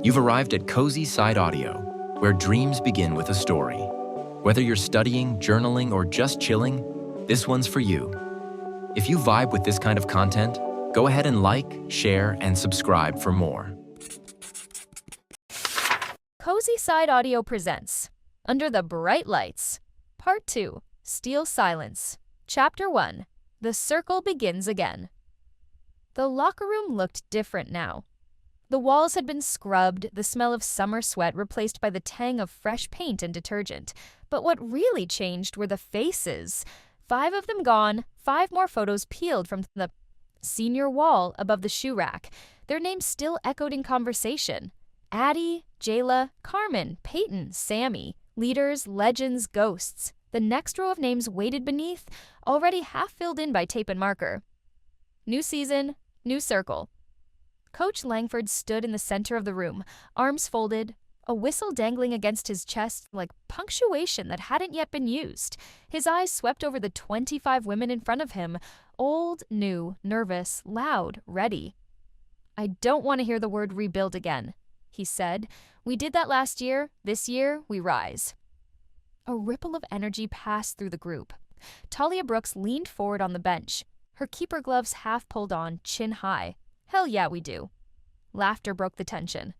You've arrived at CozySideAudio, where dreams begin with a story. Whether you're studying, journaling, or just chilling, this one's for you. If you vibe with this kind of content, go ahead and like, share, and subscribe for more. CozySideAudio presents Under the Bright Lights, Part 2, Steal Silence, Chapter 1, The Circle Begins Again. The locker room looked different now. The walls had been scrubbed, the smell of summer sweat replaced by the tang of fresh paint and detergent. But what really changed were the faces. 5 of them gone, 5 more photos peeled from the senior wall above the shoe rack. Their names still echoed in conversation. Addie, Jayla, Carmen, Peyton, Sammy. Leaders, legends, ghosts. The next row of names waited beneath, already half filled in by tape and marker. New season, new circle. Coach Langford stood in the center of the room, arms folded, a whistle dangling against his chest like punctuation that hadn't yet been used. His eyes swept over the 25 women in front of him, old, new, nervous, loud, ready. "I don't want to hear the word rebuild again," he said. "We did that last year. This year, we rise." A ripple of energy passed through the group. Talia Brooks leaned forward on the bench, her keeper gloves half pulled on, chin high. "Hell yeah, we do." Laughter broke the tension.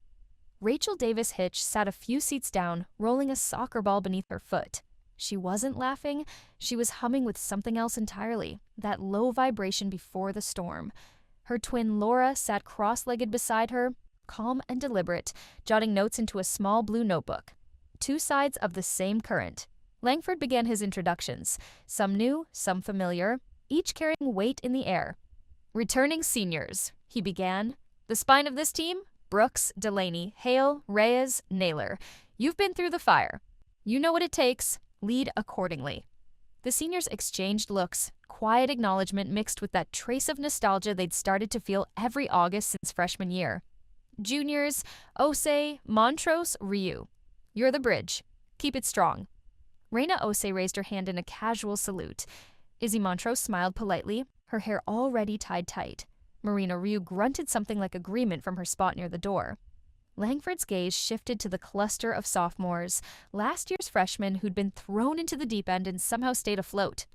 Rachel Davis Hitch sat a few seats down, rolling a soccer ball beneath her foot. She wasn't laughing. She was humming with something else entirely, that low vibration before the storm. Her twin Laura sat cross-legged beside her, calm and deliberate, jotting notes into a small blue notebook. 2 sides of the same current. Langford began his introductions, some new, some familiar, each carrying weight in the air. "Returning seniors," he began. "The spine of this team? Brooks, Delaney, Hale, Reyes, Naylor. You've been through the fire. You know what it takes. Lead accordingly." The seniors exchanged looks, quiet acknowledgement mixed with that trace of nostalgia they'd started to feel every August since freshman year. Juniors, Osei, Montrose, Ryu. "You're the bridge. Keep it strong." Raina Osei raised her hand in a casual salute. Izzy Montrose smiled politely, her hair already tied tight. Marina Ryu grunted something like agreement from her spot near the door. Langford's gaze shifted to the cluster of sophomores, last year's freshmen who'd been thrown into the deep end and somehow stayed afloat.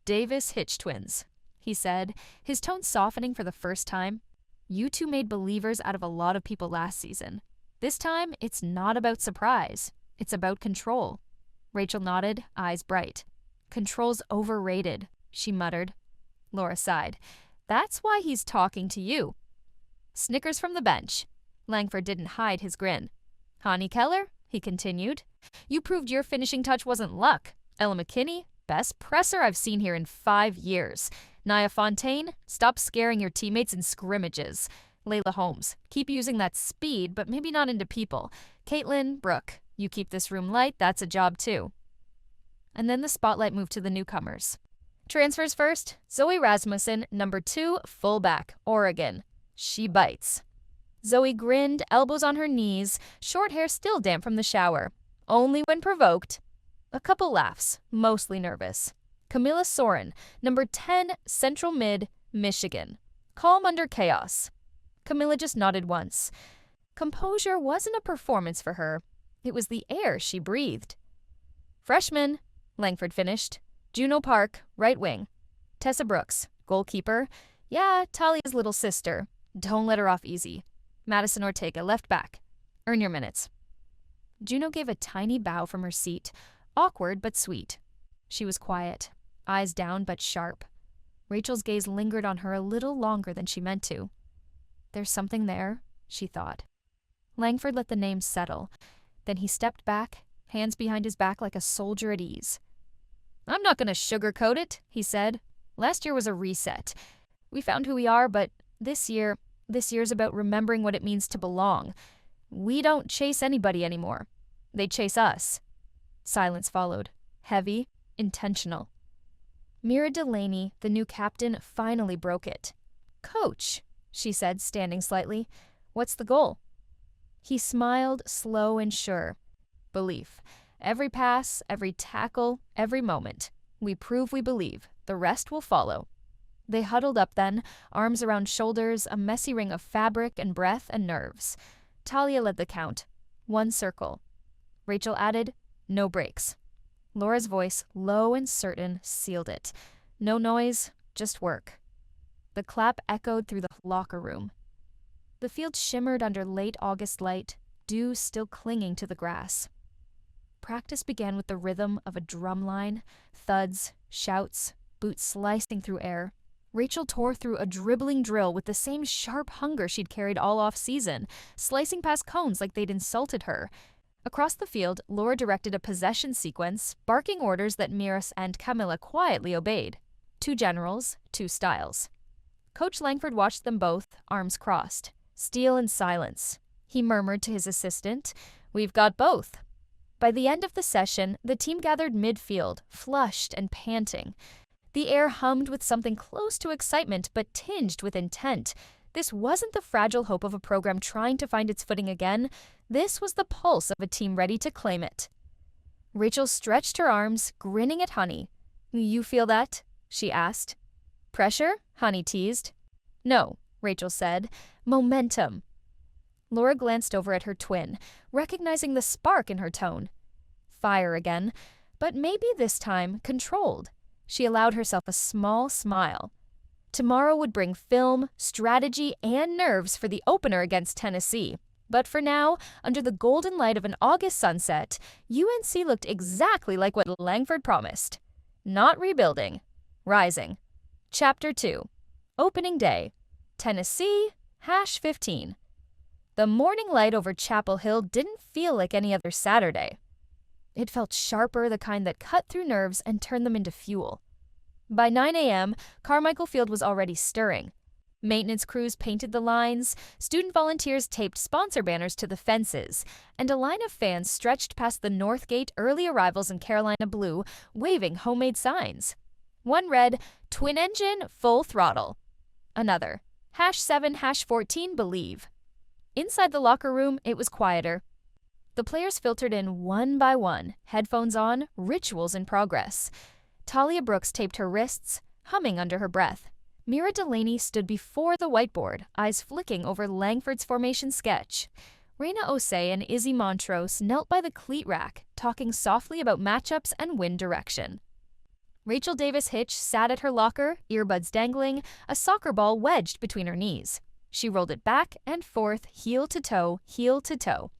"Davis Hitch twins," he said, his tone softening for the first time. "You two made believers out of a lot of people last season. This time, it's not about surprise. It's about control." Rachel nodded, eyes bright. "Control's overrated," she muttered. Laura sighed. "That's why he's talking to you." Snickers from the bench. Langford didn't hide his grin. "Hani Keller," he continued. "You proved your finishing touch wasn't luck. Ella McKinney, best presser I've seen here in 5 years. Nia Fontaine, stop scaring your teammates in scrimmages. Layla Holmes, keep using that speed, but maybe not into people. Caitlin, Brooke, you keep this room light, that's a job too." And then the spotlight moved to the newcomers. Transfers first, Zoe Rasmussen, number 2, fullback, Oregon. She bites. Zoe grinned, elbows on her knees, short hair still damp from the shower. Only when provoked. A couple laughs, mostly nervous. Camilla Soren, number 10, central mid, Michigan. Calm under chaos. Camilla just nodded once. Composure wasn't a performance for her. It was the air she breathed. Freshman, Langford finished. Juno Park, right wing. Tessa Brooks, goalkeeper. Yeah, Talia's little sister. Don't let her off easy. Madison Ortega, left back. Earn your minutes. Juno gave a tiny bow from her seat, awkward but sweet. She was quiet, eyes down but sharp. Rachel's gaze lingered on her a little longer than she meant to. There's something there, she thought. Langford let the name settle. Then he stepped back, hands behind his back like a soldier at ease. "I'm not going to sugarcoat it," he said. "Last year was a reset. We found who we are, but this year's about remembering what it means to belong. We don't chase anybody anymore. They chase us." Silence followed, heavy, intentional. Mira Delaney, the new captain, finally broke it. "Coach," she said, standing slightly, "what's the goal?" He smiled, slow and sure. "Belief. Every pass, every tackle, every moment. We prove we believe. The rest will follow." They huddled up then, arms around shoulders, a messy ring of fabric and breath and nerves. Talia led the count. 1 circle. Rachel added, no breaks. Laura's voice, low and certain, sealed it. No noise, just work. The clap echoed through the locker room. The field shimmered under late August light, dew still clinging to the grass. Practice began with the rhythm of a drum line, thuds, shouts, boots slicing through air. Rachel tore through a dribbling drill with the same sharp hunger she'd carried all off-season, slicing past cones like they'd insulted her. Across the field, Laura directed a possession sequence, barking orders that Miras and Camilla quietly obeyed. 2 generals, 2 styles. Coach Langford watched them both, arms crossed. Still in silence. He murmured to his assistant, "We've got both." By the end of the session, the team gathered midfield, flushed and panting. The air hummed with something close to excitement but tinged with intent. This wasn't the fragile hope of a program trying to find its footing again. This was the pulse of a team ready to claim it. Rachel stretched her arms, grinning at Honey. "You feel that?" she asked. "Pressure?" Honey teased. "No," Rachel said. "Momentum." Laura glanced over at her twin, recognizing the spark in her tone. Fire again, but maybe this time controlled. She allowed herself a small smile. Tomorrow would bring film, strategy, and nerves for the opener against Tennessee. But for now, under the golden light of an August sunset, UNC looked exactly like what Langford promised. Not rebuilding, rising. Chapter 2. Opening Day. Tennessee, #15. The morning light over Chapel Hill didn't feel like any other Saturday. It felt sharper, the kind that cut through nerves and turned them into fuel. By 9 a.m., Carmichael Field was already stirring. Maintenance crews painted the lines, student volunteers taped sponsor banners to the fences, and a line of fans stretched past the North Gate early arrivals in Carolina blue, waving homemade signs. One read, "Twin engine, full throttle." Another, #7/14 believe. Inside the locker room, it was quieter. The players filtered in one by one, headphones on, rituals in progress. Talia Brooks taped her wrists, humming under her breath. Mira Delaney stood before the whiteboard, eyes flicking over Langford's formation sketch. Raina Osei and Izzy Montrose knelt by the cleat rack, talking softly about matchups and wind direction. Rachel Davis Hitch sat at her locker, earbuds dangling, a soccer ball wedged between her knees. She rolled it back and forth, heel to toe, heel to toe.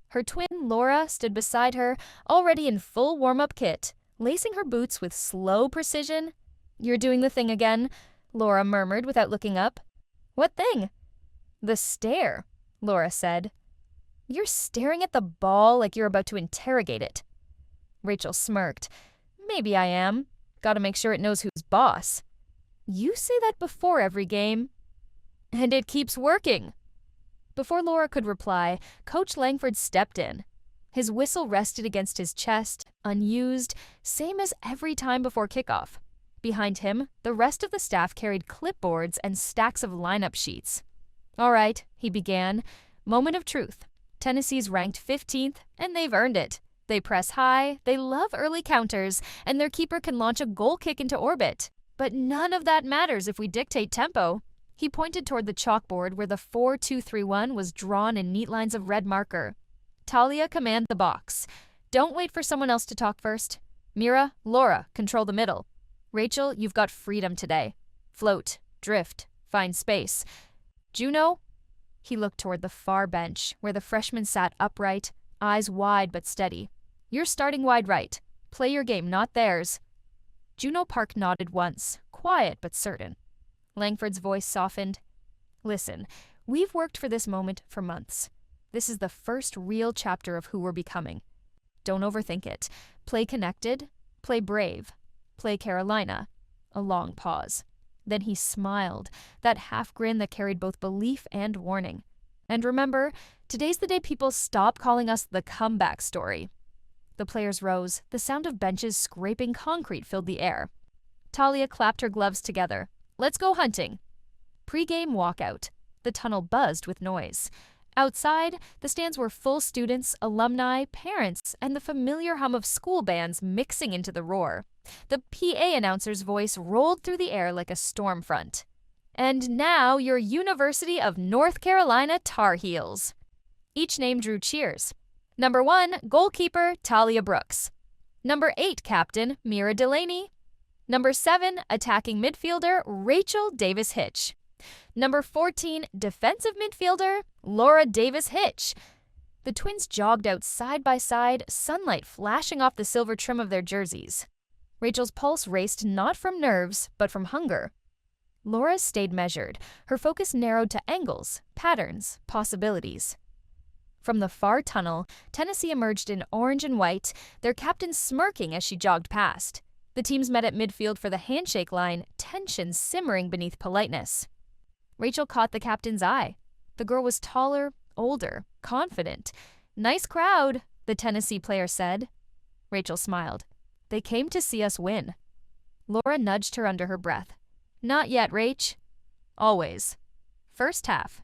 Her twin, Laura, stood beside her, already in full warm-up kit, lacing her boots with slow precision. "You're doing the thing again," Laura murmured without looking up. "What thing?" "The stare," Laura said. "You're staring at the ball like you're about to interrogate it." Rachel smirked. "Maybe I am. Gotta make sure it knows who's boss." "You say that before every game." "And it keeps working." Before Laura could reply, Coach Langford stepped in. His whistle rested against his chest, unused, same as every time before kickoff. Behind him, the rest of the staff carried clipboards and stacks of lineup sheets. "All right," he began. "Moment of truth. Tennessee's ranked 15th, and they've earned it. They press high, they love early counters, and their keeper can launch a goal kick into orbit. But none of that matters if we dictate tempo." He pointed toward the chalkboard where the 4-2-3-1 was drawn in neat lines of red marker. "Talia, command the box. Don't wait for someone else to talk first. Mira, Laura, control the middle. Rachel, you've got freedom today. Float, drift, find space. Juno?" He looked toward the far bench, where the freshmen sat upright, eyes wide but steady. "You're starting wide right. Play your game, not theirs." Juno Park nodded once, quiet but certain. Langford's voice softened. "Listen, we've worked for this moment for months. This is the first real chapter of who we're becoming. Don't overthink it. Play connected, play brave, play Carolina." A long pause. Then he smiled, that half grin that carried both belief and warning. "And remember, today's the day people stop calling us the comeback story." The players rose. The sound of benches scraping concrete filled the air. Talia clapped her gloves together. "Let's go hunting." Pre-game walkout. The tunnel buzzed with noise. Outside, the stands were full students, alumni, parents, and the familiar hum of school bands mixing into the roar. The PA announcer's voice rolled through the air like a storm front. "And now your University of North Carolina Tar Heels." Each name drew cheers. Number 1, goalkeeper Talia Brooks. Number 8, captain Mira Delaney. Number 7, attacking midfielder Rachel Davis Hitch. Number 14, defensive midfielder Laura Davis Hitch. The twins jogged out side by side, sunlight flashing off the silver trim of their jerseys. Rachel's pulse raced not from nerves, but from hunger. Laura stayed measured, her focus narrowed to angles, patterns, possibilities. From the far tunnel, Tennessee emerged in orange and white, their captain smirking as she jogged past. The teams met at midfield for the handshake line, tension simmering beneath politeness. Rachel caught the captain's eye. The girl was taller, older, confident. "Nice crowd," the Tennessee player said. Rachel smiled. "They came to see us win." Laura nudged her under her breath. "Not yet, Rach." "Always." First half.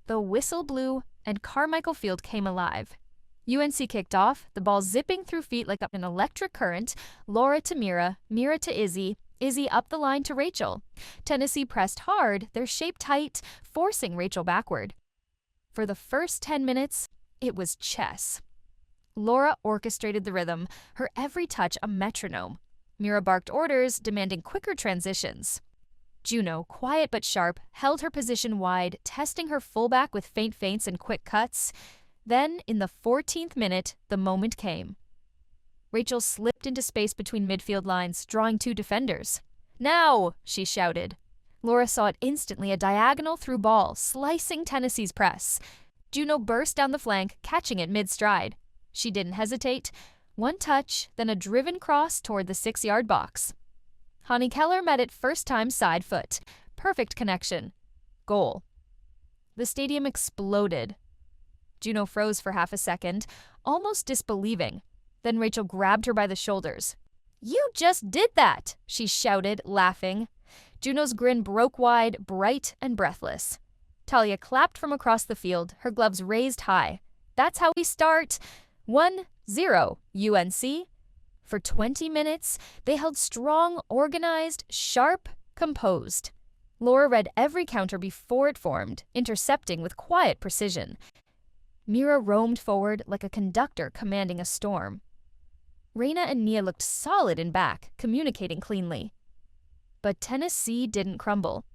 The whistle blew, and Carmichael Field came alive. UNC kicked off, the ball zipping through feet like an electric current, Laura to Mira, Mira to Izzy, Izzy up the line to Rachel. Tennessee pressed hard, their shape tight, forcing Rachel backward. For the first 10 minutes, it was chess. Laura orchestrated the rhythm, her every touch a metronome. Mira barked orders, demanding quicker transitions. Juno, quiet but sharp, held her position wide, testing her fullback with faint feints and quick cuts. Then, in the 14th minute, the moment came. Rachel slipped into space between midfield lines, drawing 2 defenders. "Now!" she shouted. Laura saw it instantly, a diagonal through ball, slicing Tennessee's press. Juno burst down the flank, catching it mid-stride. She didn't hesitate. One touch, then a driven cross toward the 6-yard box. Honey Keller met it first time side foot. Perfect connection. Goal. The stadium exploded. Juno froze for half a second, almost disbelieving. Then Rachel grabbed her by the shoulders. "You just did that!" she shouted, laughing. Juno's grin broke wide, bright and breathless. Talia clapped from across the field, her gloves raised high. "That's how we start. 1-0, UNC." For 20 minutes, they held strong, organized, sharp, composed. Laura read every counter before it formed, intercepting with quiet precision. Mira roamed forward like a conductor commanding a storm. Raina and Nia looked solid in back, communicating cleanly. But Tennessee didn't crumble.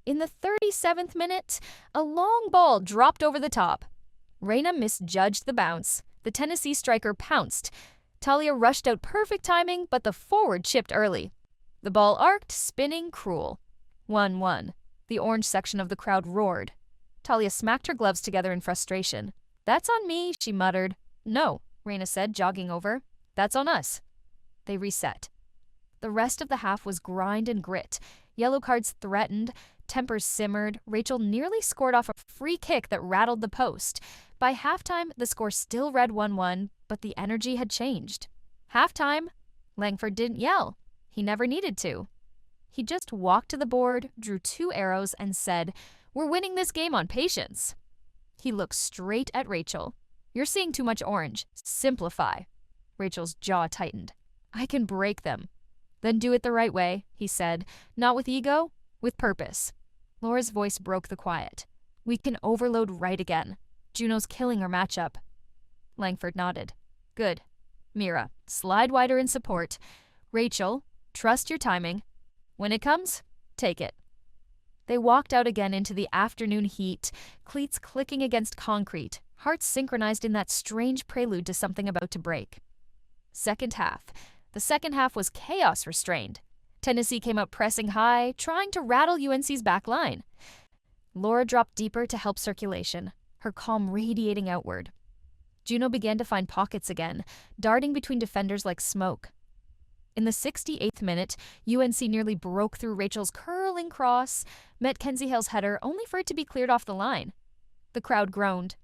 In the 37th minute, a long ball dropped over the top. Raina misjudged the bounce. The Tennessee striker pounced. Talia rushed out perfect timing, but the forward chipped early. The ball arced, spinning, cruel. 1-1. The orange section of the crowd roared. Talia smacked her gloves together in frustration. "That's on me," she muttered. "No," Raina said, jogging over. "That's on us." They reset. The rest of the half was grind and grit. Yellow cards threatened, tempers simmered. Rachel nearly scored off a free kick that rattled the post. By halftime, the score still read 1-1, but the energy had changed. Halftime, Langford didn't yell. He never needed to. He just walked to the board, drew 2 arrows, and said, "We're winning this game on patience." He looked straight at Rachel. "You're seeing too much orange. Simplify." Rachel's jaw tightened. "I can break them." "Then do it the right way," he said. "Not with ego, with purpose." Laura's voice broke the quiet. "We can overload right again. Juno's killing her matchup." Langford nodded. "Good. Mira, slide wider in support. Rachel, trust your timing. When it comes, take it." They walked out again into the afternoon heat, cleats clicking against concrete, hearts synchronized in that strange prelude to something about to break. Second half. The second half was chaos restrained. Tennessee came up pressing high, trying to rattle UNC's back line. Laura dropped deeper to help circulation, her calm radiating outward. Juno began to find pockets again, darting between defenders like smoke. In the 68th minute, UNC nearly broke through Rachel's curling cross, met Kenzie Hale's header only for it to be cleared off the line. The crowd groaned.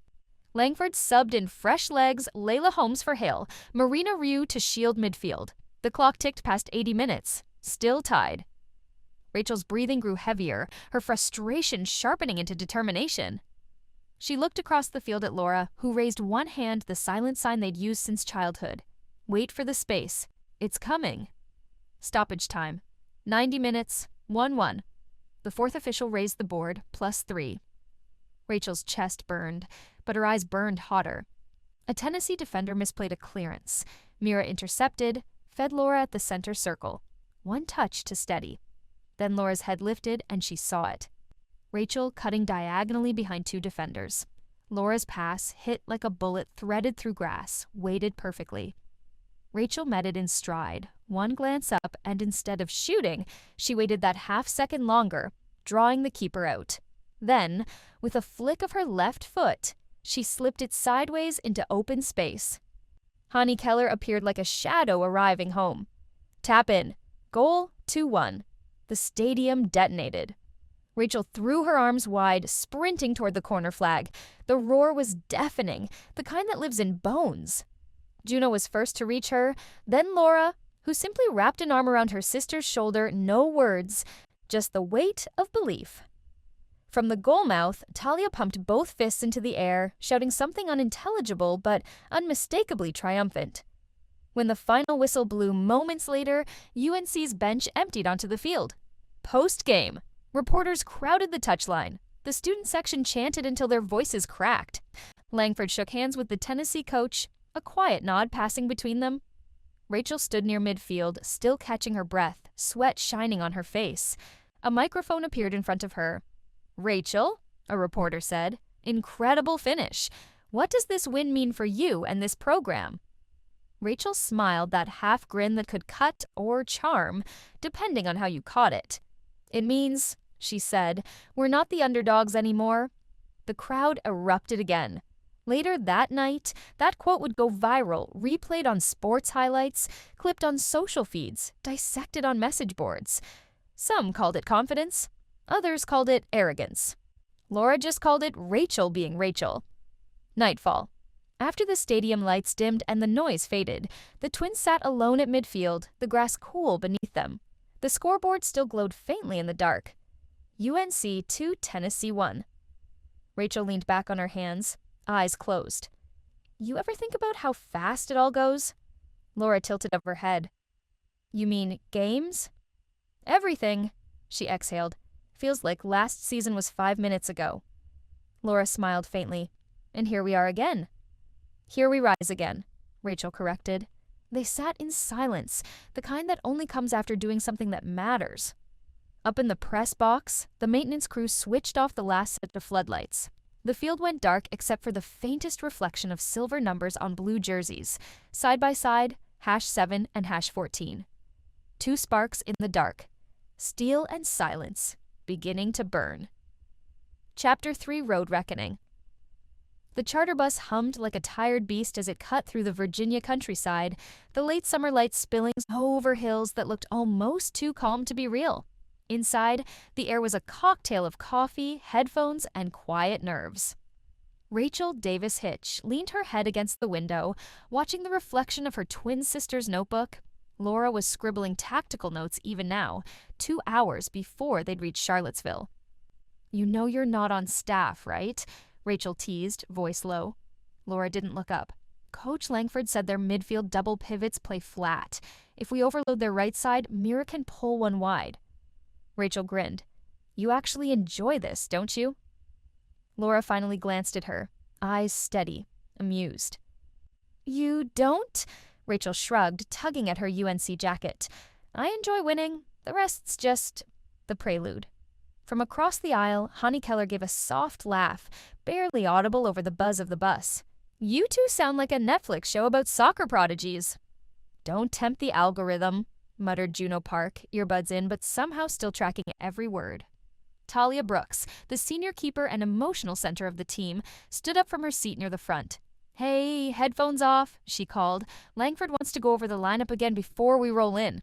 Langford subbed in fresh legs, Layla Holmes for Hale, Marina Ryu to shield midfield. The clock ticked past 80 minutes, still tied. Rachel's breathing grew heavier, her frustration sharpening into determination. She looked across the field at Laura, who raised one hand, the silent sign they'd used since childhood. Wait for the space. It's coming. Stoppage time. 90 minutes, 1-1. The 4th official raised the board, +3. Rachel's chest burned, but her eyes burned hotter. A Tennessee defender misplayed a clearance. Mira intercepted, fed Laura at the center circle. One touch to steady. Then Laura's head lifted and she saw it. Rachel cutting diagonally behind two defenders. Laura's pass hit like a bullet threaded through grass, weighted perfectly. Rachel met it in stride, one glance up, and instead of shooting, she waited that half-second longer, drawing the keeper out. Then, with a flick of her left foot, she slipped it sideways into open space. Hani Keller appeared like a shadow arriving home. Tap in. Goal 2-1. The stadium detonated. Rachel threw her arms wide, sprinting toward the corner flag. The roar was deafening, the kind that lives in bones. Juno was first to reach her, then Laura, who simply wrapped an arm around her sister's shoulder, no words, just the weight of belief. From the goal mouth, Talia pumped both fists into the air, shouting something unintelligible but unmistakably triumphant. When the final whistle blew moments later, UNC's bench emptied onto the field. Post-game, reporters crowded the touchline. The student section chanted until their voices cracked. Langford shook hands with the Tennessee coach, a quiet nod passing between them. Rachel stood near midfield, still catching her breath, sweat shining on her face. A microphone appeared in front of her. "Rachel," a reporter said, "incredible finish. What does this win mean for you and this program?" Rachel smiled, that half grin that could cut or charm, depending on how you caught it. "It means," she said, "we're not the underdogs anymore." The crowd erupted again. Later that night, that quote would go viral, replayed on sports highlights, clipped on social feeds, dissected on message boards. Some called it confidence. Others called it arrogance. Laura just called it Rachel being Rachel. Nightfall. After the stadium lights dimmed and the noise faded, the twins sat alone at midfield, the grass cool beneath them. The scoreboard still glowed faintly in the dark. UNC 2, Tennessee 1. Rachel leaned back on her hands, eyes closed. "You ever think about how fast it all goes?" Laura tilted up her head. "You mean games?" "Everything," she exhaled. "Feels like last season was 5 minutes ago." Laura smiled faintly. "And here we are again." "Here we rise again," Rachel corrected. They sat in silence, the kind that only comes after doing something that matters. Up in the press box, the maintenance crew switched off the last set of floodlights. The field went dark except for the faintest reflection of silver numbers on blue jerseys, side by side, #7 and #14. Two sparks in the dark. Steel and silence, beginning to burn. Chapter 3, Road Reckoning. The charter bus hummed like a tired beast as it cut through the Virginia countryside, the late summer lights spilling over hills that looked almost too calm to be real. Inside, the air was a cocktail of coffee, headphones, and quiet nerves. Rachel Davis Hitch leaned her head against the window, watching the reflection of her twin sister's notebook. Laura was scribbling tactical notes even now, 2 hours before they'd reached Charlottesville. "You know you're not on staff, right?" Rachel teased, voice low. Laura didn't look up. "Coach Langford said their midfield double pivots play flat. If we overload their right side, Mira can pull one wide." Rachel grinned. "You actually enjoy this, don't you?" Laura finally glanced at her, eyes steady, amused. "You don't?" Rachel shrugged, tugging at her UNC jacket. "I enjoy winning. The rest's just the prelude." From across the aisle, Hani Keller gave a soft laugh, barely audible over the buzz of the bus. "You two sound like a Netflix show about soccer prodigies." "Don't tempt the algorithm," muttered Juno Park, earbuds in but somehow still tracking every word. Talia Brooks, the senior keeper and emotional center of the team, stood up from her seat near the front. "Hey, headphones off," she called. "Langford wants to go over the lineup again before we roll in."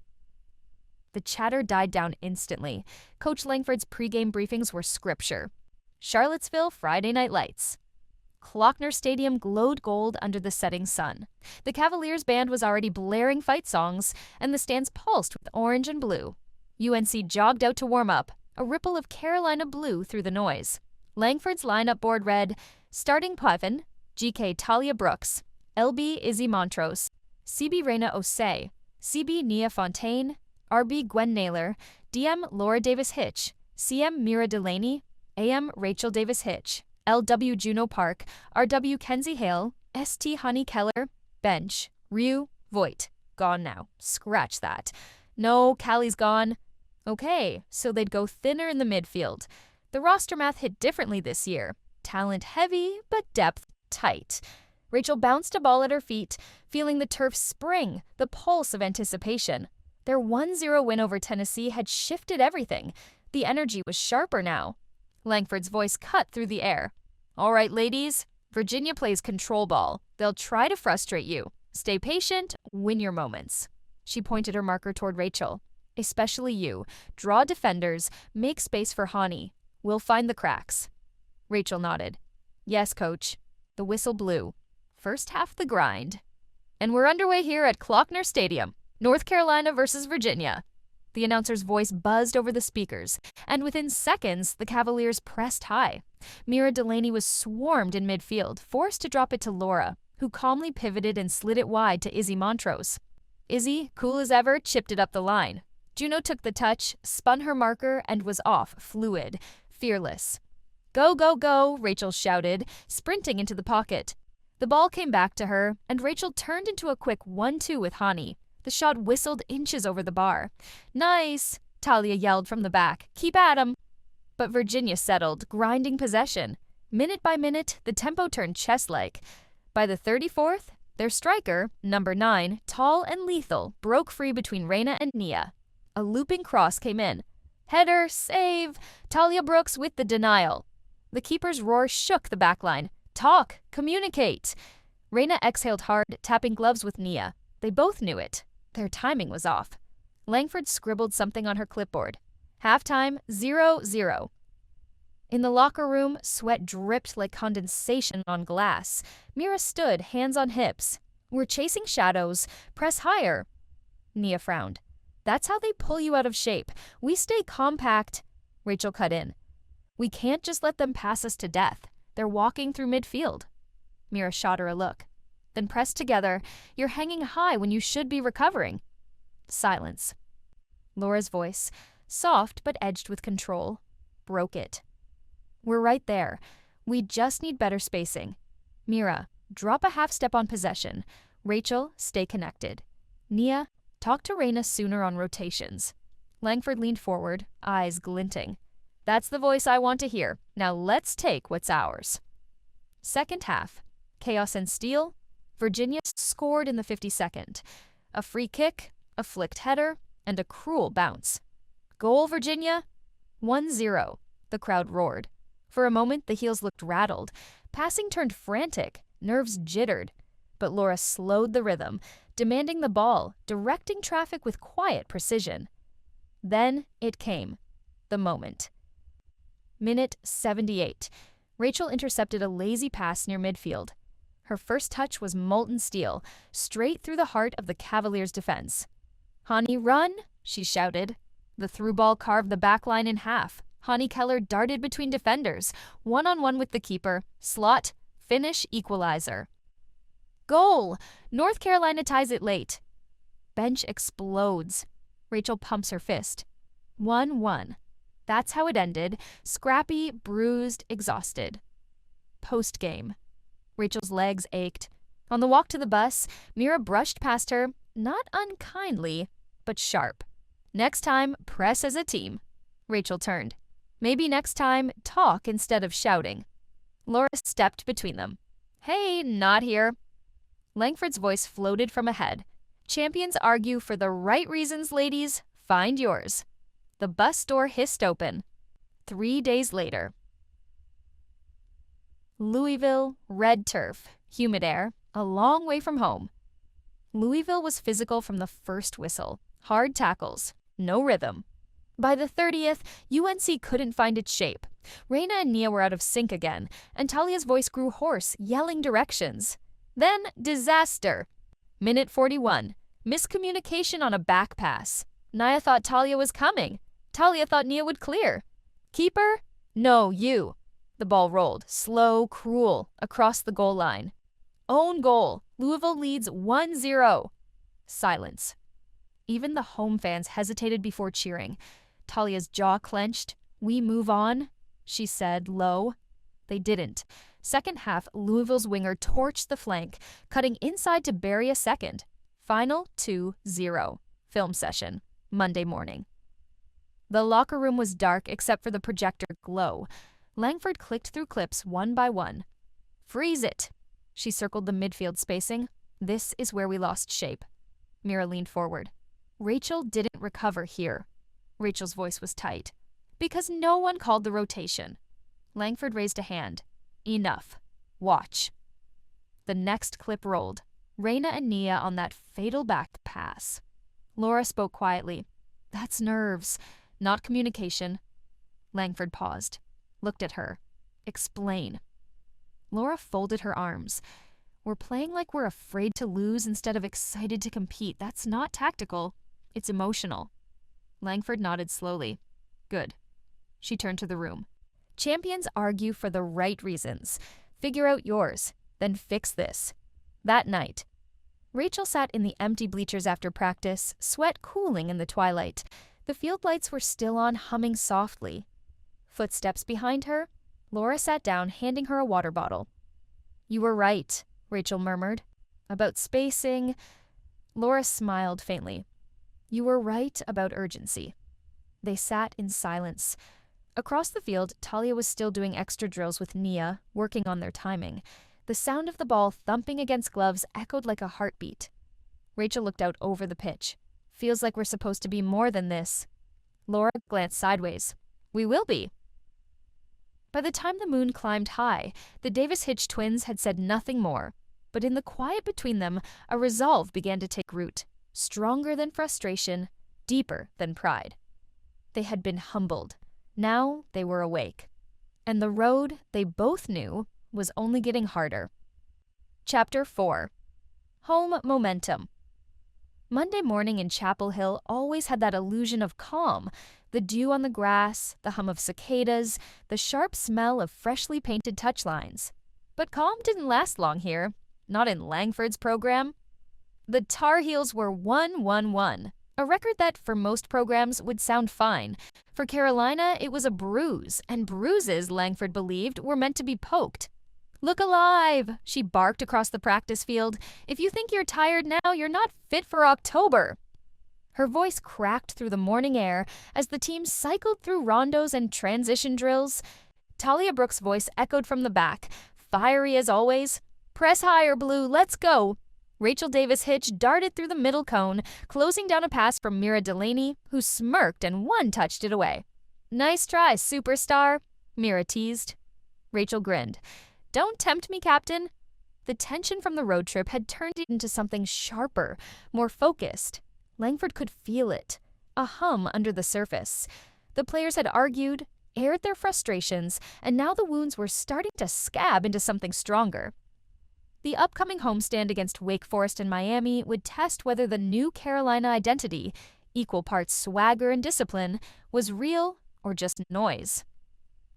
The chatter died down instantly. Coach Langford's pregame briefings were scripture. Charlottesville Friday Night Lights. Klockner Stadium glowed gold under the setting sun. The Cavaliers band was already blaring fight songs, and the stands pulsed with orange and blue. UNC jogged out to warm up, a ripple of Carolina blue through the noise. Langford's lineup board read, starting Puffin, GK Talia Brooks, LB Izzy Montrose, CB Reina Osei, CB Nia Fontaine, RB Gwen Naylor, DM Laura Davis Hitch, CM Mira Delaney, AM Rachel Davis Hitch, LW Juno Park, RW Kenzie Hale, ST Honey Keller, bench, Ryu, Voigt. Gone now. Scratch that. No, Callie's gone. Okay, so they'd go thinner in the midfield. The roster math hit differently this year. Talent heavy, but depth tight. Rachel bounced a ball at her feet, feeling the turf spring, the pulse of anticipation. Their 1-0 win over Tennessee had shifted everything. The energy was sharper now. Langford's voice cut through the air. All right, ladies. Virginia plays control ball. They'll try to frustrate you. Stay patient, win your moments. She pointed her marker toward Rachel. Especially you. Draw defenders, make space for Hani. We'll find the cracks. Rachel nodded. Yes, coach. The whistle blew. First half the grind. And we're underway here at Klockner Stadium, North Carolina versus Virginia. The announcer's voice buzzed over the speakers, and within seconds, the Cavaliers pressed high. Mira Delaney was swarmed in midfield, forced to drop it to Laura, who calmly pivoted and slid it wide to Izzy Montrose. Izzy, cool as ever, chipped it up the line. Juno took the touch, spun her marker, and was off, fluid, fearless. Go, go, go, Rachel shouted, sprinting into the pocket. The ball came back to her, and Rachel turned into a quick 1-2 with Hani. The shot whistled inches over the bar. Nice, Talia yelled from the back. Keep at 'em. But Virginia settled, grinding possession. Minute by minute, the tempo turned chess-like. By the 34th, their striker, number 9, tall and lethal, broke free between Reina and Nia. A looping cross came in. Header, save! Talia Brooks with the denial. The keeper's roar shook the backline. Talk! Communicate! Reina exhaled hard, tapping gloves with Nia. They both knew it. Their timing was off. Langford scribbled something on her clipboard. Halftime, 0-0. In the locker room, sweat dripped like condensation on glass. Mira stood, hands on hips. We're chasing shadows. Press higher. Nia frowned. That's how they pull you out of shape. We stay compact. Rachel cut in. We can't just let them pass us to death. They're walking through midfield. Mira shot her a look. Then press together. You're hanging high when you should be recovering. Silence. Laura's voice, soft but edged with control, broke it. We're right there. We just need better spacing. Mira, drop a half step on possession. Rachel, stay connected. Nia, talk to Reina sooner on rotations. Langford leaned forward, eyes glinting. That's the voice I want to hear. Now let's take what's ours. Second half. Chaos and steel. Virginia scored in the 52nd. A free kick, a flicked header, and a cruel bounce. Goal, Virginia? 1-0. The crowd roared. For a moment, the heels looked rattled. Passing turned frantic. Nerves jittered. But Laura slowed the rhythm, demanding the ball, directing traffic with quiet precision. Then it came. The moment. Minute 78. Rachel intercepted a lazy pass near midfield. Her first touch was molten steel, straight through the heart of the Cavaliers' defense. Hani, run! She shouted. The through ball carved the back line in half. Hani Keller darted between defenders, one-on-one with the keeper. Slot, finish, equalizer. Goal! North Carolina ties it late. Bench explodes. Rachel pumps her fist. 1-1. That's how it ended. Scrappy, bruised, exhausted. Post-game. Rachel's legs ached. On the walk to the bus, Mira brushed past her, not unkindly, but sharp. Next time, press as a team. Rachel turned. Maybe next time, talk instead of shouting. Laura stepped between them. Hey, not here. Langford's voice floated from ahead. Champions argue for the right reasons, ladies. Find yours. The bus door hissed open. 3 days later. Louisville, red turf, humid air, a long way from home. Louisville was physical from the first whistle. Hard tackles, no rhythm. By the 30th, UNC couldn't find its shape. Reina and Nia were out of sync again, and Talia's voice grew hoarse, yelling directions. Then, disaster. Minute 41. Miscommunication on a back pass. Nia thought Talia was coming. Talia thought Nia would clear. Keeper? No, you. The ball rolled, slow, cruel, across the goal line. Own goal. Louisville leads 1-0. Silence. Even the home fans hesitated before cheering. Talia's jaw clenched. We move on, she said, low. They didn't. Second half, Louisville's winger torched the flank, cutting inside to bury a second. Final 2-0. Film session. Monday morning. The locker room was dark except for the projector glow. Langford clicked through clips one by one. Freeze it! She circled the midfield spacing. This is where we lost shape. Mira leaned forward. Rachel didn't recover here. Rachel's voice was tight. Because no one called the rotation. Langford raised a hand. Enough. Watch. The next clip rolled. Reina and Nia on that fatal back pass. Laura spoke quietly. That's nerves, not communication. Langford paused. Looked at her. Explain. Laura folded her arms. We're playing like we're afraid to lose instead of excited to compete. That's not tactical. It's emotional. Langford nodded slowly. Good. She turned to the room. Champions argue for the right reasons. Figure out yours, then fix this. That night, Rachel sat in the empty bleachers after practice, sweat cooling in the twilight. The field lights were still on, humming softly. Footsteps behind her. Laura sat down, handing her a water bottle. You were right, Rachel murmured. About spacing. Laura smiled faintly. You were right about urgency. They sat in silence. Across the field, Talia was still doing extra drills with Nia, working on their timing. The sound of the ball thumping against gloves echoed like a heartbeat. Rachel looked out over the pitch. Feels like we're supposed to be more than this. Laura glanced sideways. We will be. By the time the moon climbed high, the Davis-Hitch twins had said nothing more. But in the quiet between them, a resolve began to take root. Stronger than frustration, deeper than pride. They had been humbled. Now they were awake. And the road, they both knew, was only getting harder. Chapter 4. Home Momentum. Monday morning in Chapel Hill always had that illusion of calm. The dew on the grass, the hum of cicadas, the sharp smell of freshly painted touchlines. But calm didn't last long here. Not in Langford's program. The Tar Heels were 1-1-1, a record that for most programs would sound fine. For Carolina, it was a bruise, and bruises, Langford believed, were meant to be poked. Look alive, she barked across the practice field. If you think you're tired now, you're not fit for October. Her voice cracked through the morning air as the team cycled through rondos and transition drills. Talia Brooks' voice echoed from the back, fiery as always. Press higher, Blue, let's go. Rachel Davis-Hitch darted through the middle cone, closing down a pass from Mira Delaney, who smirked and one-touched it away. Nice try, superstar, Mira teased. Rachel grinned. Don't tempt me, Captain. The tension from the road trip had turned it into something sharper, more focused. Langford could feel it, a hum under the surface. The players had argued, aired their frustrations, and now the wounds were starting to scab into something stronger. The upcoming homestand against Wake Forest and Miami would test whether the new Carolina identity, equal parts swagger and discipline, was real or just noise.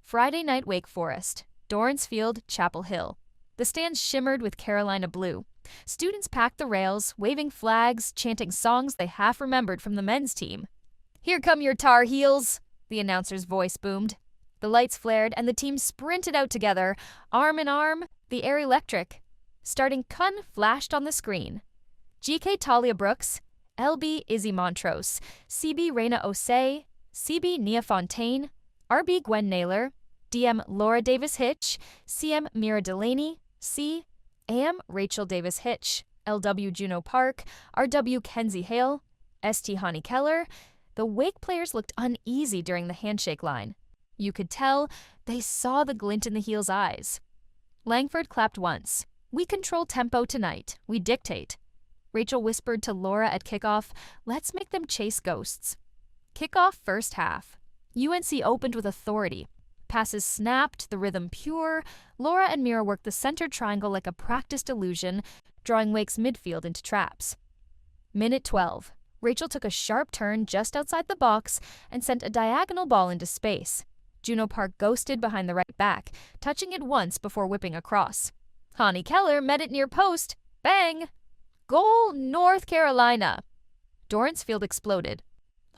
Friday night Wake Forest, Dorrance Field, Chapel Hill. The stands shimmered with Carolina blue. Students packed the rails, waving flags, chanting songs they half remembered from the men's team. Here come your Tar Heels, the announcer's voice boomed. The lights flared and the team sprinted out together, arm in arm, the air electric. Starting Kun flashed on the screen. GK Talia Brooks, LB Izzy Montrose, CB Reina Osei, CB Nia Fontaine, RB Gwen Naylor, DM Laura Davis-Hitch, CM Mira Delaney, C, AM Rachel Davis-Hitch, LW Juno Park, RW Kenzie Hale, ST Honey Keller. The Wake players looked uneasy during the handshake line. You could tell they saw the glint in the Heels' eyes. Langford clapped once. We control tempo tonight. We dictate. Rachel whispered to Laura at kickoff, let's make them chase ghosts. Kickoff first half. UNC opened with authority. Passes snapped, the rhythm pure. Laura and Mira worked the center triangle like a practiced illusion, drawing Wake's midfield into traps. Minute 12. Rachel took a sharp turn just outside the box and sent a diagonal ball into space. Juno Park ghosted behind the right back, touching it once before whipping across. Honey Keller met it near post. Bang! Goal, North Carolina! Dorrance Field exploded.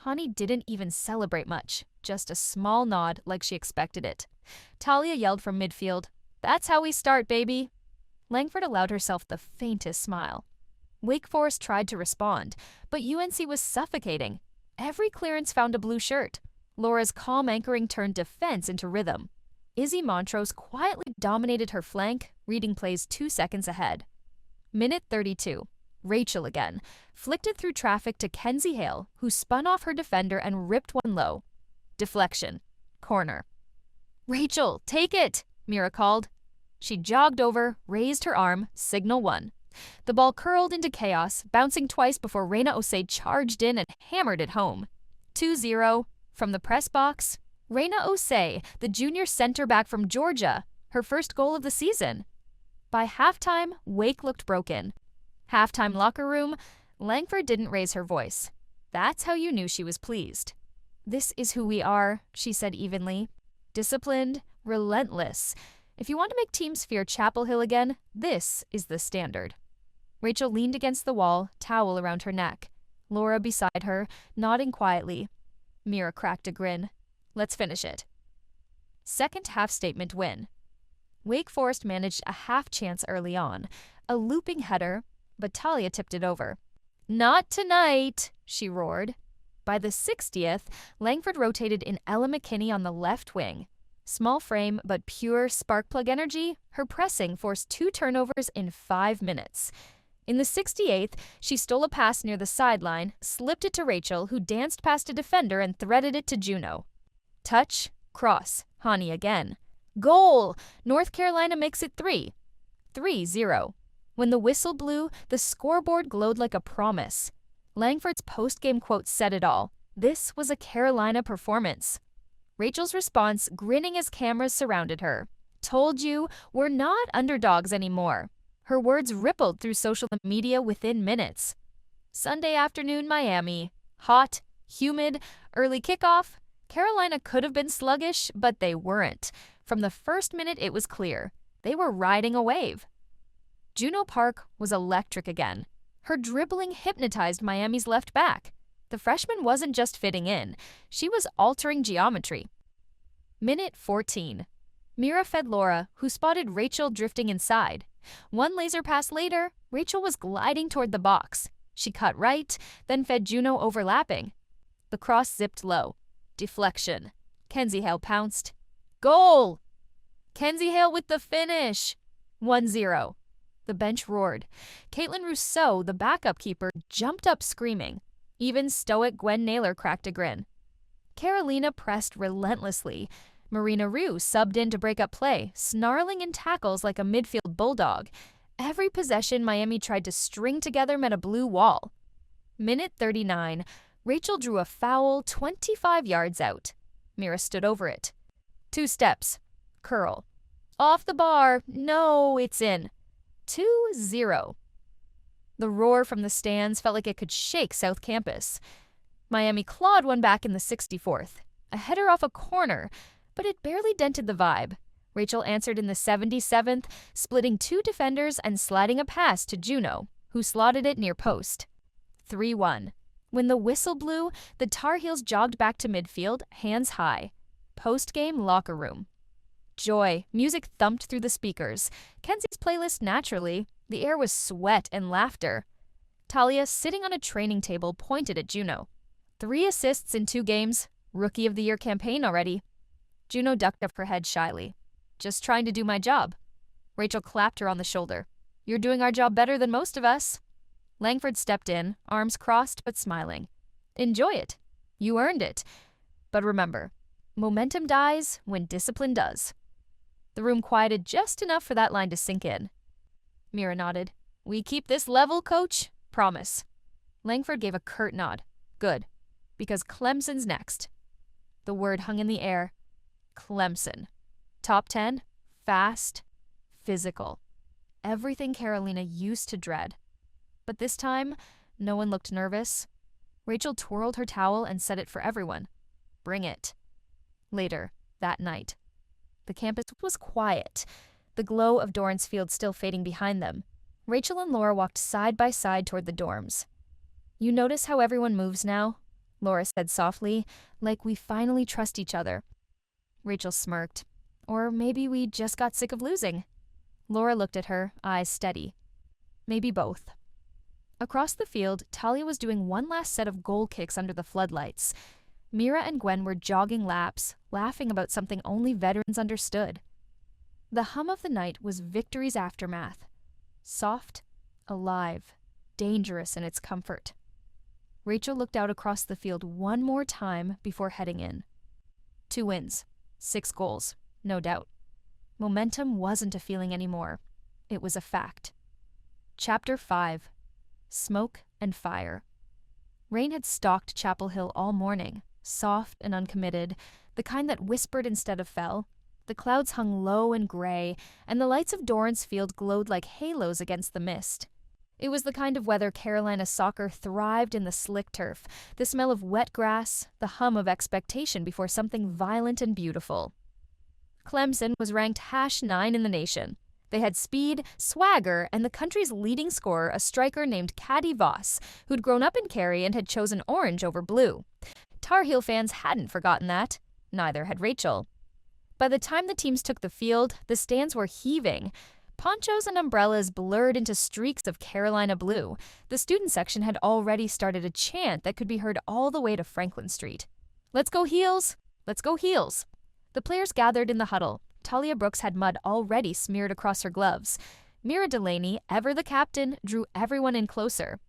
Honey didn't even celebrate much, just a small nod like she expected it. Talia yelled from midfield, "That's how we start, baby." Langford allowed herself the faintest smile. Wake Forest tried to respond, but UNC was suffocating. Every clearance found a blue shirt. Laura's calm anchoring turned defense into rhythm. Izzy Montrose quietly dominated her flank, reading plays 2 seconds ahead. Minute 32. Rachel again. Flicked it through traffic to Kenzie Hale, who spun off her defender and ripped one low. Deflection. Corner. "Rachel, take it!" Mira called. She jogged over, raised her arm, signal one. The ball curled into chaos, bouncing twice before Reina Osei charged in and hammered it home. 2-0. From the press box, Reina Osei, the junior center back from Georgia, her first goal of the season. By halftime, Wake looked broken. Halftime locker room, Langford didn't raise her voice. That's how you knew she was pleased. "This is who we are," she said evenly. "Disciplined, relentless. If you want to make teams fear Chapel Hill again, this is the standard." Rachel leaned against the wall, towel around her neck. Laura beside her, nodding quietly. Mira cracked a grin. "Let's finish it." Second half statement win. Wake Forest managed a half chance early on, a looping header, but Talia tipped it over. "Not tonight," she roared. By the 60th, Langford rotated in Ella McKinney on the left wing. Small frame but pure spark plug energy, her pressing forced 2 turnovers in 5 minutes. In the 68th, she stole a pass near the sideline, slipped it to Rachel, who danced past a defender and threaded it to Juno. Touch, cross, Hani again. Goal! North Carolina makes it 3-0. When the whistle blew, the scoreboard glowed like a promise. Langford's post-game quote said it all. This was a Carolina performance. Rachel's response, grinning as cameras surrounded her. "Told you, we're not underdogs anymore." Her words rippled through social media within minutes. Sunday afternoon, Miami. Hot, humid, early kickoff. Carolina could have been sluggish, but they weren't. From the first minute, it was clear. They were riding a wave. Juno Park was electric again. Her dribbling hypnotized Miami's left back. The freshman wasn't just fitting in. She was altering geometry. Minute 14. Mira fed Laura, who spotted Rachel drifting inside. One laser pass later, Rachel was gliding toward the box. She cut right, then fed Juno overlapping. The cross zipped low. Deflection. Kenzie Hale pounced. Goal! Kenzie Hale with the finish. 1-0. The bench roared. Caitlin Rousseau, the backup keeper, jumped up screaming. Even stoic Gwen Naylor cracked a grin. Carolina pressed relentlessly. Marina Rue subbed in to break up play, snarling in tackles like a midfield bulldog. Every possession Miami tried to string together met a blue wall. Minute 39. Rachel drew a foul 25 yards out. Mira stood over it. 2 steps. Curl. Off the bar. No, it's in. 2-0. The roar from the stands felt like it could shake South Campus. Miami clawed one back in the 64th. A header off a corner, but it barely dented the vibe. Rachel answered in the 77th, splitting 2 defenders and sliding a pass to Juno, who slotted it near post. 3-1. When the whistle blew, the Tar Heels jogged back to midfield, hands high. Post-game locker room. Joy. Music thumped through the speakers. Kenzie's playlist naturally. The air was sweat and laughter. Talia, sitting on a training table, pointed at Juno. 3 assists in 2 games. Rookie of the Year campaign already. Juno ducked up her head shyly. Just trying to do my job. Rachel clapped her on the shoulder. You're doing our job better than most of us. Langford stepped in, arms crossed but smiling. Enjoy it. You earned it. But remember, momentum dies when discipline does. The room quieted just enough for that line to sink in. Mira nodded. We keep this level, coach? Promise. Langford gave a curt nod. Good. Because Clemson's next. The word hung in the air. Clemson. Top 10, fast, physical. Everything Carolina used to dread. But this time, no one looked nervous. Rachel twirled her towel and set it for everyone. Bring it. Later, that night. The campus was quiet, the glow of Dorrance Field still fading behind them. Rachel and Laura walked side by side toward the dorms. You notice how everyone moves now? Laura said softly, like we finally trust each other. Rachel smirked. Or maybe we just got sick of losing. Laura looked at her, eyes steady. Maybe both. Across the field, Talia was doing one last set of goal kicks under the floodlights. Mira and Gwen were jogging laps, laughing about something only veterans understood. The hum of the night was victory's aftermath. Soft, alive, dangerous in its comfort. Rachel looked out across the field one more time before heading in. 2 wins, 6 goals, no doubt. Momentum wasn't a feeling anymore. It was a fact. Chapter 5. Smoke and Fire. Rain had stalked Chapel Hill all morning, soft and uncommitted, the kind that whispered instead of fell. The clouds hung low and gray, and the lights of Dorrance Field glowed like halos against the mist. It was the kind of weather Carolina soccer thrived in: the slick turf, the smell of wet grass, the hum of expectation before something violent and beautiful. Clemson was ranked #9 in the nation. They had speed, swagger, and the country's leading scorer, a striker named Caddy Voss, who'd grown up in Cary and had chosen orange over blue. Tar Heel fans hadn't forgotten that. Neither had Rachel. By the time the teams took the field, the stands were heaving. Ponchos and umbrellas blurred into streaks of Carolina blue. The student section had already started a chant that could be heard all the way to Franklin Street. "Let's go Heels! Let's go Heels!" The players gathered in the huddle. Talia Brooks had mud already smeared across her gloves. Mira Delaney, ever the captain, drew everyone in closer.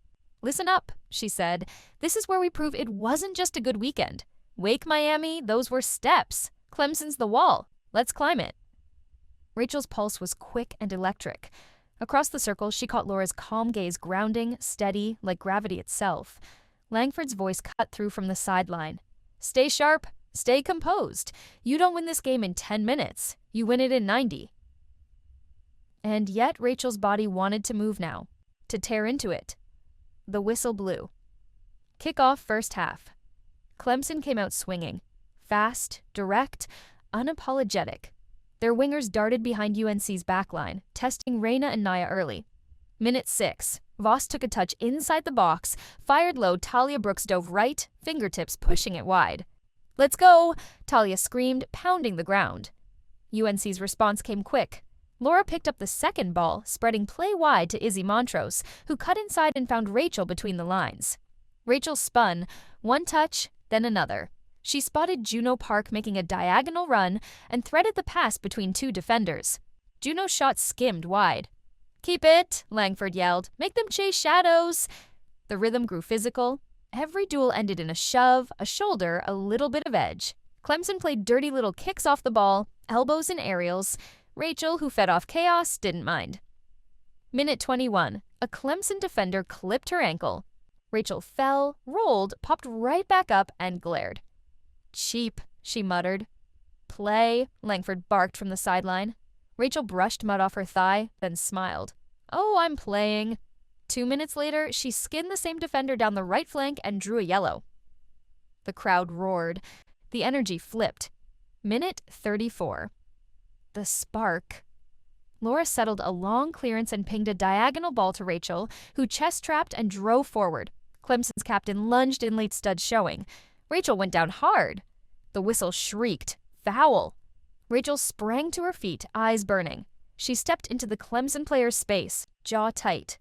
"Listen up," she said. "This is where we prove it wasn't just a good weekend. Wake Miami, those were steps. Clemson's the wall. Let's climb it." Rachel's pulse was quick and electric. Across the circle, she caught Laura's calm gaze, grounding, steady, like gravity itself. Langford's voice cut through from the sideline. "Stay sharp. Stay composed. You don't win this game in 10 minutes. You win it in 90. And yet Rachel's body wanted to move now, to tear into it. The whistle blew. Kick-off first half. Clemson came out swinging. Fast, direct, unapologetic. Their wingers darted behind UNC's backline, testing Reyna and Naya early. Minute 6. Voss took a touch inside the box, fired low. Talia Brooks dove right, fingertips pushing it wide. "Let's go!" Talia screamed, pounding the ground. UNC's response came quick. Laura picked up the second ball, spreading play wide to Izzy Montrose, who cut inside and found Rachel between the lines. Rachel spun, one touch, then another. She spotted Juno Park making a diagonal run and threaded the pass between 2 defenders. Juno's shot skimmed wide. "Keep it," Langford yelled. "Make them chase shadows." The rhythm grew physical. Every duel ended in a shove, a shoulder, a little bit of edge. Clemson played dirty little kicks off the ball, elbows and aerials. Rachel, who fed off chaos, didn't mind. Minute 21. A Clemson defender clipped her ankle. Rachel fell, rolled, popped right back up, and glared. "Cheap," she muttered. "Play," Langford barked from the sideline. Rachel brushed mud off her thigh, then smiled. "Oh, I'm playing." 2 minutes later, she skinned the same defender down the right flank and drew a yellow. The crowd roared. The energy flipped. Minute 34. The spark. Laura settled a long clearance and pinged a diagonal ball to Rachel, who chest-trapped and drove forward. Clemson's captain lunged in late stud showing. Rachel went down hard. The whistle shrieked. Foul. Rachel sprang to her feet, eyes burning. She stepped into the Clemson player's space, jaw tight.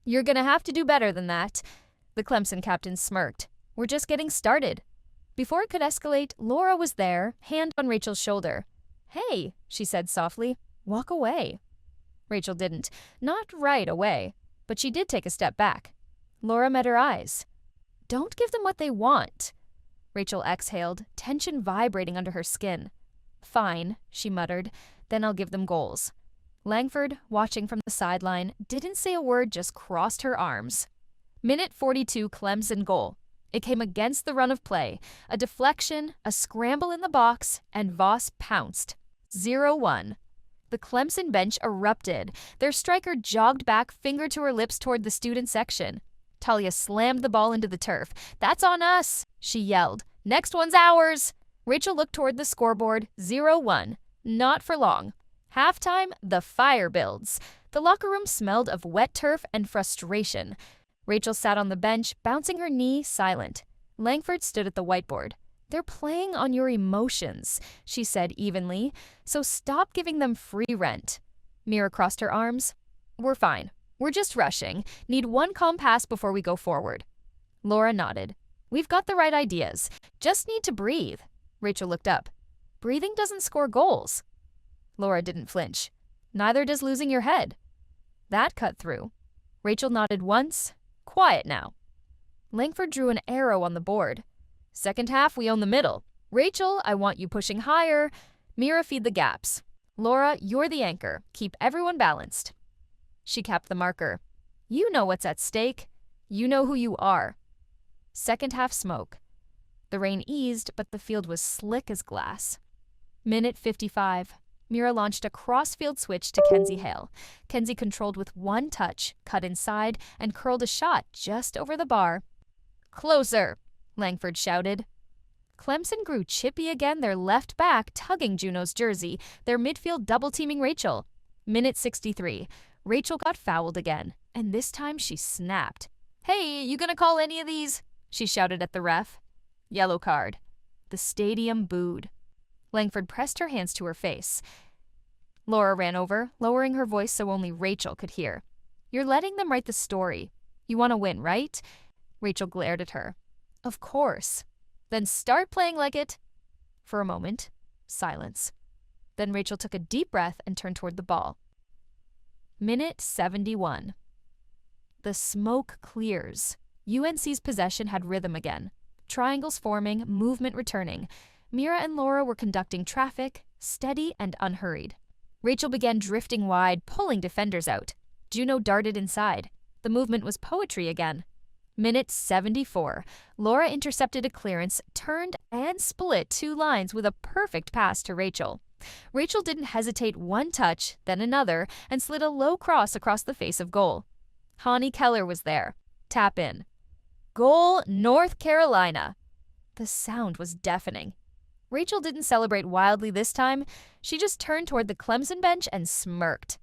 "You're gonna have to do better than that." The Clemson captain smirked. "We're just getting started." Before it could escalate, Laura was there, hand on Rachel's shoulder. "Hey," she said softly, "walk away." Rachel didn't. Not right away. But she did take a step back. Laura met her eyes. "Don't give them what they want." Rachel exhaled, tension vibrating under her skin. "Fine," she muttered. "Then I'll give them goals." Langford, watching from the sideline, didn't say a word, just crossed her arms. Minute 42, Clemson goal. It came against the run of play. A deflection, a scramble in the box, and Voss pounced. 0-1. The Clemson bench erupted. Their striker jogged back, finger to her lips toward the student section. Talia slammed the ball into the turf. "That's on us," she yelled. "Next one's ours." Rachel looked toward the scoreboard. 0-1. Not for long. Halftime, the fire builds. The locker room smelled of wet turf and frustration. Rachel sat on the bench, bouncing her knee, silent. Langford stood at the whiteboard. They're playing on your emotions, she said evenly, so stop giving them free rent. Mira crossed her arms. We're fine. We're just rushing. Need one calm pass before we go forward. Laura nodded. We've got the right ideas. Just need to breathe. Rachel looked up. Breathing doesn't score goals. Laura didn't flinch. Neither does losing your head. That cut through. Rachel nodded once. Quiet now. Langford drew an arrow on the board. Second half, we own the middle. Rachel, I want you pushing higher. Mira, feed the gaps. Laura, you're the anchor. Keep everyone balanced. She capped the marker. You know what's at stake. You know who you are. Second half smoke. The rain eased, but the field was slick as glass. Minute 55. Mira launched a cross-field switch to Kenzie Hale. Kenzie controlled with one touch, cut inside, and curled a shot just over the bar. Closer, Langford shouted. Clemson grew chippy again, their left back tugging Juno's jersey, their midfield double-teaming Rachel. Minute 63. Rachel got fouled again, and this time she snapped. Hey, you gonna call any of these? She shouted at the ref. Yellow card. The stadium booed. Langford pressed her hands to her face. Laura ran over, lowering her voice so only Rachel could hear. You're letting them write the story. You want to win, right? Rachel glared at her. Of course. Then start playing like it. For a moment, silence. Then Rachel took a deep breath and turned toward the ball. Minute 71. The smoke clears. UNC's possession had rhythm again. Triangles forming, movement returning. Mira and Laura were conducting traffic, steady and unhurried. Rachel began drifting wide, pulling defenders out. Juno darted inside. The movement was poetry again. Minute 74. Laura intercepted a clearance, turned and split two lines with a perfect pass to Rachel. Rachel didn't hesitate one touch, then another, and slid a low cross across the face of goal. Hani Keller was there. Tap in. Goal, North Carolina. The sound was deafening. Rachel didn't celebrate wildly this time. She just turned toward the Clemson bench and smirked.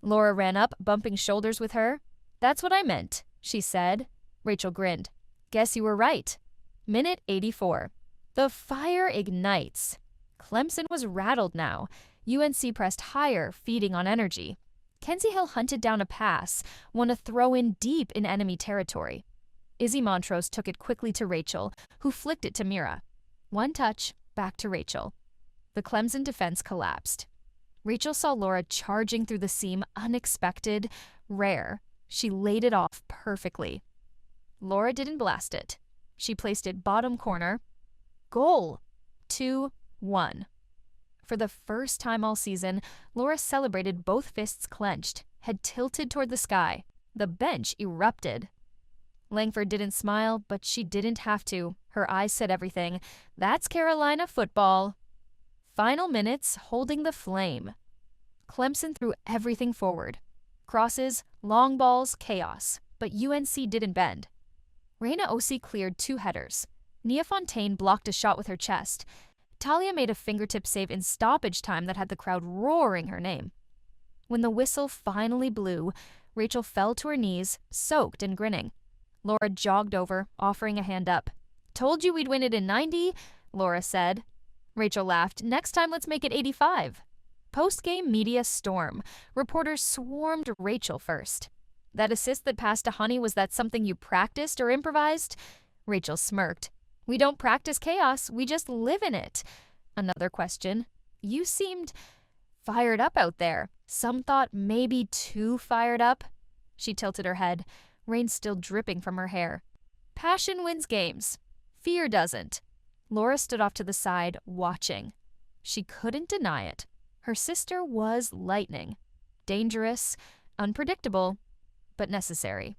Laura ran up, bumping shoulders with her. That's what I meant, she said. Rachel grinned. Guess you were right. Minute 84. The fire ignites. Clemson was rattled now. UNC pressed higher, feeding on energy. Kenzie Hill hunted down a pass, won a throw-in deep in enemy territory. Izzy Montrose took it quickly to Rachel, who flicked it to Mira. One touch, back to Rachel. The Clemson defense collapsed. Rachel saw Laura charging through the seam, unexpected, rare. She laid it off perfectly. Laura didn't blast it. She placed it bottom corner. Goal! 2-1. For the first time all season, Laura celebrated both fists clenched, head tilted toward the sky. The bench erupted. Langford didn't smile, but she didn't have to. Her eyes said everything. That's Carolina football. Final minutes, holding the flame. Clemson threw everything forward. Crosses, long balls, chaos. But UNC didn't bend. Raina Osi cleared two headers. Nia Fontaine blocked a shot with her chest. Talia made a fingertip save in stoppage time that had the crowd roaring her name. When the whistle finally blew, Rachel fell to her knees, soaked and grinning. Laura jogged over, offering a hand up. Told you we'd win it in 90, Laura said. Rachel laughed. Next time let's make it 85. Post-game media storm. Reporters swarmed Rachel first. That assist that passed to Honey, was that something you practiced or improvised? Rachel smirked. We don't practice chaos, we just live in it. Another question. You seemed fired up out there. Some thought maybe too fired up. She tilted her head, rain still dripping from her hair. Passion wins games. Fear doesn't. Laura stood off to the side, watching. She couldn't deny it. Her sister was lightning. Dangerous, unpredictable, but necessary.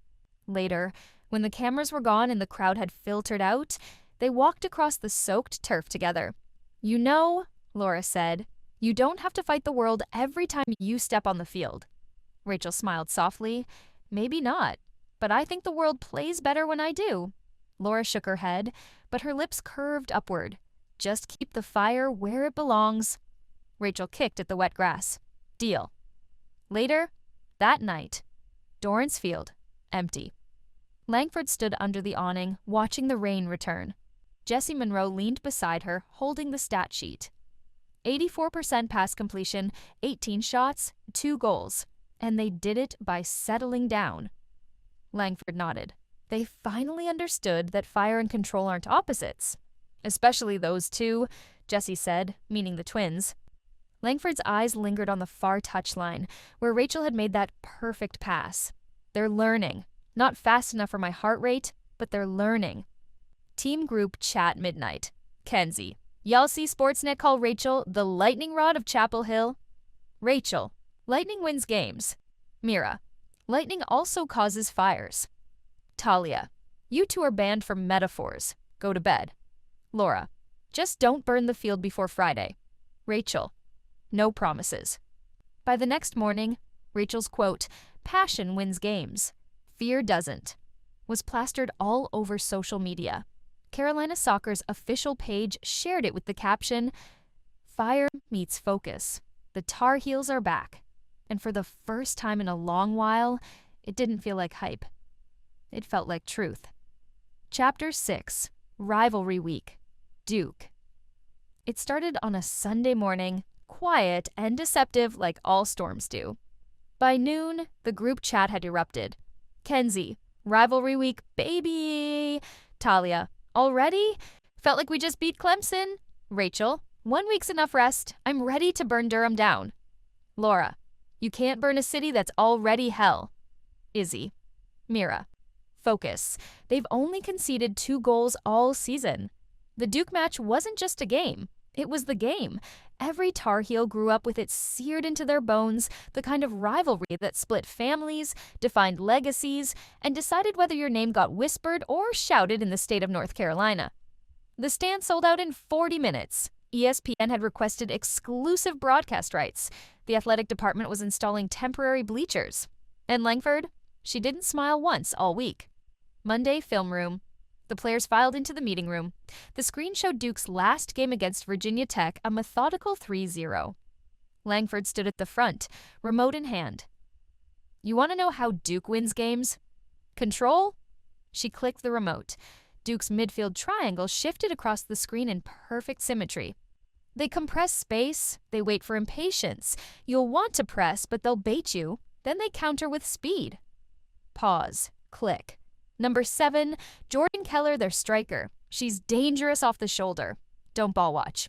Later, when the cameras were gone and the crowd had filtered out, they walked across the soaked turf together. You know, Laura said, you don't have to fight the world every time you step on the field. Rachel smiled softly. Maybe not, but I think the world plays better when I do. Laura shook her head, but her lips curved upward. Just keep the fire where it belongs. Rachel kicked at the wet grass. Deal. Later, that night, Dorrance Field, empty. Langford stood under the awning, watching the rain return. Jessie Monroe leaned beside her, holding the stat sheet. 84% pass completion, 18 shots, 2 goals. And they did it by settling down. Langford nodded. They finally understood that fire and control aren't opposites. Especially those two, Jessie said, meaning the twins. Langford's eyes lingered on the far touchline, where Rachel had made that perfect pass. They're learning. Not fast enough for my heart rate, but they're learning. Team group chat midnight. Kenzie. Y'all see Sportsnet call Rachel the lightning rod of Chapel Hill? Rachel. Lightning wins games. Mira. Lightning also causes fires. Talia. You two are banned from metaphors. Go to bed. Laura. Just don't burn the field before Friday. Rachel. No promises. By the next morning, Rachel's quote, "Passion wins games. Fear doesn't," was plastered all over social media. Carolina Soccer's official page shared it with the caption, "Fire meets focus. The Tar Heels are back." And for the first time in a long while, it didn't feel like hype. It felt like truth. Chapter 6, Rivalry Week. Duke. It started on a Sunday morning, quiet and deceptive like all storms do. By noon, the group chat had erupted. Kenzie, Rivalry Week, baby! Talia, already? Felt like we just beat Clemson. Rachel, 1 week's enough rest. I'm ready to burn Durham down. Laura, you can't burn a city that's already hell. Izzy. Mira. Focus. They've only conceded 2 goals all season. The Duke match wasn't just a game. It was the game. Every Tar Heel grew up with it seared into their bones, the kind of rivalry that split families, defined legacies, and decided whether your name got whispered or shouted in the state of North Carolina. The stand sold out in 40 minutes. ESPN had requested exclusive broadcast rights. The athletic department was installing temporary bleachers. And Langford? She didn't smile once all week. Monday, film room. The players filed into the meeting room. The screen showed Duke's last game against Virginia Tech, a methodical 3-0. Langford stood at the front, remote in hand. You want to know how Duke wins games? Control? She clicked the remote. Duke's midfield triangle shifted across the screen in perfect symmetry. They compress space, they wait for impatience. You'll want to press, but they'll bait you. Then they counter with speed. Pause. Click. Number 7, Jordan Keller, their striker. She's dangerous off the shoulder. Don't ball watch.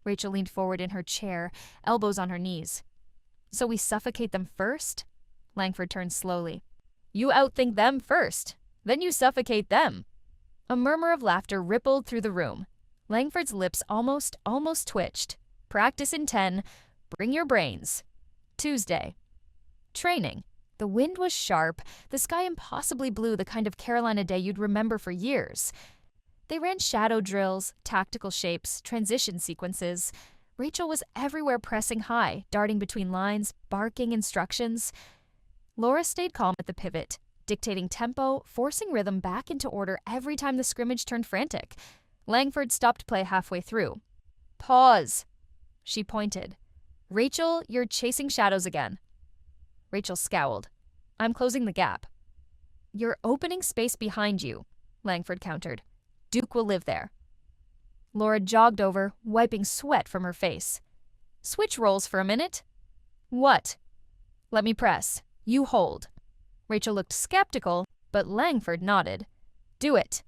Rachel leaned forward in her chair, elbows on her knees. So we suffocate them first? Langford turned slowly. You outthink them first. Then you suffocate them. A murmur of laughter rippled through the room. Langford's lips almost twitched. Practice in 10. Bring your brains. Tuesday. Training. The wind was sharp, the sky impossibly blue, the kind of Carolina day you'd remember for years. They ran shadow drills, tactical shapes, transition sequences. Rachel was everywhere pressing high, darting between lines, barking instructions. Laura stayed calm at the pivot, dictating tempo, forcing rhythm back into order every time the scrimmage turned frantic. Langford stopped play halfway through. Pause. She pointed. Rachel, you're chasing shadows again. Rachel scowled. I'm closing the gap. You're opening space behind you, Langford countered. Duke will live there. Laura jogged over, wiping sweat from her face. Switch roles for a minute. What? Let me press. You hold. Rachel looked skeptical, but Langford nodded. Do it.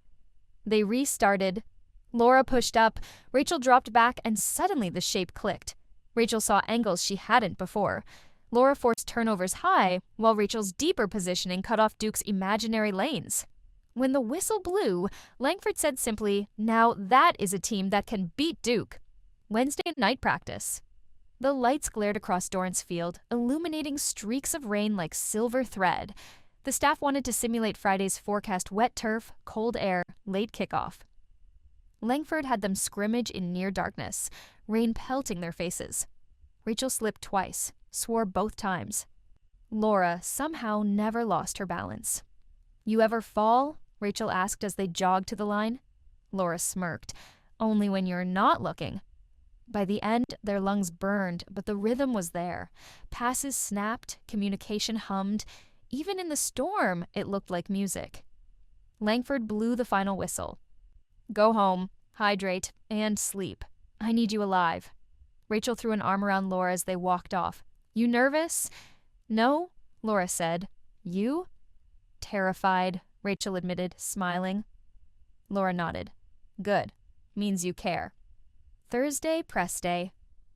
They restarted. Laura pushed up, Rachel dropped back, and suddenly the shape clicked. Rachel saw angles she hadn't before. Laura forced turnovers high, while Rachel's deeper positioning cut off Duke's imaginary lanes. When the whistle blew, Langford said simply, now that is a team that can beat Duke. Wednesday night practice. The lights glared across Dorrance Field, illuminating streaks of rain like silver thread. The staff wanted to simulate Friday's forecast: wet turf, cold air, late kickoff. Langford had them scrimmage in near darkness, rain pelting their faces. Rachel slipped twice, swore both times. Laura somehow never lost her balance. You ever fall? Rachel asked as they jogged to the line. Laura smirked. Only when you're not looking. By the end, their lungs burned, but the rhythm was there. Passes snapped, communication hummed. Even in the storm, it looked like music. Langford blew the final whistle. Go home. Hydrate and sleep. I need you alive. Rachel threw an arm around Laura as they walked off. You nervous? No, Laura said. You? Terrified, Rachel admitted, smiling. Laura nodded. Good. Means you care. Thursday, press day.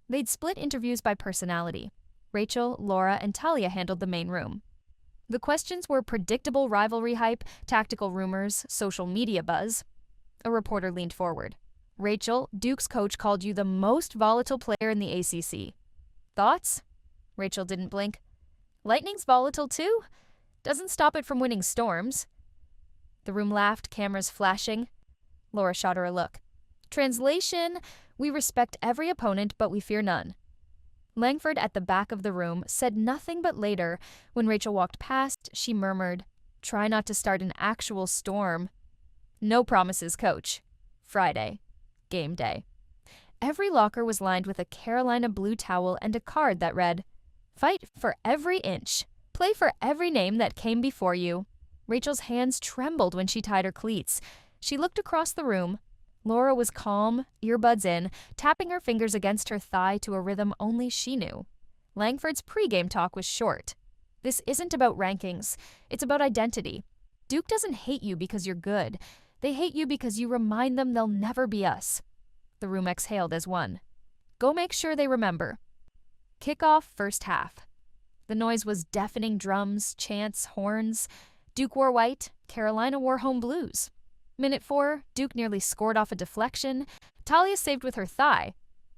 They'd split interviews by personality. Rachel, Laura, and Talia handled the main room. The questions were predictable rivalry hype, tactical rumors, social media buzz. A reporter leaned forward. Rachel, Duke's coach called you the most volatile player in the ACC. Thoughts? Rachel didn't blink. Lightning's volatile too? Doesn't stop it from winning storms. The room laughed, cameras flashing. Laura shot her a look. Translation, we respect every opponent, but we fear none. Langford at the back of the room said nothing, but later, when Rachel walked past, she murmured, Try not to start an actual storm. No promises, coach. Friday. Game day. Every locker was lined with a Carolina blue towel and a card that read, Fight for every inch. Play for every name that came before you. Rachel's hands trembled when she tied her cleats. She looked across the room. Laura was calm, earbuds in, tapping her fingers against her thigh to a rhythm only she knew. Langford's pregame talk was short. This isn't about rankings. It's about identity. Duke doesn't hate you because you're good. They hate you because you remind them they'll never be us. The room exhaled as one. Go make sure they remember. Kickoff first half. The noise was deafening drums, chants, horns. Duke wore white, Carolina wore home blues. Minute 4, Duke nearly scored off a deflection. Talia saved with her thigh.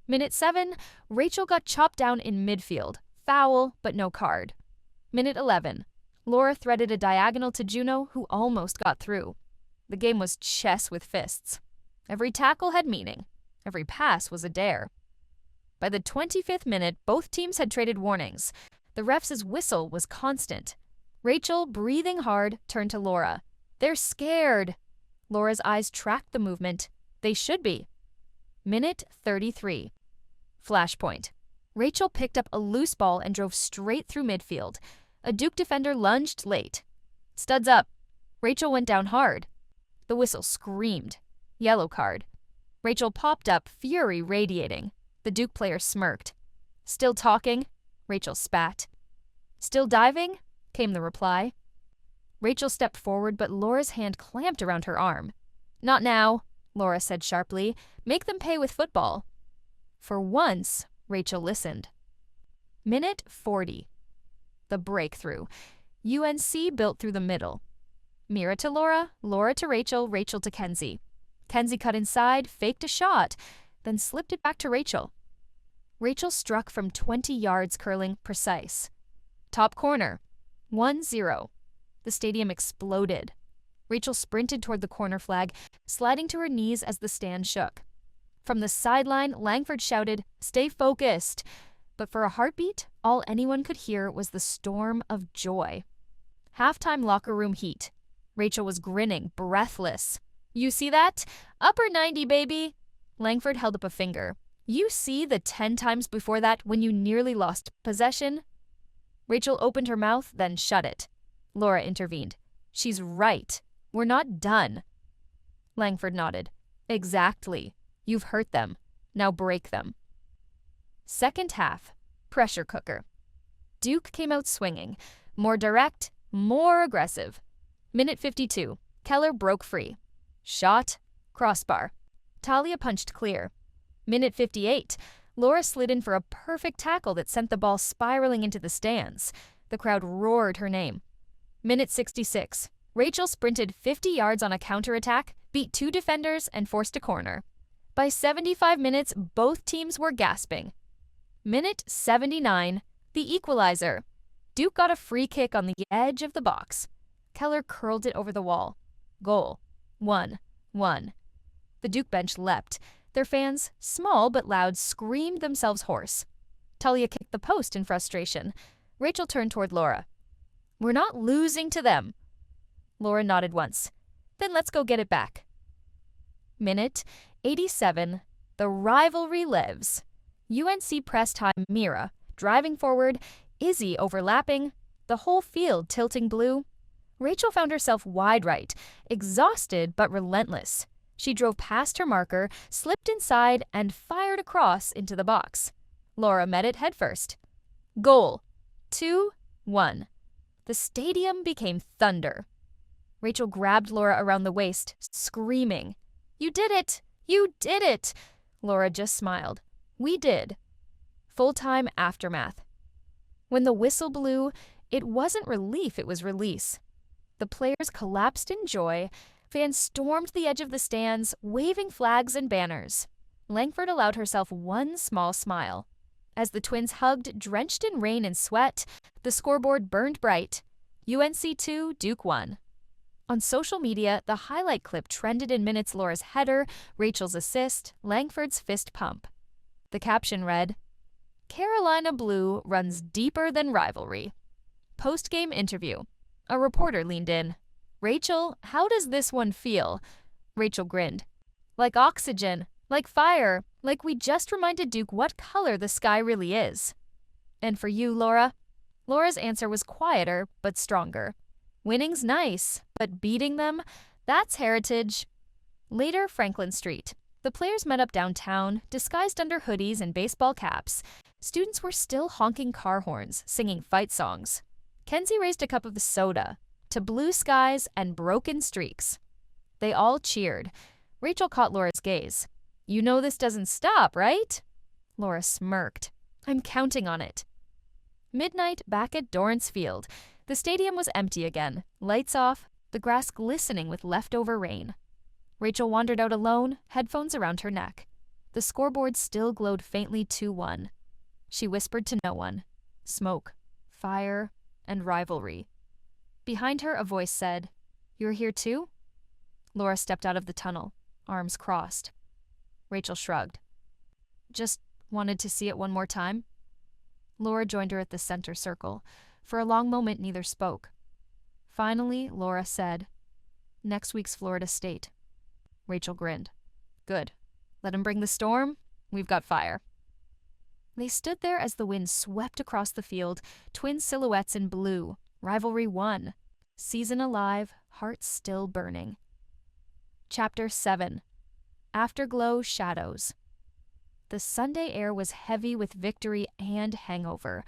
Minute 7, Rachel got chopped down in midfield. Foul, but no card. Minute 11, Laura threaded a diagonal to Juno, who almost got through. The game was chess with fists. Every tackle had meaning. Every pass was a dare. By the 25th minute, both teams had traded warnings. The ref's whistle was constant. Rachel, breathing hard, turned to Laura. They're scared. Laura's eyes tracked the movement. They should be. Minute 33. Flashpoint. Rachel picked up a loose ball and drove straight through midfield. A Duke defender lunged late. Studs up. Rachel went down hard. The whistle screamed. Yellow card. Rachel popped up, fury radiating. The Duke player smirked. Still talking? Rachel spat. Still diving? Came the reply. Rachel stepped forward, but Laura's hand clamped around her arm. Not now, Laura said sharply. Make them pay with football. For once, Rachel listened. Minute 40. The breakthrough. UNC built through the middle. Mira to Laura, Laura to Rachel, Rachel to Kenzie. Kenzie cut inside, faked a shot, then slipped it back to Rachel. Rachel struck from 20 yards, curling precise. Top corner. 1-0. The stadium exploded. Rachel sprinted toward the corner flag, sliding to her knees as the stand shook. From the sideline, Langford shouted, "Stay focused!" But for a heartbeat, all anyone could hear was the storm of joy. Halftime locker room heat. Rachel was grinning, breathless. You see that? Upper 90, baby! Langford held up a finger. You see the 10 times before that when you nearly lost possession? Rachel opened her mouth, then shut it. Laura intervened. She's right. We're not done. Langford nodded. Exactly. You've hurt them. Now break them. Second half. Pressure cooker. Duke came out swinging. More direct, more aggressive. Minute 52. Keller broke free. Shot. Crossbar. Talia punched clear. Minute 58. Laura slid in for a perfect tackle that sent the ball spiraling into the stands. The crowd roared her name. Minute 66. Rachel sprinted 50 yards on a counterattack, beat 2 defenders, and forced a corner. By 75 minutes, both teams were gasping. Minute 79. The equalizer. Duke got a free kick on the edge of the box. Keller curled it over the wall. Goal. 1-1. The Duke bench leapt. Their fans, small but loud, screamed themselves hoarse. Talia kicked the post in frustration. Rachel turned toward Laura. We're not losing to them. Laura nodded once. Then let's go get it back. Minute 87. The rivalry lives. UNC pressed high Mira, driving forward, Izzy overlapping, the whole field tilting blue. Rachel found herself wide right, exhausted but relentless. She drove past her marker, slipped inside, and fired across into the box. Laura met it headfirst. Goal. 2-1. The stadium became thunder. Rachel grabbed Laura around the waist, screaming, "You did it! You did it!" Laura just smiled. "We did." Full-time aftermath. When the whistle blew, it wasn't relief, it was release. The players collapsed in joy. Fans stormed the edge of the stands, waving flags and banners. Langford allowed herself one small smile. As the Twins hugged, drenched in rain and sweat, the scoreboard burned bright. UNC 2, Duke 1. On social media, the highlight clip trended in minutes: Laura's header, Rachel's assist, Langford's fist pump. The caption read, "Carolina Blue runs deeper than rivalry." Post-game interview. A reporter leaned in. "Rachel, how does this one feel?" Rachel grinned. "Like oxygen, like fire, like we just reminded Duke what color the sky really is." "And for you, Laura?" Laura's answer was quieter but stronger. "Winning's nice, but beating them, that's heritage." Later, Franklin Street. The players met up downtown, disguised under hoodies and baseball caps. Students were still honking car horns, singing fight songs. Kenzie raised a cup of the soda to blue skies and broken streaks. They all cheered. Rachel caught Laura's gaze. "You know this doesn't stop, right?" Laura smirked. "I'm counting on it." Midnight back at Dorrance Field. The stadium was empty again, lights off, the grass glistening with leftover rain. Rachel wandered out alone, headphones around her neck. The scoreboard still glowed faintly 2-1. She whispered to no one. Smoke, fire, and rivalry. Behind her, a voice said, "You're here too?" Laura stepped out of the tunnel, arms crossed. Rachel shrugged. "Just wanted to see it one more time." Laura joined her at the center circle. For a long moment, neither spoke. Finally, Laura said, "Next week's Florida State." Rachel grinned. "Good. Let him bring the storm. We've got fire." They stood there as the wind swept across the field, twin silhouettes in blue. Rivalry won. Season alive, hearts still burning. Chapter 7. Afterglow Shadows. The Sunday air was heavy with victory and hangover.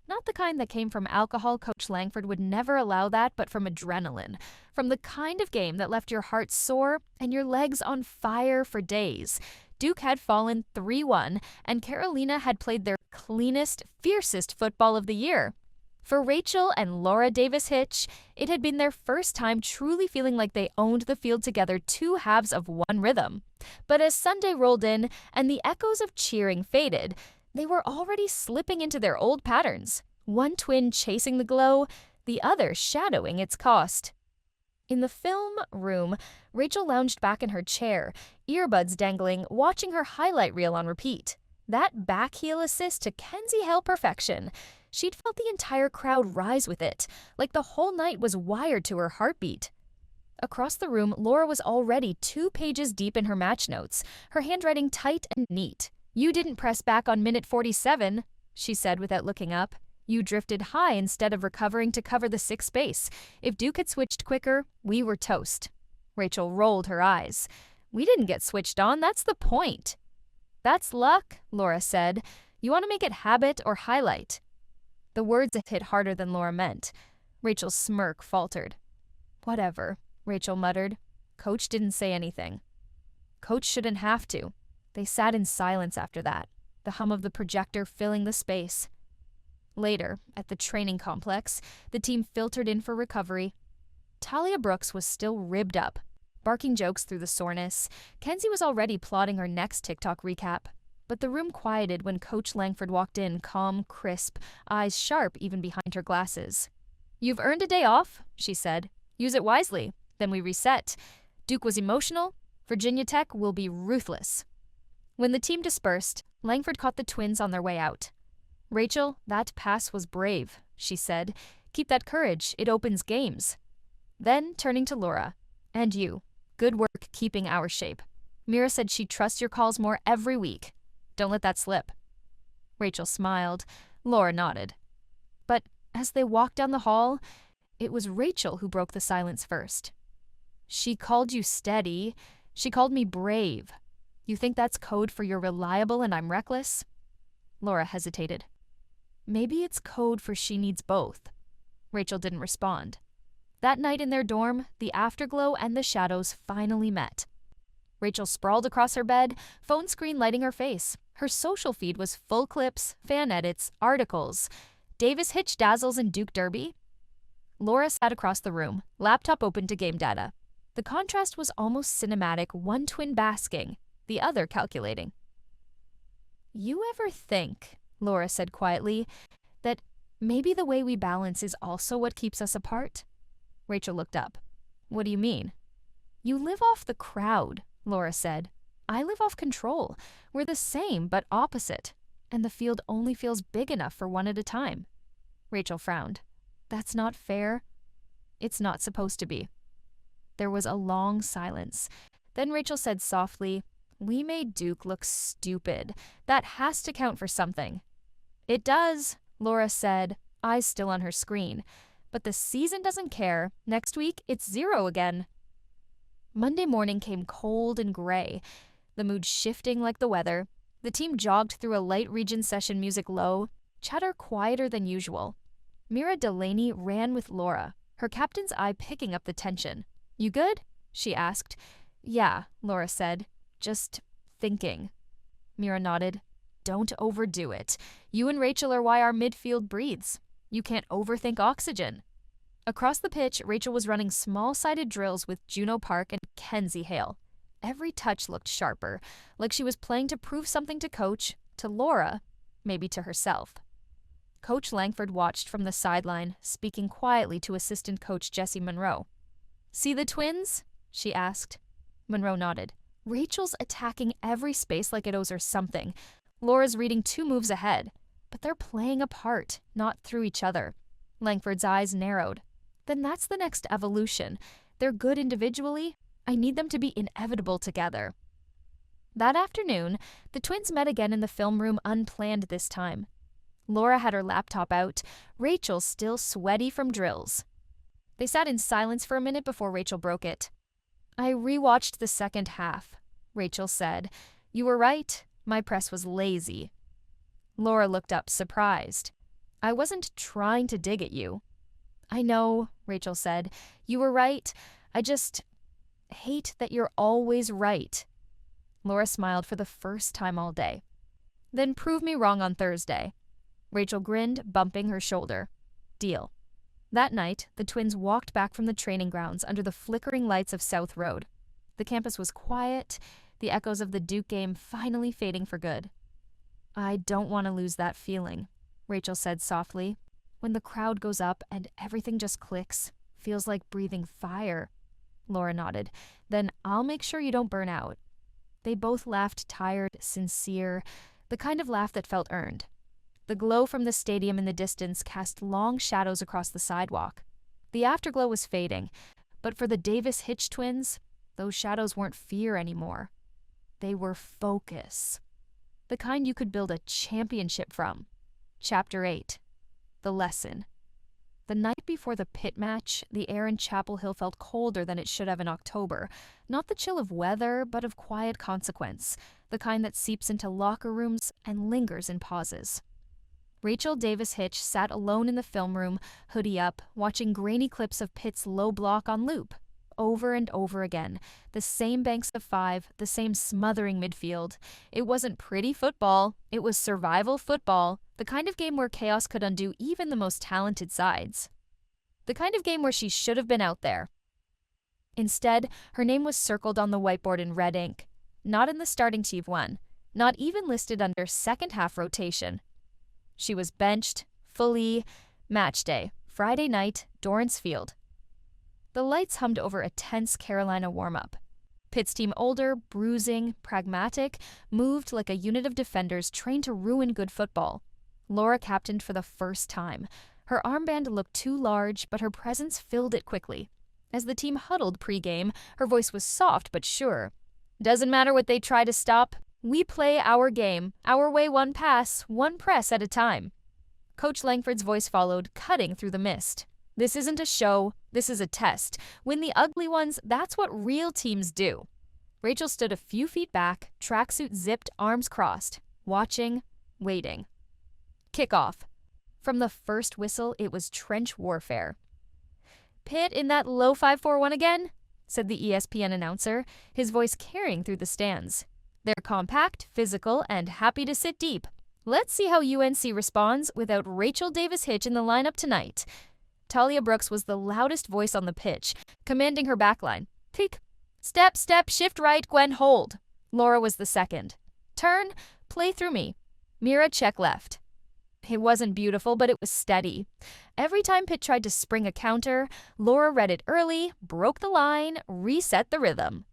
Not the kind that came from alcohol. Coach Langford would never allow that, but from adrenaline. From the kind of game that left your heart sore and your legs on fire for days. Duke had fallen 3-1, and Carolina had played their cleanest, fiercest football of the year. For Rachel and Laura Davis Hitch, it had been their first time truly feeling like they owned the field together, two halves of one rhythm. But as Sunday rolled in and the echoes of cheering faded, they were already slipping into their old patterns, one twin chasing the glow, the other shadowing its cost. In the film room, Rachel lounged back in her chair, earbuds dangling, watching her highlight reel on repeat. That back heel assist to Kenzie held perfection. She'd felt the entire crowd rise with it, like the whole night was wired to her heartbeat. Across the room, Laura was already 2 pages deep in her match notes, her handwriting tight and neat. "You didn't press back on minute 47, she said without looking up. "You drifted high instead of recovering to cover the 6th space. If Duke had switched quicker, we were toast." Rachel rolled her eyes. "We didn't get switched on, that's the point." "That's luck," Laura said. "You want to make it habit or highlight." The words hit harder than Laura meant. Rachel's smirk faltered. "Whatever," Rachel muttered. Coach didn't say anything. Coach shouldn't have to. They sat in silence after that, the hum of the projector filling the space. Later, at the training complex, the team filtered in for recovery. Talia Brooks was still ribbed up, barking jokes through the soreness. Kenzie was already plotting her next TikTok recap. But the room quieted when Coach Langford walked in, calm, crisp, eyes sharp even behind her glasses. "You've earned a day off," she said. "Use it wisely. Then we reset. Duke was emotional. Virginia Tech will be ruthless." When the team dispersed, Langford caught the twins on their way out. "Rachel, that pass was brave," she said. "Keep that courage. It opens games." Then, turning to Laura, "And you. Good work keeping our shape. Mira said she'd trust your calls more every week. Don't let that slip." Rachel smiled. Laura nodded. But as they walked down the hall, it was Rachel who broke the silence first. "She called you steady. She called me brave. You think that's code for you're reliable and I'm reckless? Laura hesitated. Maybe it's code for she needs both. Rachel didn't respond. That night in their dorm, the afterglow and the shadows finally met. Rachel sprawled across her bed, phone screen lighting her face. Her social feed was full clips, fan edits, articles. Davis Hitch dazzles in Duke Derby. Laura sat across the room, laptop open to game data. The contrast was almost cinematic, one twin basking, the other calculating. You ever think, Laura said quietly, that maybe the way we balance is also what keeps us apart? Rachel looked up. What do you mean? You live off the crowd, Laura said. I live off control. We're the same, but opposite. And the field only feels big enough for one at a time. Rachel frowned. That's not fair. It's not supposed to be. There was a long silence. Then Rachel said softly, We made Duke look stupid. That has to count for something. It does, Laura said, eyes still on her screen. But the season doesn't care. Next week, it's 0 again. Monday morning came cold and gray, the mood shifting like the weather. The team jogged through a light region session, music low, chatter quieter than usual. Mira Delaney ran with Laura, her captain's eye picking up the tension. You good? She asked. Yeah, Laura said. Just thinking. Mira nodded. Don't overdo it. You and Rachel are why our midfield breathes. You can't overthink oxygen. Across the pitch, Rachel was running small-sided drills with Juno Park and Kenzie Hale. Every touch looked sharper, like she was playing to prove something to Coach, to Laura, maybe to herself. Coach Langford watched from the sideline, speaking quietly to assistant coach Jessie Monroe. See the twins? She asked. Monroe nodded. Rachel's attacking every space like it owes her something. Laura's reading 2 moves ahead. But they're playing apart, not through each other. Langford's eyes narrowed. Then that's the next evolution. They're good individually. I need them to be inevitable together. That afternoon, the twins met again in the film room, unplanned this time. Laura had her laptop out, Rachel still sweaty from drills. They sat in silence for a minute before Rachel broke it. I rewatched the second half, Rachel said. You were right. My press was lazy. Laura looked up, surprised. I wasn't trying to dig at you. I know, Rachel said. You were right. I just hate that you're always right. Laura smiled for the first time all day. Then prove me wrong on Thursday. Rachel grinned, bumping her shoulder. Deal. That night, the twins walked back from the training grounds under the flickering lights of South Road. The campus was quiet, the echoes of the Duke game finally fading for good. I don't want to lose that feeling, Rachel said softly. When the crowd goes up and everything just clicks, feels like breathing fire. Laura nodded. Then I'll make sure you don't burn out. They both laughed, tired, sincere, the kind of laugh that felt earned. The glow from the stadium in the distance cast long shadows across the sidewalk. The afterglow was fading, but for the Davis Hitch twins, those shadows weren't fear anymore. They were focus. The kind you could build a championship from. Chapter 8. The Lesson. The night before the pit match, the air in Chapel Hill felt colder than it should have in October. Not the chill of weather, but of quiet consequence, the kind that seeps into locker rooms and lingers in pauses. Rachel Davis Hitch sat alone in the film room, hoodie up, watching grainy clips of Pitt's low block on loop. Over and over again, the same banks of 5, the same smothering midfield. It wasn't pretty football, it was survival football, the kind of game where chaos could undo even the most talented sides. The kind of game where she should have been out there. Instead, her name was circled on the whiteboard in red ink, not in the starting Chief 1, not even listed under second half rotation. She was benched, fully, match day, Friday night, Dorrance Field. The lights hummed over a tense Carolina warm-up. Pitt's team older, bruising, pragmatic, moved like a unit of defenders trained to ruin good football. Laura captained for the first time. Her armband looked too large, but her presence filled it quickly. As the team huddled pre-game, her voice was soft but sure. Doesn't matter what they try to stop. We play our game, our way, one pass, one press at a time. Coach Langford's voice followed, cutting through the mist. This isn't a show, this is a test. Win the ugly ones, that's what real teams do. Rachel stood a few feet back, tracksuit zipped, arms crossed, watching, waiting. Kickoff. From the first whistle, it was trench warfare. "Pitt in that low 5-4-1 again?" said the ESPN announcer, his voice carrying through the stands. "They're compact, physical, and happy to sit deep. Let's see how UNC responds without Rachel Davis-Hitch in the lineup tonight." Talia Brooks was the loudest voice on the pitch, commanding her backline. "Peek. Step, step, shift right, Gwen, hold." Laura was the second. "Turn, play through me." Mira, check left. It wasn't beautiful, but it was steady. Every time Pitt tried to spring a counter, Laura read it early, broke the line, reset the rhythm.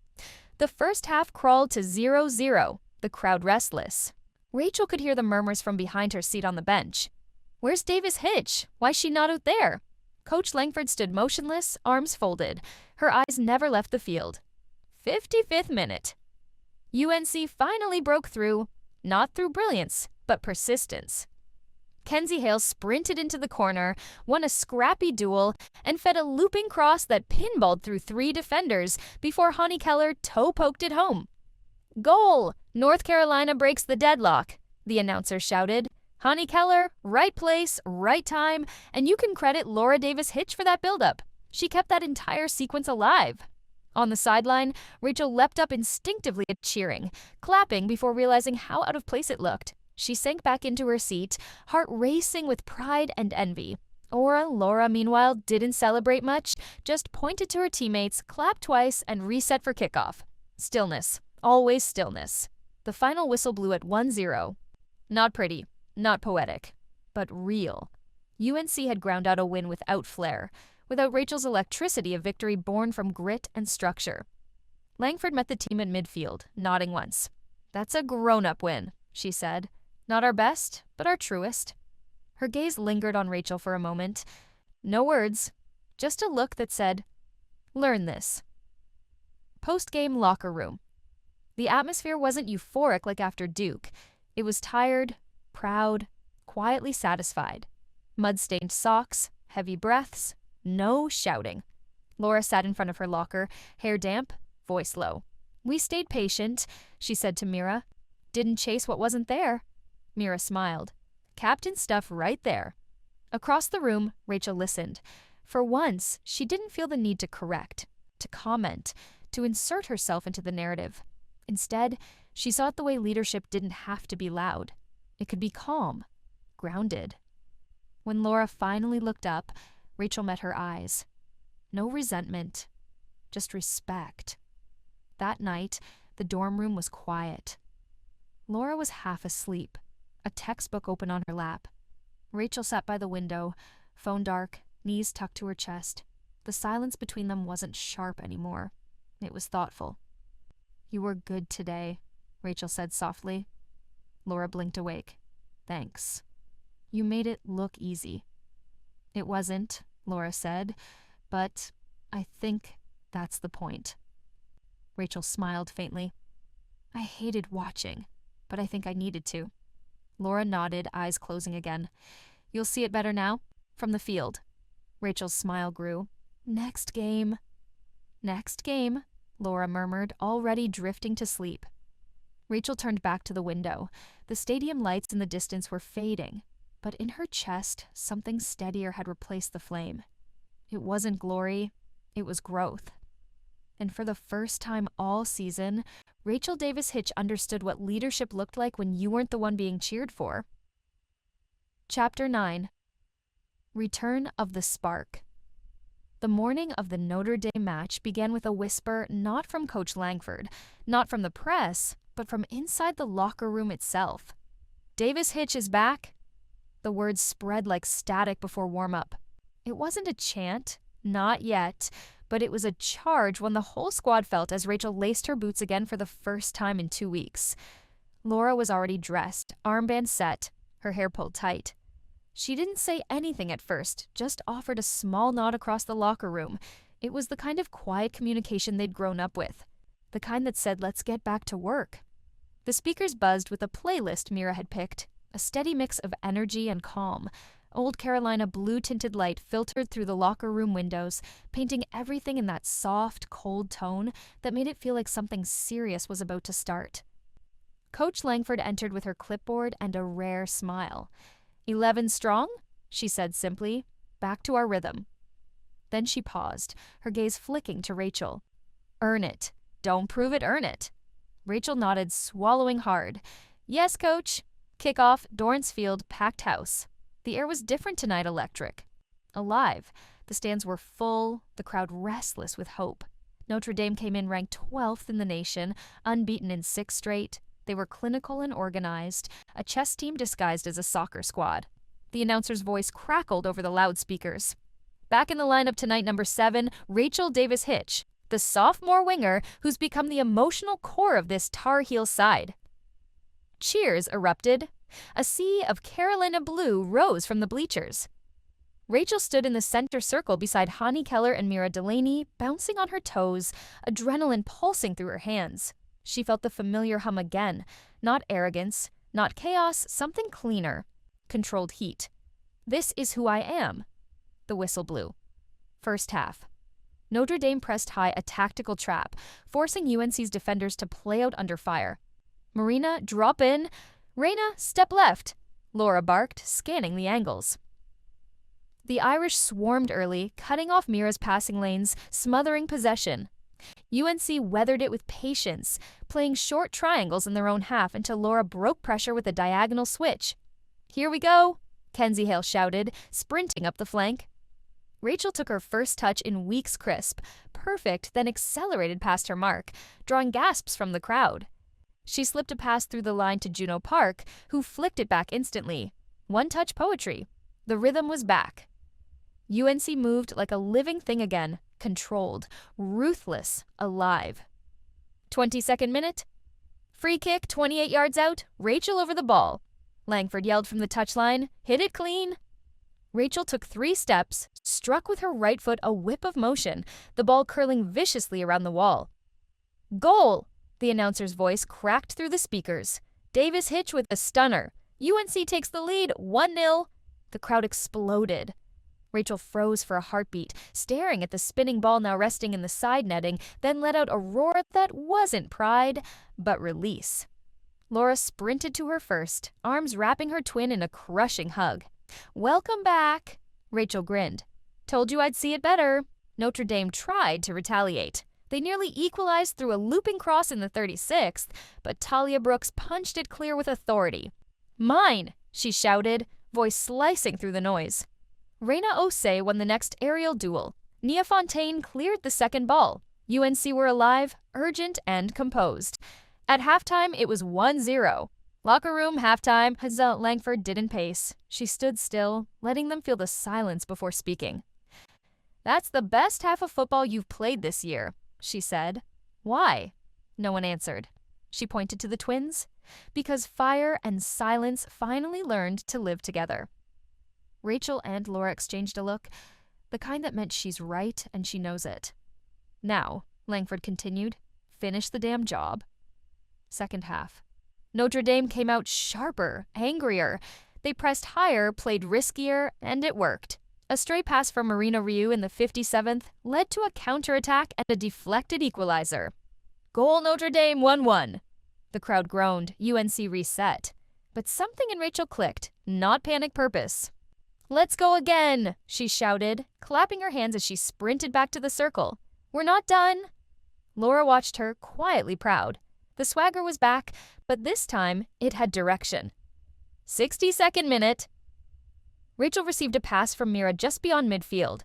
The first half crawled to 0-0, the crowd restless. Rachel could hear the murmurs from behind her seat on the bench. "Where's Davis-Hitch? Why's she not out there?" Coach Langford stood motionless, arms folded. Her eyes never left the field. 55th minute. UNC finally broke through, not through brilliance, but persistence. Kenzie Hale sprinted into the corner, won a scrappy duel, and fed a looping cross that pinballed through 3 defenders before Honey Keller toe-poked it home. "Goal! North Carolina breaks the deadlock," the announcer shouted. "Honey Keller, right place, right time, and you can credit Laura Davis-Hitch for that buildup. She kept that entire sequence alive." On the sideline, Rachel leapt up instinctively at cheering, clapping before realizing how out of place it looked. She sank back into her seat, heart racing with pride and envy. Laura, meanwhile, didn't celebrate much, just pointed to her teammates, clapped twice, and reset for kickoff. Stillness. Always stillness. The final whistle blew at 1-0. Not pretty, not poetic, but real. UNC had ground out a win without flair, without Rachel's electricity of victory born from grit and structure. Langford met the team at midfield, nodding once. "That's a grown-up win," she said. "Not our best, but our truest." Her gaze lingered on Rachel for a moment. No words, just a look that said, "Learn this." Post-game locker room. The atmosphere wasn't euphoric like after Duke. It was tired, proud, quietly satisfied. Mud-stained socks, heavy breaths, no shouting. Laura sat in front of her locker, hair damp, voice low. "We stayed patient," she said to Mira. "Didn't chase what wasn't there." Mira smiled. "Captain stuff right there." Across the room, Rachel listened. For once, she didn't feel the need to correct, to comment, to insert herself into the narrative. Instead, she saw it the way leadership didn't have to be loud. It could be calm, grounded. When Laura finally looked up, Rachel met her eyes. No resentment, just respect. That night, the dorm room was quiet. Laura was half asleep, a textbook open on her lap. Rachel sat by the window, phone dark, knees tucked to her chest. The silence between them wasn't sharp anymore. It was thoughtful. "You were good today," Rachel said softly. Laura blinked awake. "Thanks. You made it look easy." "It wasn't," Laura said, "but I think that's the point." Rachel smiled faintly. "I hated watching, but I think I needed to." Laura nodded, eyes closing again. "You'll see it better now? From the field." Rachel's smile grew. "Next game." "Next game," Laura murmured, already drifting to sleep. Rachel turned back to the window. The stadium lights in the distance were fading, but in her chest, something steadier had replaced the flame. It wasn't glory, it was growth. And for the first time all season, Rachel Davis-Hitch understood what leadership looked like when you weren't the one being cheered for. Chapter 9. Return of the Spark. The morning of the Notre Dame match began with a whisper not from Coach Langford, not from the press, but from inside the locker room itself. "Davis-Hitch is back." The words spread like static before warm-up. It wasn't a chant, not yet, but it was a charge one the whole squad felt as Rachel laced her boots again for the first time in 2 weeks. Laura was already dressed, armband set, her hair pulled tight. She didn't say anything at first, just offered a small nod across the locker room. It was the kind of quiet communication they'd grown up with, the kind that said, "Let's get back to work." The speakers buzzed with a playlist Mira had picked, a steady mix of energy and calm, Old Carolina blue-tinted light filtered through the locker room windows, painting everything in that soft, cold tone that made it feel like something serious was about to start. Coach Langford entered with her clipboard and a rare smile. 11 strong? She said simply. Back to our rhythm. Then she paused, her gaze flicking to Rachel. Earn it. Don't prove it, earn it. Rachel nodded, swallowing hard. Yes, coach. Kickoff, Dorrance Field, packed house. The air was different tonight, electric. Alive. The stands were full, the crowd restless with hope. Notre Dame came in ranked 12th in the nation, unbeaten in 6 straight. They were clinical and organized, a chess team disguised as a soccer squad. The announcer's voice crackled over the loudspeakers. Back in the lineup tonight, number 7, Rachel Davis-Hitch, the sophomore winger who's become the emotional core of this Tar Heel side. Cheers erupted. A sea of Carolina blue rose from the bleachers. Rachel stood in the center circle beside Hani Keller and Mira Delaney, bouncing on her toes, adrenaline pulsing through her hands. She felt the familiar hum again. Not arrogance, not chaos, something cleaner. Controlled heat. This is who I am. The whistle blew. First half. Notre Dame pressed high, a tactical trap, forcing UNC's defenders to play out under fire. Marina, drop in. Raina, step left. Laura barked, scanning the angles. The Irish swarmed early, cutting off Mira's passing lanes, smothering possession. UNC weathered it with patience, playing short triangles in their own half until Laura broke pressure with a diagonal switch. Here we go, Kenzie Hale shouted, sprinting up the flank. Rachel took her first touch in weeks crisp, perfect, then accelerated past her mark, drawing gasps from the crowd. She slipped a pass through the line to Juno Park, who flicked it back instantly. One-touch poetry. The rhythm was back. UNC moved like a living thing again, controlled, ruthless, alive. 22nd minute. Free kick, 28 yards out, Rachel over the ball. Langford yelled from the touchline, hit it clean. Rachel took 3 steps, struck with her right foot a whip of motion, the ball curling viciously around the wall. Goal! The announcer's voice cracked through the speakers. Davis-Hitch with a stunner. UNC takes the lead, 1-0. The crowd exploded. Rachel froze for a heartbeat, staring at the spinning ball now resting in the side netting, then let out a roar that wasn't pride, but release. Laura sprinted to her first, arms wrapping her twin in a crushing hug. Welcome back, Rachel grinned. Told you I'd see it better. Notre Dame tried to retaliate. They nearly equalized through a looping cross in the 36th, but Talia Brooks punched it clear with authority. Mine, she shouted, voice slicing through the noise. Raina Osei won the next aerial duel. Nia Fontaine cleared the second ball. UNC were alive, urgent, and composed. At halftime, it was 1-0. Locker room, halftime, Hazel Langford didn't pace. She stood still, letting them feel the silence before speaking. That's the best half of football you've played this year, she said. Why? No one answered. She pointed to the twins. Because fire and silence finally learned to live together. Rachel and Laura exchanged a look, the kind that meant she's right and she knows it. Now, Langford continued, finish the damn job. Second half. Notre Dame came out sharper, angrier. They pressed higher, played riskier, and it worked. A stray pass from Marina Ryu in the 57th led to a counterattack and a deflected equalizer. Goal Notre Dame 1-1. The crowd groaned, UNC reset. But something in Rachel clicked, not panic purpose. Let's go again, she shouted, clapping her hands as she sprinted back to the circle. We're not done. Laura watched her, quietly proud. The swagger was back, but this time it had direction. 62nd minute. Rachel received a pass from Mira just beyond midfield.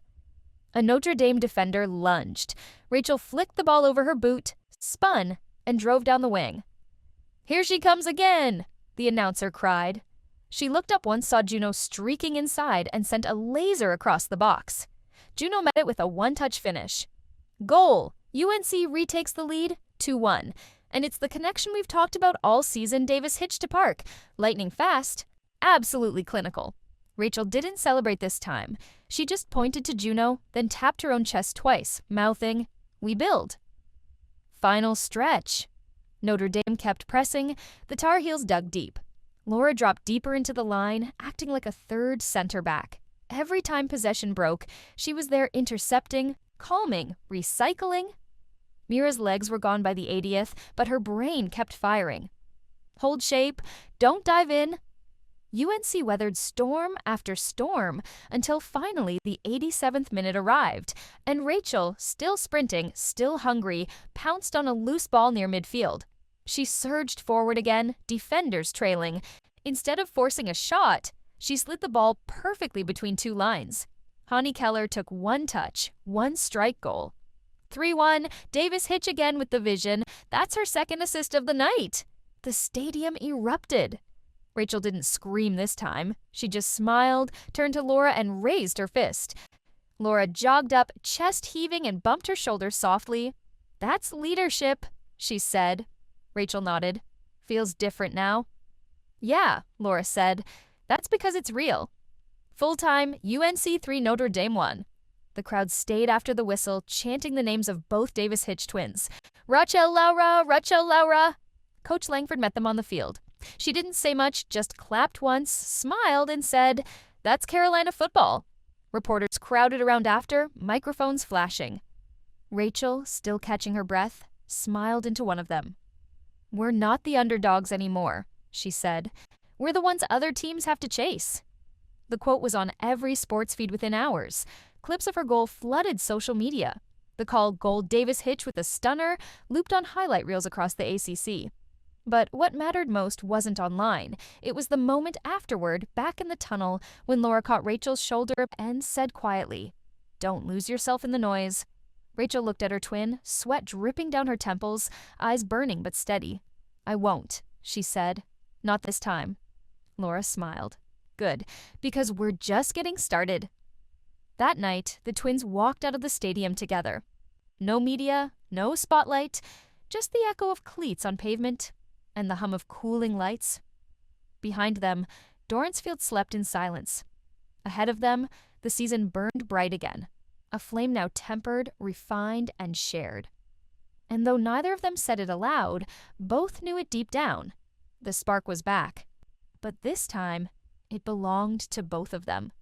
A Notre Dame defender lunged. Rachel flicked the ball over her boot, spun, and drove down the wing. Here she comes again, the announcer cried. She looked up once, saw Juno streaking inside, and sent a laser across the box. Juno met it with a one-touch finish. Goal! UNC retakes the lead, 2-1. And it's the connection we've talked about all season. Davis-Hitch to Park. Lightning fast. Absolutely clinical. Rachel didn't celebrate this time. She just pointed to Juno, then tapped her own chest twice, mouthing, "We build." Final stretch. Notre Dame kept pressing. The Tar Heels dug deep. Laura dropped deeper into the line, acting like a third center back. Every time possession broke, she was there intercepting, calming, recycling. Mira's legs were gone by the 80th, but her brain kept firing. Hold shape, don't dive in. UNC weathered storm after storm until finally the 87th minute arrived, and Rachel, still sprinting, still hungry, pounced on a loose ball near midfield. She surged forward again, defenders trailing. Instead of forcing a shot, she slid the ball perfectly between two lines. Hani Keller took one touch, one strike goal. 3-1, Davis Hitch again with the vision. That's her second assist of the night. The stadium erupted. Rachel didn't scream this time. She just smiled, turned to Laura, and raised her fist. Laura jogged up, chest heaving, and bumped her shoulder softly. "That's leadership," she said. Rachel nodded. "Feels different now?" "Yeah," Laura said. "That's because it's real." Full-time, UNC 3 Notre Dame 1. The crowd stayed after the whistle, chanting the names of both Davis Hitch twins. "Rachel Laura! Rachel Laura!" Coach Langford met them on the field. She didn't say much, just clapped once, smiled, and said, "That's Carolina football." Reporters crowded around after, microphones flashing. Rachel, still catching her breath, smiled into one of them. "We're not the underdogs anymore," she said. "We're the ones other teams have to chase." The quote was on every sports feed within hours. Clips of her goal flooded social media. The call "Goal Davis Hitch with a stunner" looped on highlight reels across the ACC. But what mattered most wasn't online. It was the moment afterward, back in the tunnel, when Laura caught Rachel's shoulder and said quietly, "Don't lose yourself in the noise." Rachel looked at her twin, sweat dripping down her temples, eyes burning but steady. "I won't," she said. "Not this time." Laura smiled. "Good, because we're just getting started." That night, the twins walked out of the stadium together. No media, no spotlight, just the echo of cleats on pavement and the hum of cooling lights. Behind them, Dorransfield slept in silence. Ahead of them, the season burned bright again, a flame now tempered, refined, and shared. And though neither of them said it aloud, both knew it deep down. The spark was back. But this time, it belonged to both of them.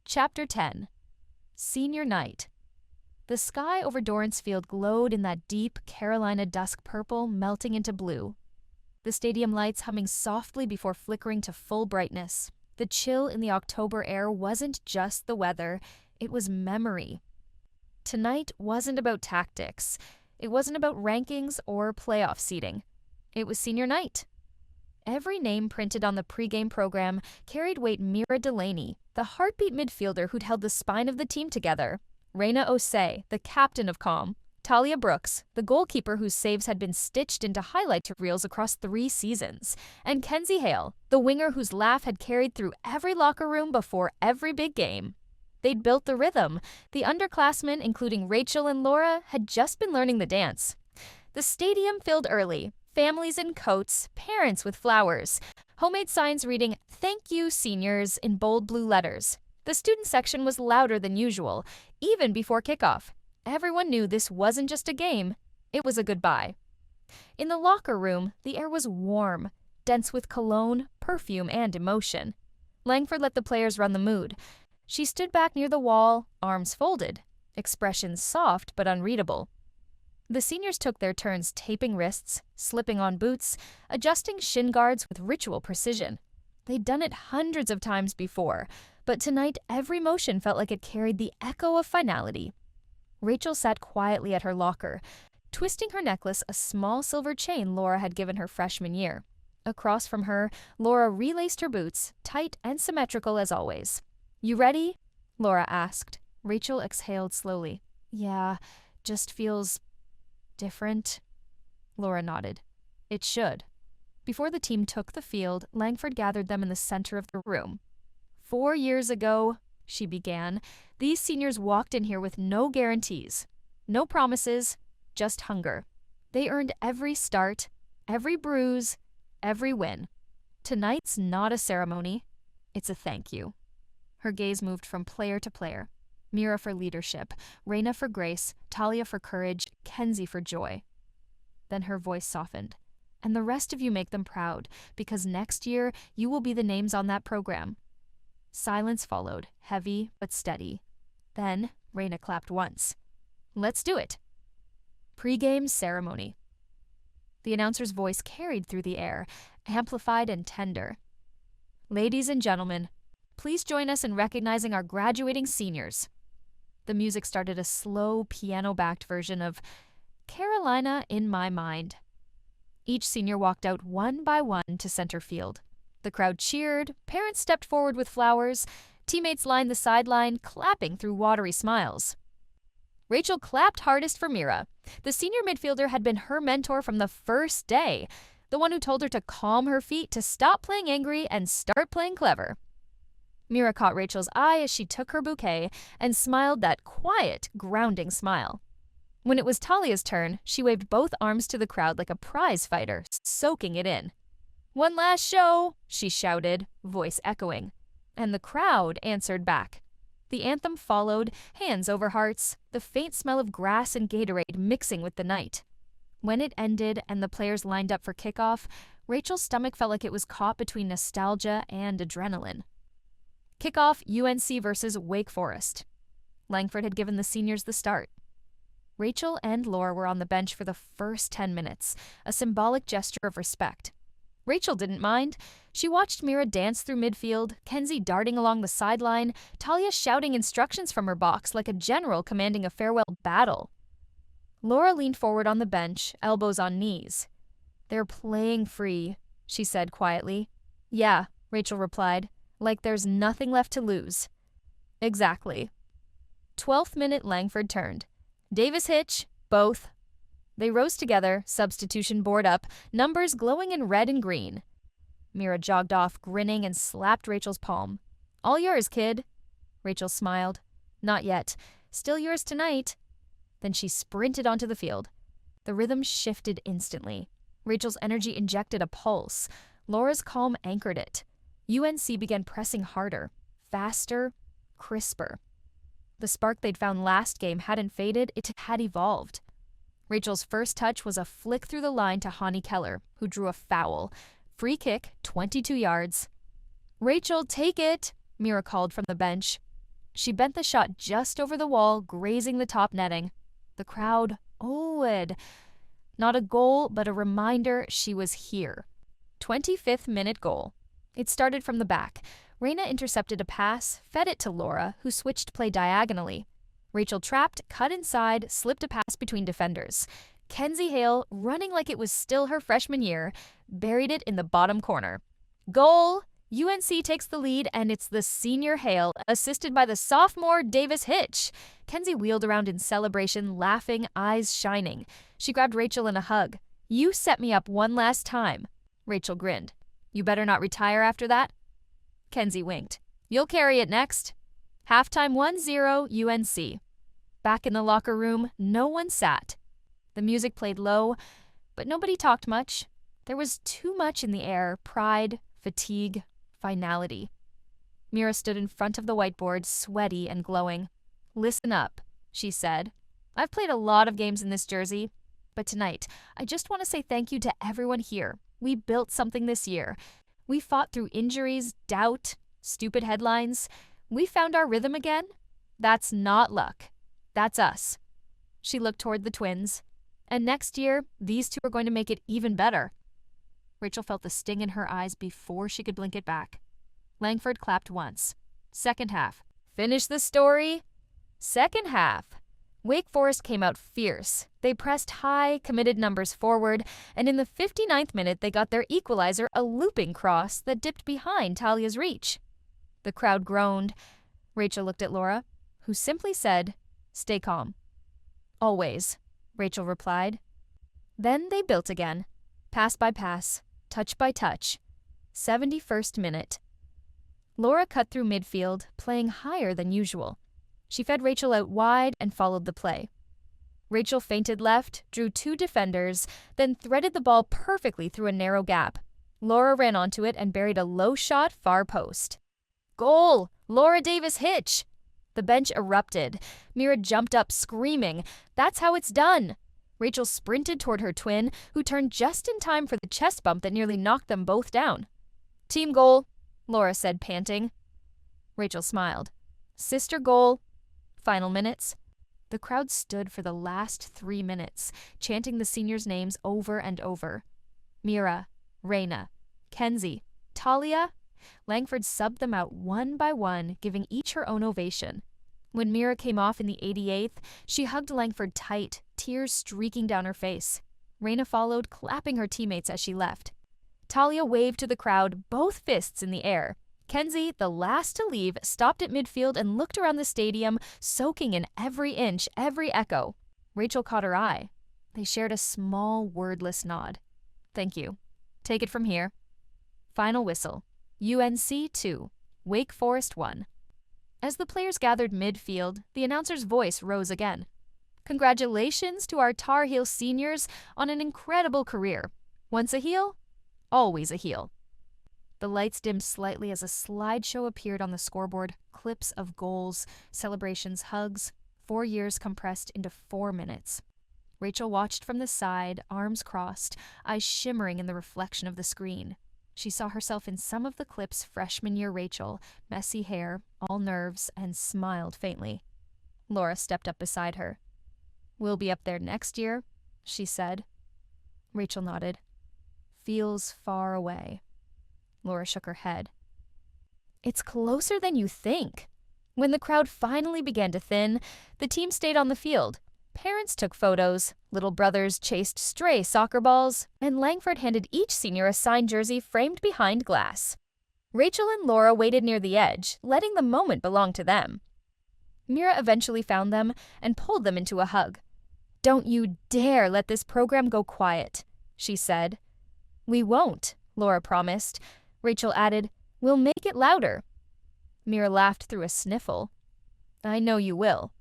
Chapter 10. Senior Night. The sky over Dorransfield glowed in that deep Carolina dusk purple melting into blue. The stadium lights humming softly before flickering to full brightness. The chill in the October air wasn't just the weather, it was memory. Tonight wasn't about tactics. It wasn't about rankings or playoff seeding. It was senior night. Every name printed on the pregame program carried weight. Mira Delaney, the heartbeat midfielder who'd held the spine of the team together. Raina Osei, the captain of COM. Talia Brooks, the goalkeeper whose saves had been stitched into highlight reels across 3 seasons. And Kenzie Hale, the winger whose laugh had carried through every locker room before every big game. They'd built the rhythm. The underclassmen, including Rachel and Laura, had just been learning the dance. The stadium filled early. Families in coats, parents with flowers, homemade signs reading, "Thank you, seniors," in bold blue letters. The student section was louder than usual, even before kickoff. Everyone knew this wasn't just a game, it was a goodbye. In the locker room, the air was warm, dense with cologne, perfume, and emotion. Langford let the players run the mood. She stood back near the wall, arms folded, expressions soft but unreadable. The seniors took their turns taping wrists, slipping on boots, adjusting shin guards with ritual precision. They'd done it hundreds of times before, but tonight every motion felt like it carried the echo of finality. Rachel sat quietly at her locker, twisting her necklace a small silver chain Laura had given her freshman year. Across from her, Laura relaced her boots, tight and symmetrical as always. "You ready?" Laura asked. Rachel exhaled slowly. "Yeah, just feels different." Laura nodded. "It should." Before the team took the field, Langford gathered them in the center of the room. 4 years ago, she began, these seniors walked in here with no guarantees, no promises, just hunger. They earned every start, every bruise, every win. Tonight's not a ceremony, it's a thank you. Her gaze moved from player to player. Mira for leadership, Raina for grace, Talia for courage, Kenzie for joy. Then her voice softened. and the rest of you make them proud, because next year you will be the names on that program." Silence followed, heavy but steady. Then Raina clapped once. "Let's do it." Pre-game ceremony. The announcer's voice carried through the air, amplified and tender. "Ladies and gentlemen, please join us in recognizing our graduating seniors." The music started a slow, piano-backed version of "Carolina in My Mind." Each senior walked out one by one to center field. The crowd cheered, parents stepped forward with flowers, teammates lined the sideline, clapping through watery smiles. Rachel clapped hardest for Mira. The senior midfielder had been her mentor from the first day, the one who told her to calm her feet, to stop playing angry and start playing clever. Mira caught Rachel's eye as she took her bouquet and smiled that quiet, grounding smile. When it was Talia's turn, she waved both arms to the crowd like a prize fighter, soaking it in. "One last show," she shouted, voice echoing. And the crowd answered back. The anthem followed, hands over hearts, the faint smell of grass and Gatorade mixing with the night. When it ended and the players lined up for kickoff, Rachel's stomach felt like it was caught between nostalgia and adrenaline. Kickoff: UNC versus Wake Forest. Langford had given the seniors the start. Rachel and Laura were on the bench for the first 10 minutes, a symbolic gesture of respect. Rachel didn't mind. She watched Mira dance through midfield, Kenzie darting along the sideline, Talia shouting instructions from her box like a general commanding a farewell battle. Laura leaned forward on the bench, elbows on knees. "They're playing free," she said quietly. "Yeah," Rachel replied, "like there's nothing left to lose." "Exactly." 12th minute, Langford turned. "Davis Hitch, both." They rose together, substitution board up, numbers glowing in red and green. Mira jogged off, grinning, and slapped Rachel's palm. "All yours, kid." Rachel smiled. "Not yet. Still yours tonight." Then she sprinted onto the field. The rhythm shifted instantly. Rachel's energy injected a pulse. Laura's calm anchored it. UNC began pressing harder, faster, crisper. The spark they'd found last game hadn't faded, it had evolved. Rachel's first touch was a flick through the line to Hani Keller, who drew a foul. Free kick, 22 yards. "Rachel, take it," Mira called from the bench. She bent the shot just over the wall, grazing the top netting. The crowd oohed. Not a goal, but a reminder she was here. 25th minute goal. It started from the back. Raina intercepted a pass, fed it to Laura, who switched play diagonally. Rachel trapped, cut inside, slipped a pass between defenders. Kenzie Hale, running like it was still her freshman year, buried it in the bottom corner. Goal! UNC takes the lead, and it's the senior Hale, assisted by the sophomore Davis Hitch. Kenzie wheeled around in celebration, laughing, eyes shining. She grabbed Rachel in a hug. "You set me up one last time." Rachel grinned. "You better not retire after that." Kenzie winked. "You'll carry it next." Halftime 1-0 UNC. Back in the locker room, no one sat. The music played low, but nobody talked much. There was too much in the air, pride, fatigue, finality. Mira stood in front of the whiteboard, sweaty and glowing. "Listen up," she said. "I've played a lot of games in this jersey, but tonight, I just want to say thank you to everyone here. We built something this year. We fought through injuries, doubt, stupid headlines. We found our rhythm again. That's not luck. That's us." She looked toward the twins. "And next year, these two are going to make it even better." Rachel felt the sting in her eyes before she could blink it back. Langford clapped once. Second half. Finish the story. Second half. Wake Forest came out fierce. They pressed high, committed numbers forward, and in the 59th minute they got their equalizer, a looping cross that dipped behind Talia's reach. The crowd groaned. Rachel looked at Laura, who simply said, "Stay calm." "Always," Rachel replied. Then they built again, pass by pass, touch by touch. 71st minute. Laura cut through midfield, playing higher than usual. She fed Rachel out wide and followed the play. Rachel feinted left, drew two defenders, then threaded the ball perfectly through a narrow gap. Laura ran onto it and buried a low shot far post. "Goal! Laura Davis Hitch!" The bench erupted. Mira jumped up, screaming, "That's how it's done!" Rachel sprinted toward her twin, who turned just in time for the chest bump that nearly knocked them both down. "Team goal," Laura said, panting. Rachel smiled. "Sister goal." Final minutes. The crowd stood for the last 3 minutes, chanting the seniors' names over and over. Mira, Raina, Kenzie, Talia. Langford subbed them out one by one, giving each her own ovation. When Mira came off in the 88th, she hugged Langford tight, tears streaking down her face. Raina followed, clapping her teammates as she left. Talia waved to the crowd, both fists in the air. Kenzie, the last to leave, stopped at midfield and looked around the stadium, soaking in every inch, every echo. Rachel caught her eye. They shared a small, wordless nod. "Thank you. Take it from here." Final whistle. UNC 2, Wake Forest 1. As the players gathered midfield, the announcer's voice rose again. "Congratulations to our Tar Heel seniors on an incredible career. Once a heel, always a heel." The lights dimmed slightly as a slideshow appeared on the scoreboard, clips of goals, celebrations, hugs, 4 years compressed into 4 minutes. Rachel watched from the side, arms crossed, eyes shimmering in the reflection of the screen. She saw herself in some of the clips freshman year Rachel, messy hair, all nerves, and smiled faintly. Laura stepped up beside her. "We'll be up there next year," she said. Rachel nodded. "Feels far away." Laura shook her head. "It's closer than you think." When the crowd finally began to thin, the team stayed on the field. Parents took photos, little brothers chased stray soccer balls, and Langford handed each senior a signed jersey framed behind glass. Rachel and Laura waited near the edge, letting the moment belong to them. Mira eventually found them and pulled them into a hug. "Don't you dare let this program go quiet," she said. "We won't," Laura promised. Rachel added, "We'll make it louder." Mira laughed through a sniffle. "I know you will."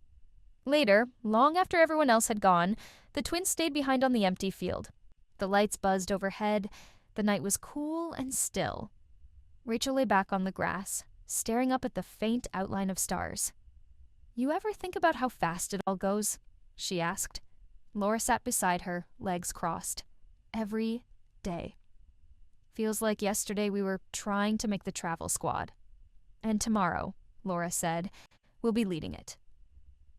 Later, long after everyone else had gone, the twins stayed behind on the empty field. The lights buzzed overhead. The night was cool and still. Rachel lay back on the grass, staring up at the faint outline of stars. "You ever think about how fast it all goes?" she asked. Laura sat beside her, legs crossed. "Every day. Feels like yesterday we were trying to make the travel squad. And tomorrow," Laura said, "we'll be leading it."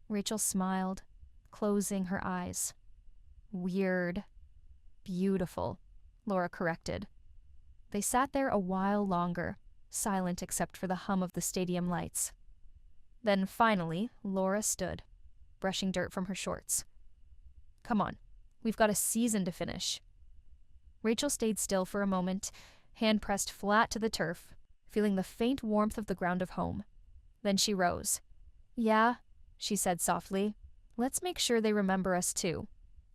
Rachel smiled, closing her eyes. "Weird. Beautiful," Laura corrected. They sat there a while longer, silent except for the hum of the stadium lights. Then finally, Laura stood, brushing dirt from her shorts. "Come on, we've got a season to finish." Rachel stayed still for a moment, hand pressed flat to the turf, feeling the faint warmth of the ground of home. Then she rose. "Yeah," she said softly. "Let's make sure they remember us too."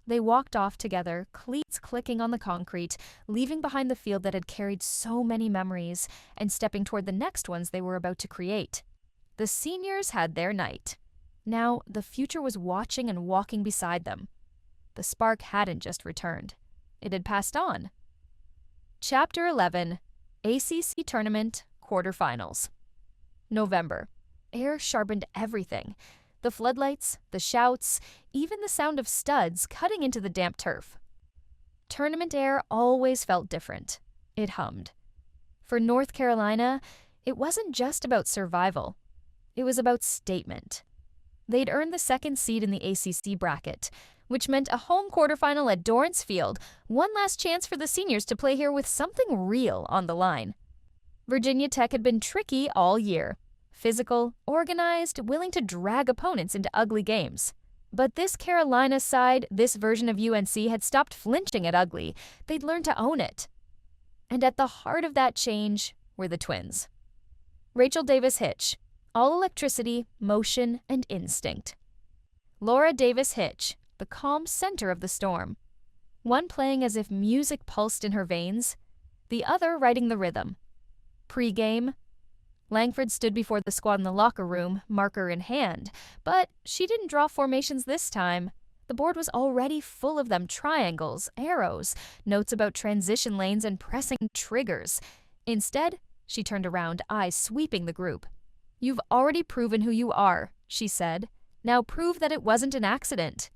They walked off together, cleats clicking on the concrete, leaving behind the field that had carried so many memories, and stepping toward the next ones they were about to create. The seniors had their night. Now, the future was watching and walking beside them. The spark hadn't just returned. It had passed on. Chapter 11, ACC Tournament Quarterfinals. November. Air sharpened everything. The floodlights, the shouts, even the sound of studs cutting into the damp turf. Tournament air always felt different. It hummed. For North Carolina, it wasn't just about survival. It was about statement. They'd earned the second seed in the ACC bracket, which meant a home quarterfinal at Dorrance Field, one last chance for the seniors to play here with something real on the line. Virginia Tech had been tricky all year. Physical, organized, willing to drag opponents into ugly games. But this Carolina side, this version of UNC, had stopped flinching at ugly. They'd learned to own it. And at the heart of that change were the twins. Rachel Davis Hitch, all electricity, motion, and instinct. Laura Davis Hitch, the calm center of the storm. One playing as if music pulsed in her veins, the other writing the rhythm. Pre-game, Langford stood before the squad in the locker room, marker in hand, but she didn't draw formations this time. The board was already full of them, triangles, arrows, notes about transition lanes and pressing triggers. Instead, she turned around, eyes sweeping the group. "You've already proven who you are," she said. "Now prove that it wasn't an accident."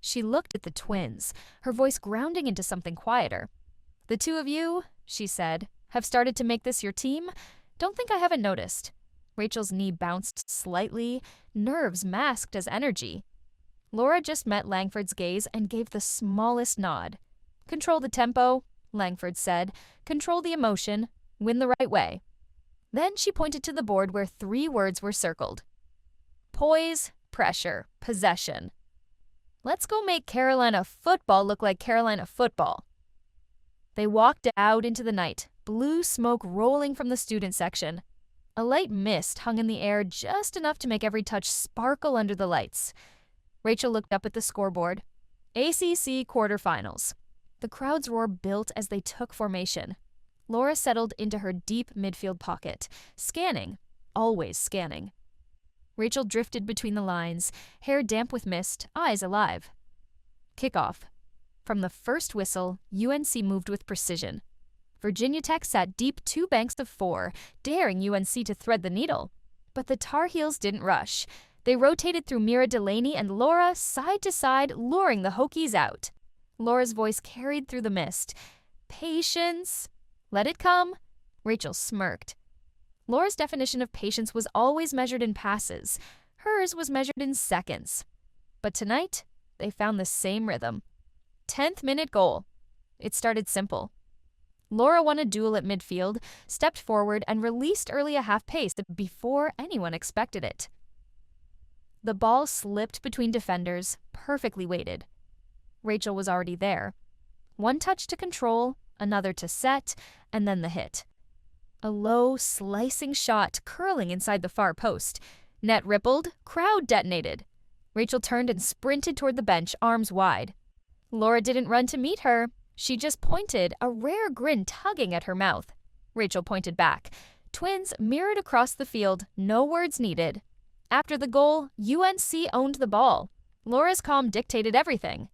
She looked at the twins, her voice grounding into something quieter. "The two of you," she said, "have started to make this your team? Don't think I haven't noticed." Rachel's knee bounced slightly, nerves masked as energy. Laura just met Langford's gaze and gave the smallest nod. "Control the tempo," Langford said. "Control the emotion. Win the right way." Then she pointed to the board where 3 words were circled. Poise, pressure, possession. "Let's go make Carolina football look like Carolina football." They walked out into the night, blue smoke rolling from the student section. A light mist hung in the air just enough to make every touch sparkle under the lights. Rachel looked up at the scoreboard. ACC quarterfinals. The crowd's roar built as they took formation. Laura settled into her deep midfield pocket, scanning, always scanning. Rachel drifted between the lines, hair damp with mist, eyes alive. Kickoff. From the first whistle, UNC moved with precision. Virginia Tech sat deep 2 banks of 4, daring UNC to thread the needle. But the Tar Heels didn't rush. They rotated through Mira Delaney and Laura side to side, luring the Hokies out. Laura's voice carried through the mist. "Patience. Let it come." Rachel smirked. Laura's definition of patience was always measured in passes. Hers was measured in seconds. But tonight, they found the same rhythm. 10th minute goal. It started simple. Laura won a duel at midfield, stepped forward, and released early a half pace before anyone expected it. The ball slipped between defenders, perfectly weighted. Rachel was already there. 1 touch to control, another to set, and then the hit. A low, slicing shot curling inside the far post. Net rippled, crowd detonated. Rachel turned and sprinted toward the bench, arms wide. Laura didn't run to meet her. She just pointed, a rare grin tugging at her mouth. Rachel pointed back. Twins mirrored across the field, no words needed. After the goal, UNC owned the ball. Laura's calm dictated everything.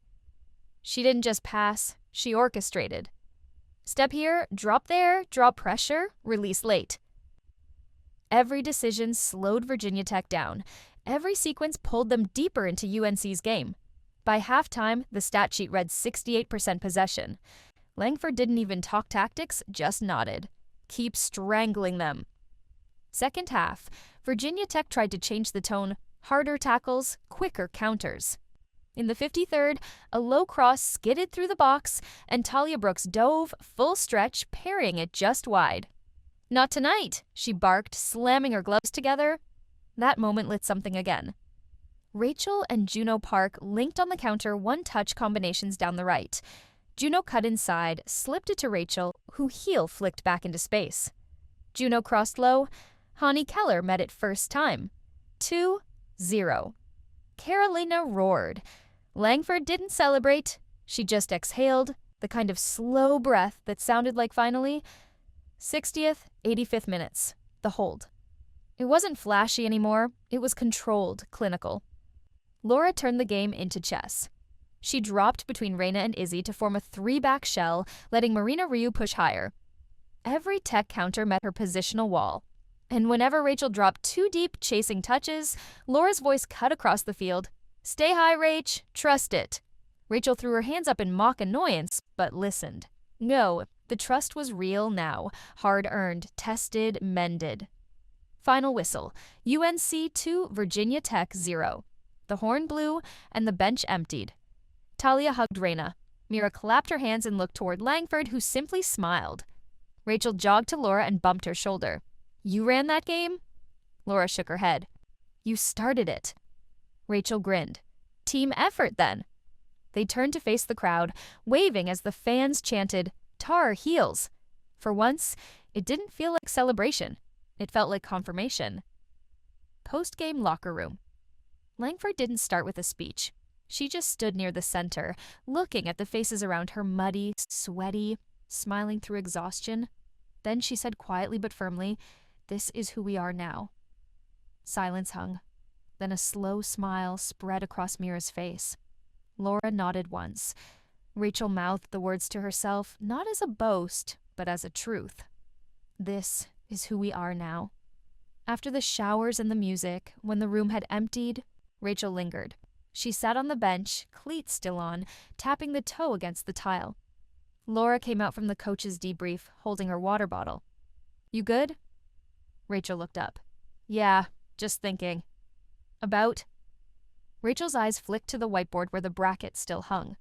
She didn't just pass, she orchestrated. Step here, drop there, draw pressure, release late. Every decision slowed Virginia Tech down. Every sequence pulled them deeper into UNC's game. By halftime, the stat sheet read 68% possession. Langford didn't even talk tactics, just nodded. Keep strangling them. Second half, Virginia Tech tried to change the tone. Harder tackles, quicker counters. In the 53rd, a low cross skidded through the box, and Talia Brooks dove, full stretch, parrying it just wide. "Not tonight," she barked, slamming her gloves together. That moment lit something again. Rachel and Juno Park linked on the counter 1-touch combinations down the right. Juno cut inside, slipped it to Rachel, who heel flicked back into space. Juno crossed low. Hani Keller met it first time. 2-0. Carolina roared. Langford didn't celebrate. She just exhaled, the kind of slow breath that sounded like finally. 60th, 85th minutes. The hold. It wasn't flashy anymore. It was controlled, clinical. Laura turned the game into chess. She dropped between Reina and Izzy to form a 3-back shell, letting Marina Ryu push higher. Every Tech counter met her positional wall. And whenever Rachel dropped too deep, chasing touches, Laura's voice cut across the field. "Stay high, Rach. Trust it." Rachel threw her hands up in mock annoyance, but listened. No, the trust was real now, hard-earned, tested, mended. Final whistle. UNC 2, Virginia Tech 0. The horn blew, and the bench emptied. Talia hugged Reina. Mira clapped her hands and looked toward Langford, who simply smiled. Rachel jogged to Laura and bumped her shoulder. "You ran that game?" Laura shook her head. "You started it." Rachel grinned. "Team effort, then." They turned to face the crowd, waving as the fans chanted, "Tar Heels." For once, it didn't feel like celebration. It felt like confirmation. Post-game locker room. Langford didn't start with a speech. She just stood near the center, looking at the faces around her, muddy, sweaty, smiling through exhaustion. Then she said quietly but firmly, "This is who we are now." Silence hung. Then a slow smile spread across Mira's face. Laura nodded once. Rachel mouthed the words to herself, not as a boast, but as a truth. "This is who we are now." After the showers and the music, when the room had emptied, Rachel lingered. She sat on the bench, cleats still on, tapping the toe against the tile. Laura came out from the coach's debrief, holding her water bottle. "You good?" Rachel looked up. "Yeah, just thinking." "About?" Rachel's eyes flicked to the whiteboard where the bracket still hung.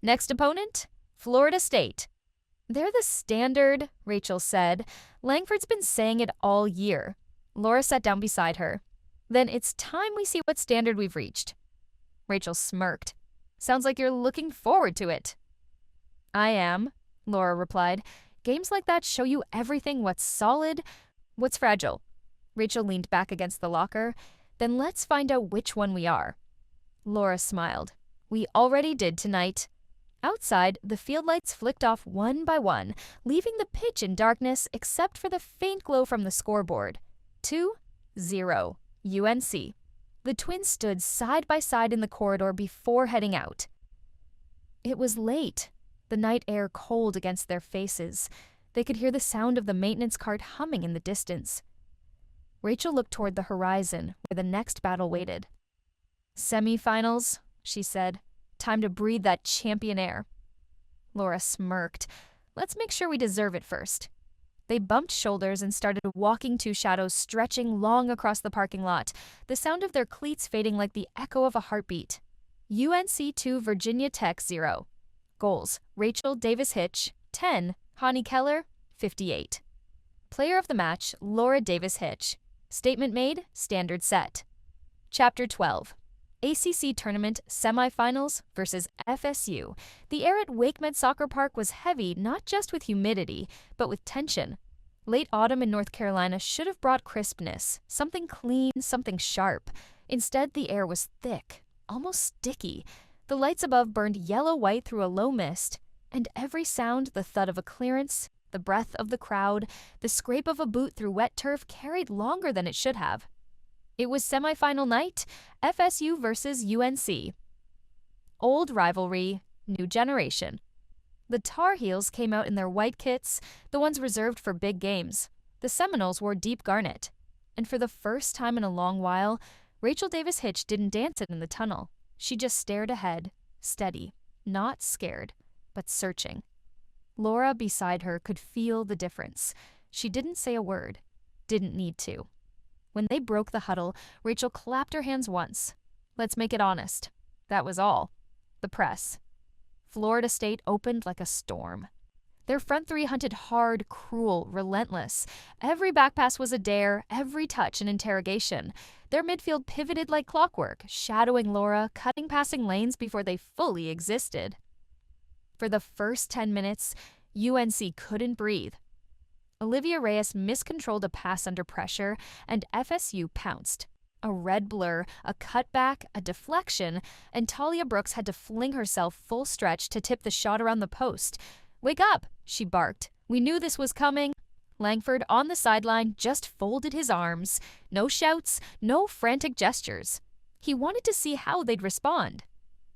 "Next opponent? Florida State." "They're the standard," Rachel said. "Langford's been saying it all year." Laura sat down beside her. "Then it's time we see what standard we've reached." Rachel smirked. "Sounds like you're looking forward to it." "I am," Laura replied. "Games like that show you everything what's solid, what's fragile." Rachel leaned back against the locker. "Then let's find out which one we are." Laura smiled. "We already did tonight." Outside, the field lights flicked off one by one, leaving the pitch in darkness except for the faint glow from the scoreboard. 2-0, UNC. The twins stood side by side in the corridor before heading out. It was late, the night air cold against their faces. They could hear the sound of the maintenance cart humming in the distance. Rachel looked toward the horizon, where the next battle waited. "Semifinals," she said. "Time to breathe that champion air." Laura smirked. "Let's make sure we deserve it first." They bumped shoulders and started walking, two shadows stretching long across the parking lot, the sound of their cleats fading like the echo of a heartbeat. UNC 2, Virginia Tech 0. Goals: Rachel Davis Hitch, 10. Hani Keller, 58. Player of the match: Laura Davis Hitch. Statement made, standard set. Chapter 12. ACC Tournament Semifinals versus FSU. The air at WakeMed Soccer Park was heavy not just with humidity, but with tension. Late autumn in North Carolina should have brought crispness, something clean, something sharp. Instead, the air was thick, almost sticky. The lights above burned yellow-white through a low mist, and every sound, the thud of a clearance, the breath of the crowd, the scrape of a boot through wet turf, carried longer than it should have. It was semifinal night, FSU versus UNC. Old rivalry, new generation. The Tar Heels came out in their white kits, the ones reserved for big games. The Seminoles wore deep garnet. And for the first time in a long while, Rachel Davis Hitch didn't dance it in the tunnel. She just stared ahead, steady, not scared, but searching. Laura beside her could feel the difference. She didn't say a word, didn't need to. When they broke the huddle, Rachel clapped her hands once. Let's make it honest. That was all. The press. Florida State opened like a storm. Their front three hunted hard, cruel, relentless. Every back pass was a dare, every touch an interrogation. Their midfield pivoted like clockwork, shadowing Laura, cutting passing lanes before they fully existed. For the first 10 minutes, UNC couldn't breathe. Olivia Reyes miscontrolled a pass under pressure, and FSU pounced. A red blur, a cutback, a deflection, and Talia Brooks had to fling herself full stretch to tip the shot around the post. "Wake up," she barked. "We knew this was coming." Langford, on the sideline, just folded his arms. No shouts, no frantic gestures. He wanted to see how they'd respond.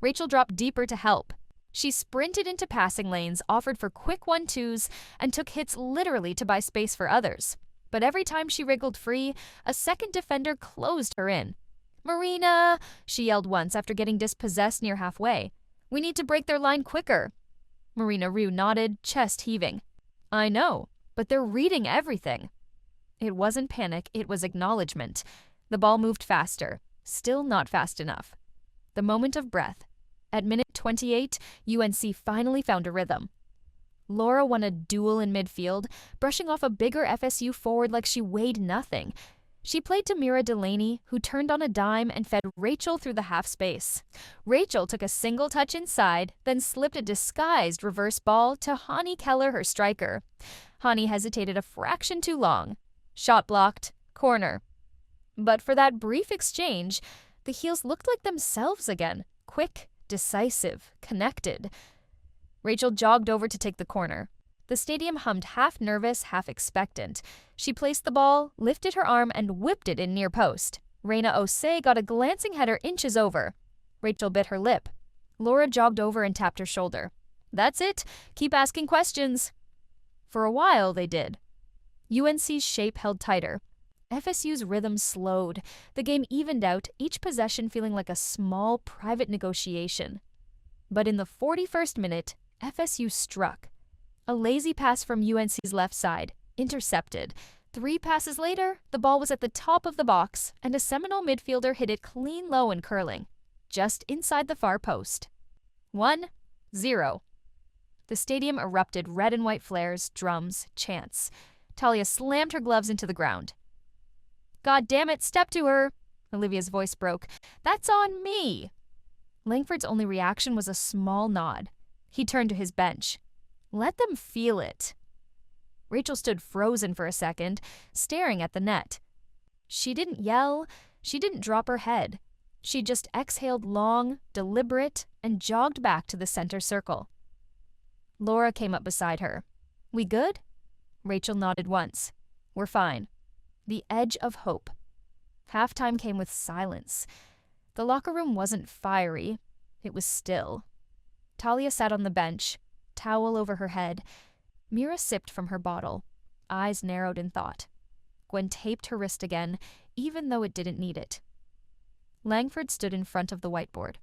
Rachel dropped deeper to help. She sprinted into passing lanes, offered for quick 1-2s, and took hits literally to buy space for others. But every time she wriggled free, a second defender closed her in. "Marina!" she yelled once after getting dispossessed near halfway. "We need to break their line quicker." Marina Rue nodded, chest heaving. "I know, but they're reading everything." It wasn't panic, it was acknowledgement. The ball moved faster, still not fast enough. The moment of breath. At minute 28, UNC finally found a rhythm. Laura won a duel in midfield, brushing off a bigger FSU forward like she weighed nothing. She played to Mira Delaney, who turned on a dime and fed Rachel through the half space. Rachel took a single touch inside, then slipped a disguised reverse ball to Hani Keller, her striker. Hani hesitated a fraction too long. Shot blocked, corner. But for that brief exchange, the Heels looked like themselves again, quick, decisive, connected. Rachel jogged over to take the corner. The stadium hummed, half nervous, half expectant. She placed the ball, lifted her arm, and whipped it in near post. Reina Osei got a glancing header inches over. Rachel bit her lip. Laura jogged over and tapped her shoulder. "That's it. Keep asking questions." For a while, they did. UNC's shape held tighter. FSU's rhythm slowed. The game evened out, each possession feeling like a small, private negotiation. But in the 41st minute, FSU struck. A lazy pass from UNC's left side, intercepted. 3 passes later, the ball was at the top of the box, and a Seminole midfielder hit it clean low and curling, just inside the far post. 1-0. The stadium erupted red and white flares, drums, chants. Talia slammed her gloves into the ground. "God damn it, step to her!" Olivia's voice broke. "That's on me!" Langford's only reaction was a small nod. He turned to his bench. "Let them feel it." Rachel stood frozen for a second, staring at the net. She didn't yell, she didn't drop her head. She just exhaled long, deliberate, and jogged back to the center circle. Laura came up beside her. "We good?" Rachel nodded once. "We're fine." The edge of hope. Halftime came with silence. The locker room wasn't fiery. It was still. Talia sat on the bench, towel over her head. Mira sipped from her bottle, eyes narrowed in thought. Gwen taped her wrist again, even though it didn't need it. Langford stood in front of the whiteboard.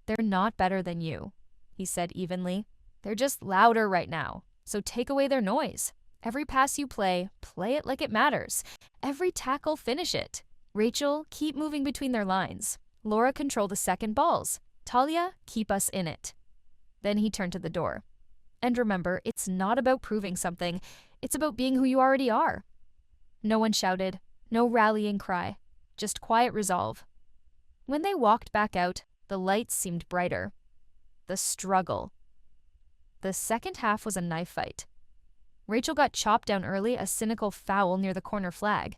"They're not better than you," he said evenly. "They're just louder right now, so take away their noise. Every pass you play, play it like it matters. Every tackle, finish it. Rachel, keep moving between their lines. Laura, control the second balls. Talia, keep us in it." Then he turned to the door. "And remember, it's not about proving something. It's about being who you already are." No one shouted, no rallying cry, just quiet resolve. When they walked back out, the lights seemed brighter. The struggle. The second half was a knife fight. Rachel got chopped down early, a cynical foul near the corner flag.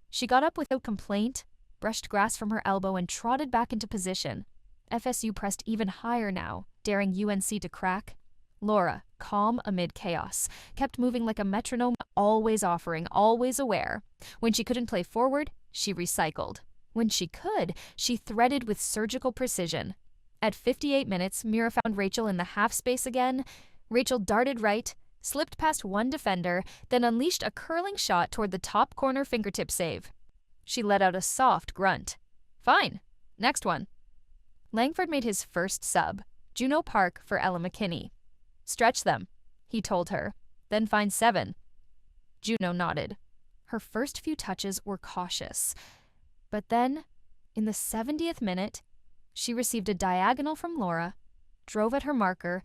She got up without complaint, brushed grass from her elbow, and trotted back into position. FSU pressed even higher now, daring UNC to crack. Laura, calm amid chaos, kept moving like a metronome, always offering, always aware. When she couldn't play forward, she recycled. When she could, she threaded with surgical precision. At 58 minutes, Mira found Rachel in the half space again. Rachel darted right, slipped past one defender, then unleashed a curling shot toward the top corner fingertip save. She let out a soft grunt. "Fine. Next one." Langford made his first sub, Juno Park for Ella McKinney. "Stretch them," he told her. "Then find 7. Juno nodded. Her first few touches were cautious. But then, in the 70th minute, she received a diagonal from Laura, drove at her marker,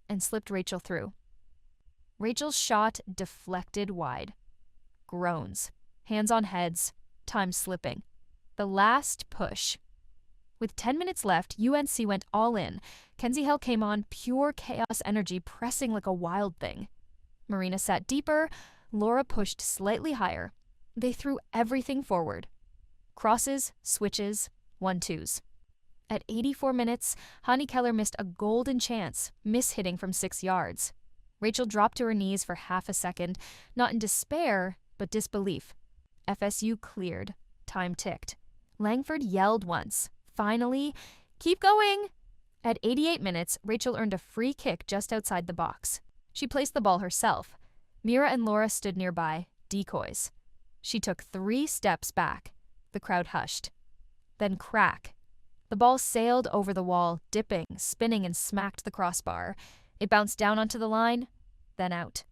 and slipped Rachel through. Rachel's shot deflected wide. Groans. Hands on heads. Time slipping. The last push. With 10 minutes left, UNC went all in. Kenzie Hell came on, pure chaos energy pressing like a wild thing. Marina sat deeper. Laura pushed slightly higher. They threw everything forward. Crosses, switches, 1-2s. At 84 minutes, Hani Keller missed a golden chance, mishitting from 6 yards. Rachel dropped to her knees for half a second, not in despair, but disbelief. FSU cleared. Time ticked. Langford yelled once. Finally, "Keep going!" At 88 minutes, Rachel earned a free kick just outside the box. She placed the ball herself. Mira and Laura stood nearby, decoys. She took 3 steps back. The crowd hushed. Then crack. The ball sailed over the wall, dipping, spinning, and smacked the crossbar. It bounced down onto the line, then out.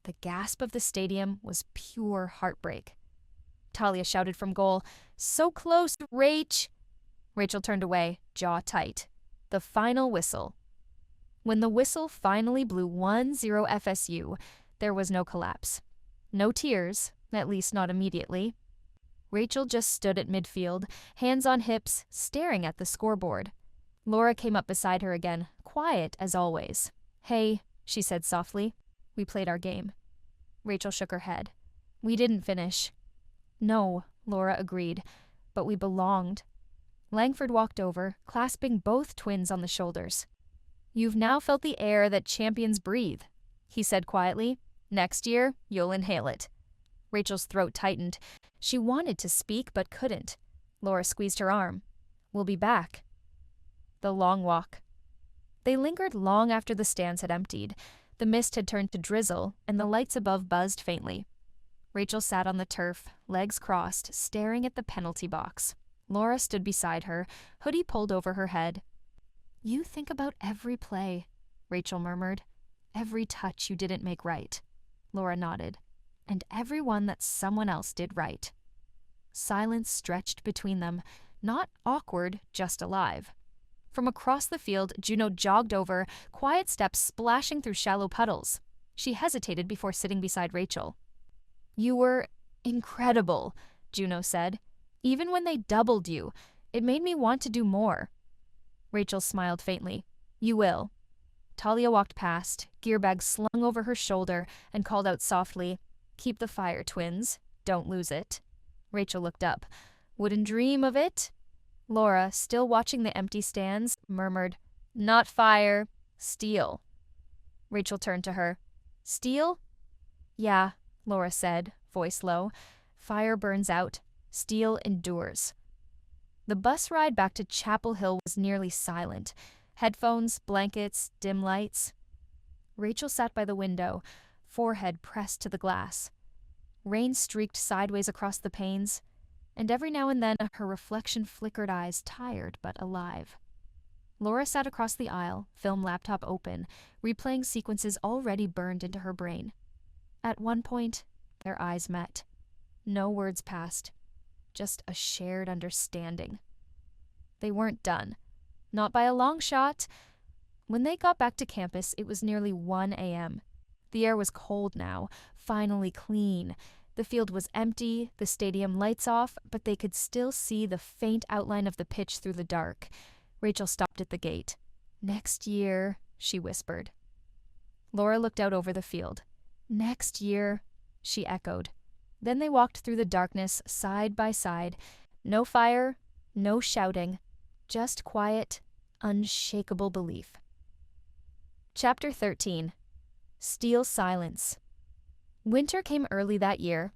The gasp of the stadium was pure heartbreak. Talia shouted from goal, "So close, Rach!" Rachel turned away, jaw tight. The final whistle. When the whistle finally blew 1-0 FSU, there was no collapse. No tears, at least not immediately. Rachel just stood at midfield, hands on hips, staring at the scoreboard. Laura came up beside her again, quiet as always. "Hey," she said softly. "We played our game." Rachel shook her head. "We didn't finish." "No," Laura agreed, "but we belonged." Langford walked over, clasping both twins on the shoulders. "You've now felt the air that champions breathe," he said quietly. "Next year, you'll inhale it." Rachel's throat tightened. She wanted to speak, but couldn't. Laura squeezed her arm. "We'll be back." The long walk. They lingered long after the stands had emptied. The mist had turned to drizzle, and the lights above buzzed faintly. Rachel sat on the turf, legs crossed, staring at the penalty box. Laura stood beside her, hoodie pulled over her head. "You think about every play," Rachel murmured. "Every touch you didn't make right." Laura nodded. "And every one that someone else did right." Silence stretched between them, not awkward, just alive. From across the field, Juno jogged over, quiet steps splashing through shallow puddles. She hesitated before sitting beside Rachel. "You were incredible," Juno said. "Even when they doubled you, it made me want to do more." Rachel smiled faintly. "You will." Talia walked past, gear bag slung over her shoulder, and called out softly, "Keep the fire, twins. Don't lose it." Rachel looked up. "Wouldn't dream of it." Laura, still watching the empty stands, murmured, "Not fire, steel." Rachel turned to her. "Steel?" "Yeah," Laura said, voice low. "Fire burns out. Steel endures." The bus ride back to Chapel Hill was nearly silent. Headphones, blankets, dim lights. Rachel sat by the window, forehead pressed to the glass. Rain streaked sideways across the panes, and every now and then her reflection flickered eyes, tired but alive. Laura sat across the aisle, film laptop open, replaying sequences already burned into her brain. At one point, their eyes met. No words passed, just a shared understanding. They weren't done. Not by a long shot. When they got back to campus, it was nearly 1 a.m. The air was cold now, finally clean. The field was empty, the stadium lights off, but they could still see the faint outline of the pitch through the dark. Rachel stopped at the gate. "Next year," she whispered. Laura looked out over the field. "Next year," she echoed. Then they walked through the darkness, side by side. No fire, no shouting, just quiet, unshakable belief. Chapter 13. Steel Silence. Winter came early that year.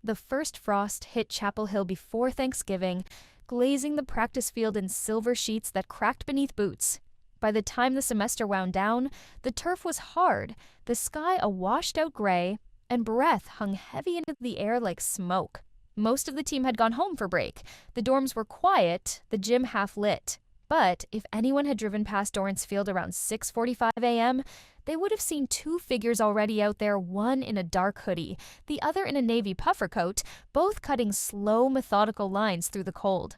The first frost hit Chapel Hill before Thanksgiving, glazing the practice field in silver sheets that cracked beneath boots. By the time the semester wound down, the turf was hard, the sky a washed-out gray, and breath hung heavy into the air like smoke. Most of the team had gone home for break. The dorms were quiet, the gym half-lit. But if anyone had driven past Dorrance Field around 6:45 a.m., they would have seen two figures already out there, one in a dark hoodie, the other in a navy puffer coat, both cutting slow, methodical lines through the cold.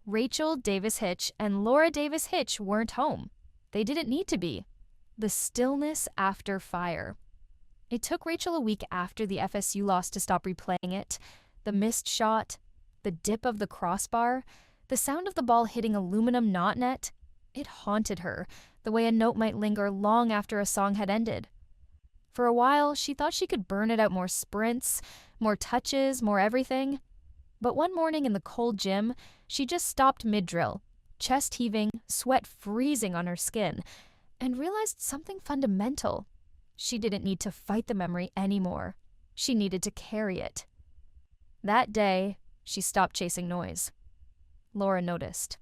Rachel Davis Hitch and Laura Davis Hitch weren't home. They didn't need to be. The stillness after fire. It took Rachel a week after the FSU loss to stop replaying it. The missed shot, the dip of the crossbar, the sound of the ball hitting aluminum knot net. It haunted her, the way a note might linger long after a song had ended. For a while, she thought she could burn it out more sprints, more touches, more everything. But one morning in the cold gym, she just stopped mid-drill, chest heaving, sweat freezing on her skin, and realized something fundamental. She didn't need to fight the memory anymore. She needed to carry it. That day, she stopped chasing noise. Laura noticed.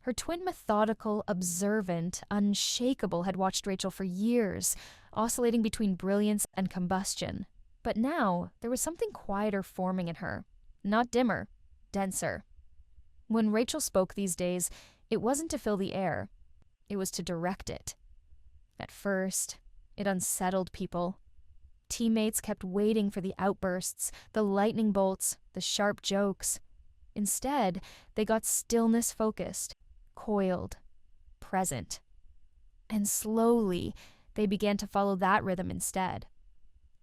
Her twin, methodical, observant, unshakable, had watched Rachel for years, oscillating between brilliance and combustion. But now, there was something quieter forming in her. Not dimmer, denser. When Rachel spoke these days, it wasn't to fill the air. It was to direct it. At first, it unsettled people. Teammates kept waiting for the outbursts, the lightning bolts, the sharp jokes. Instead, they got stillness-focused, coiled, present. And slowly, they began to follow that rhythm instead.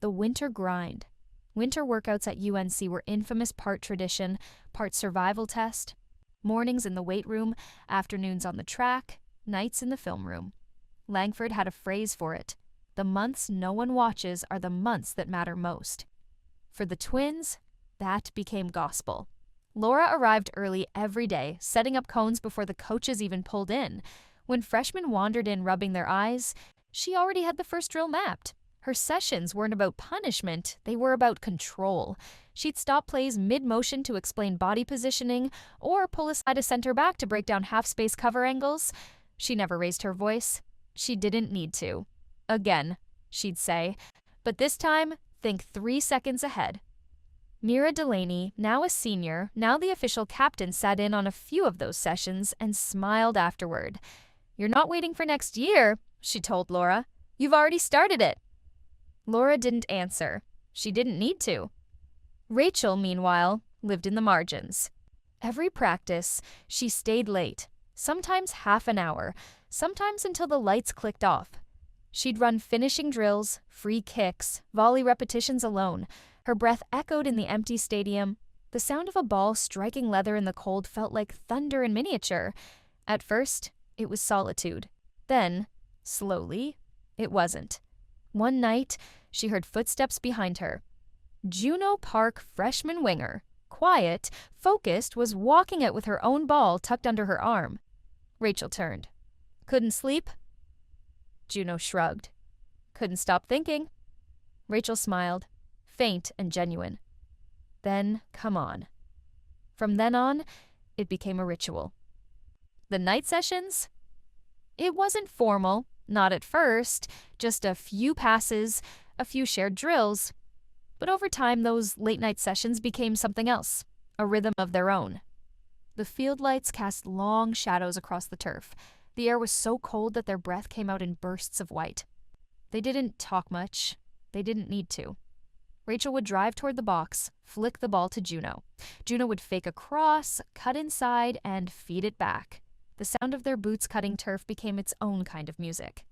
The winter grind. Winter workouts at UNC were infamous part tradition, part survival test. Mornings in the weight room, afternoons on the track, nights in the film room. Langford had a phrase for it. The months no one watches are the months that matter most. For the twins, that became gospel. Laura arrived early every day, setting up cones before the coaches even pulled in. When freshmen wandered in rubbing their eyes, she already had the first drill mapped. Her sessions weren't about punishment, they were about control. She'd stop plays mid-motion to explain body positioning, or pull aside a center back to break down half-space cover angles. She never raised her voice. She didn't need to. Again, she'd say, but this time, think 3 seconds ahead. Mira Delaney, now a senior, now the official captain, sat in on a few of those sessions and smiled afterward. "You're not waiting for next year," she told Laura. "You've already started it." Laura didn't answer. She didn't need to. Rachel, meanwhile, lived in the margins. Every practice, she stayed late, sometimes half an hour, sometimes until the lights clicked off. She'd run finishing drills, free kicks, volley repetitions alone. Her breath echoed in the empty stadium. The sound of a ball striking leather in the cold felt like thunder in miniature. At first, it was solitude. Then, slowly, it wasn't. One night, she heard footsteps behind her. Juno Park freshman winger, quiet, focused, was walking out with her own ball tucked under her arm. Rachel turned. "Couldn't sleep?" Juno shrugged. "Couldn't stop thinking." Rachel smiled, faint and genuine. "Then come on." From then on, it became a ritual. The night sessions? It wasn't formal, not at first, just a few passes, a few shared drills. But over time, those late-night sessions became something else, a rhythm of their own. The field lights cast long shadows across the turf. The air was so cold that their breath came out in bursts of white. They didn't talk much. They didn't need to. Rachel would drive toward the box, flick the ball to Juno. Juno would fake a cross, cut inside, and feed it back. The sound of their boots cutting turf became its own kind of music.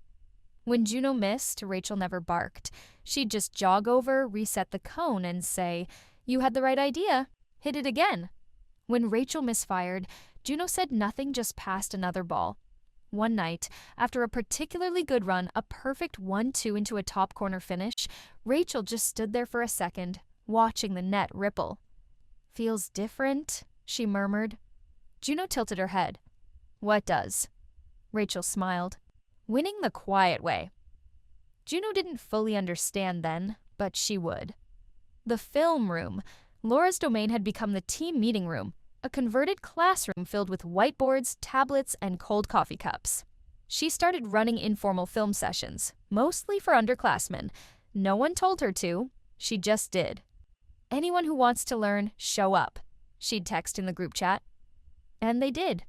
When Juno missed, Rachel never barked. She'd just jog over, reset the cone, and say, "You had the right idea. Hit it again." When Rachel misfired, Juno said nothing, just passed another ball. One night, after a particularly good run, a perfect 1-2 into a top corner finish, Rachel just stood there for a second, watching the net ripple. "Feels different," she murmured. Juno tilted her head. "What does?" Rachel smiled. "Winning the quiet way." Juno didn't fully understand then, but she would. The film room. Laura's domain had become the team meeting room, a converted classroom filled with whiteboards, tablets, and cold coffee cups. She started running informal film sessions, mostly for underclassmen. No one told her to. She just did. "Anyone who wants to learn, show up," she'd text in the group chat. And they did.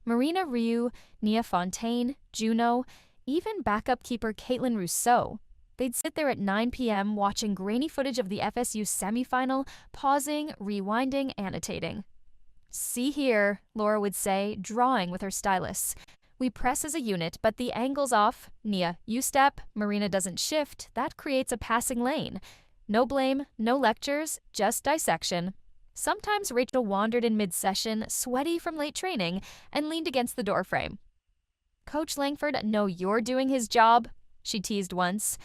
Marina Ryu, Nia Fontaine, Juno, even backup keeper Caitlin Rousseau. They'd sit there at 9 p.m. watching grainy footage of the FSU semifinal, pausing, rewinding, annotating. "See here," Laura would say, drawing with her stylus. "We press as a unit, but the angle's off. Nia, you step, Marina doesn't shift. That creates a passing lane. No blame, no lectures, just dissection." Sometimes Rachel wandered in mid-session, sweaty from late training, and leaned against the doorframe. "Coach Langford, know you're doing his job," she teased once.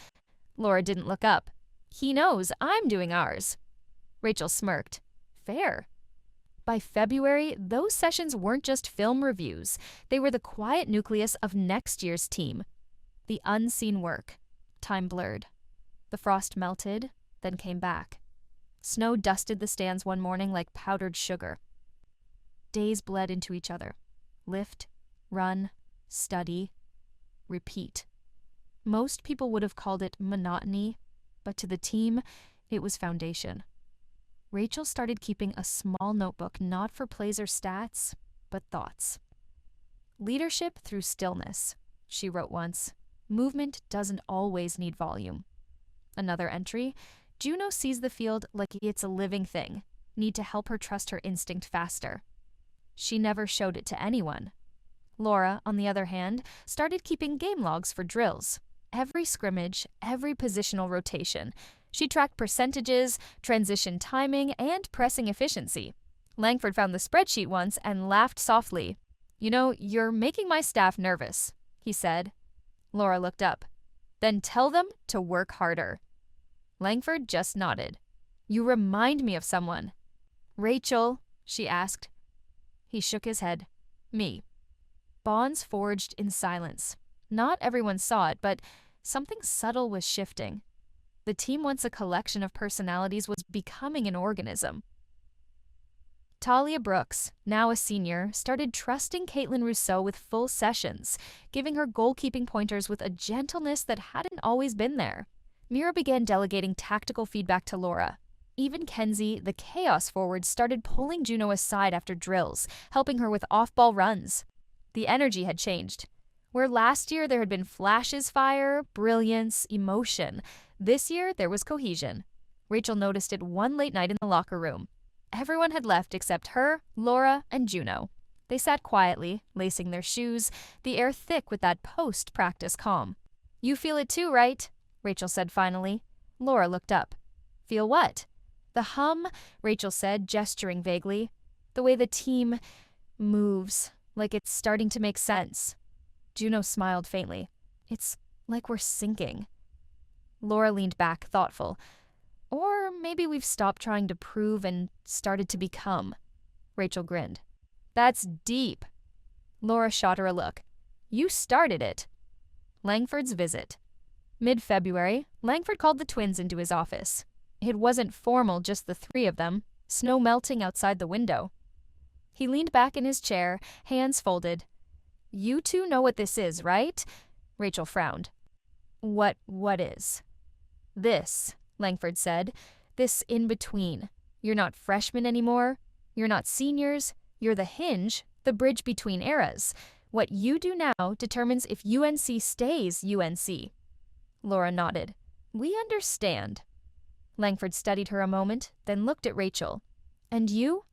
Laura didn't look up. "He knows I'm doing ours." Rachel smirked. "Fair." By February, those sessions weren't just film reviews. They were the quiet nucleus of next year's team. The unseen work. Time blurred. The frost melted, then came back. Snow dusted the stands one morning like powdered sugar. Days bled into each other. Lift, run, study, repeat. Most people would have called it monotony, but to the team, it was foundation. Rachel started keeping a small notebook, not for plays or stats, but thoughts. "Leadership through stillness," she wrote once. "Movement doesn't always need volume." Another entry, "Juno sees the field like it's a living thing. Need to help her trust her instinct faster." She never showed it to anyone. Laura, on the other hand, started keeping game logs for drills. Every scrimmage, every positional rotation. She tracked percentages, transition timing, and pressing efficiency. Langford found the spreadsheet once and laughed softly. "You know, you're making my staff nervous," he said. Laura looked up. "Then tell them to work harder." Langford just nodded. "You remind me of someone." "Rachel," she asked. He shook his head. "Me." Bonds forged in silence. Not everyone saw it, but something subtle was shifting. The team, once a collection of personalities, was becoming an organism. Talia Brooks, now a senior, started trusting Caitlin Rousseau with full sessions, giving her goalkeeping pointers with a gentleness that hadn't always been there. Mira began delegating tactical feedback to Laura. Even Kenzie, the chaos forward, started pulling Juno aside after drills, helping her with off-ball runs. The energy had changed. Where last year there had been flashes, fire, brilliance, emotion, this year there was cohesion. Rachel noticed it one late night in the locker room. Everyone had left except her, Laura, and Juno. They sat quietly, lacing their shoes, the air thick with that post-practice calm. "You feel it too, right?" Rachel said finally. Laura looked up. "Feel what?" "The hum," Rachel said, gesturing vaguely. "The way the team moves, like it's starting to make sense." Juno smiled faintly. "It's like we're sinking." Laura leaned back, thoughtful. "Or maybe we've stopped trying to prove and started to become." Rachel grinned. "That's deep." Laura shot her a look. "You started it." Langford's visit. Mid-February, Langford called the twins into his office. It wasn't formal, just the three of them, snow melting outside the window. He leaned back in his chair, hands folded. "You two know what this is, right?" Rachel frowned. What is?" "This," Langford said. "This in-between. You're not freshmen anymore. You're not seniors. You're the hinge, the bridge between eras. What you do now determines if UNC stays UNC." Laura nodded. "We understand." Langford studied her a moment, then looked at Rachel. "And you?"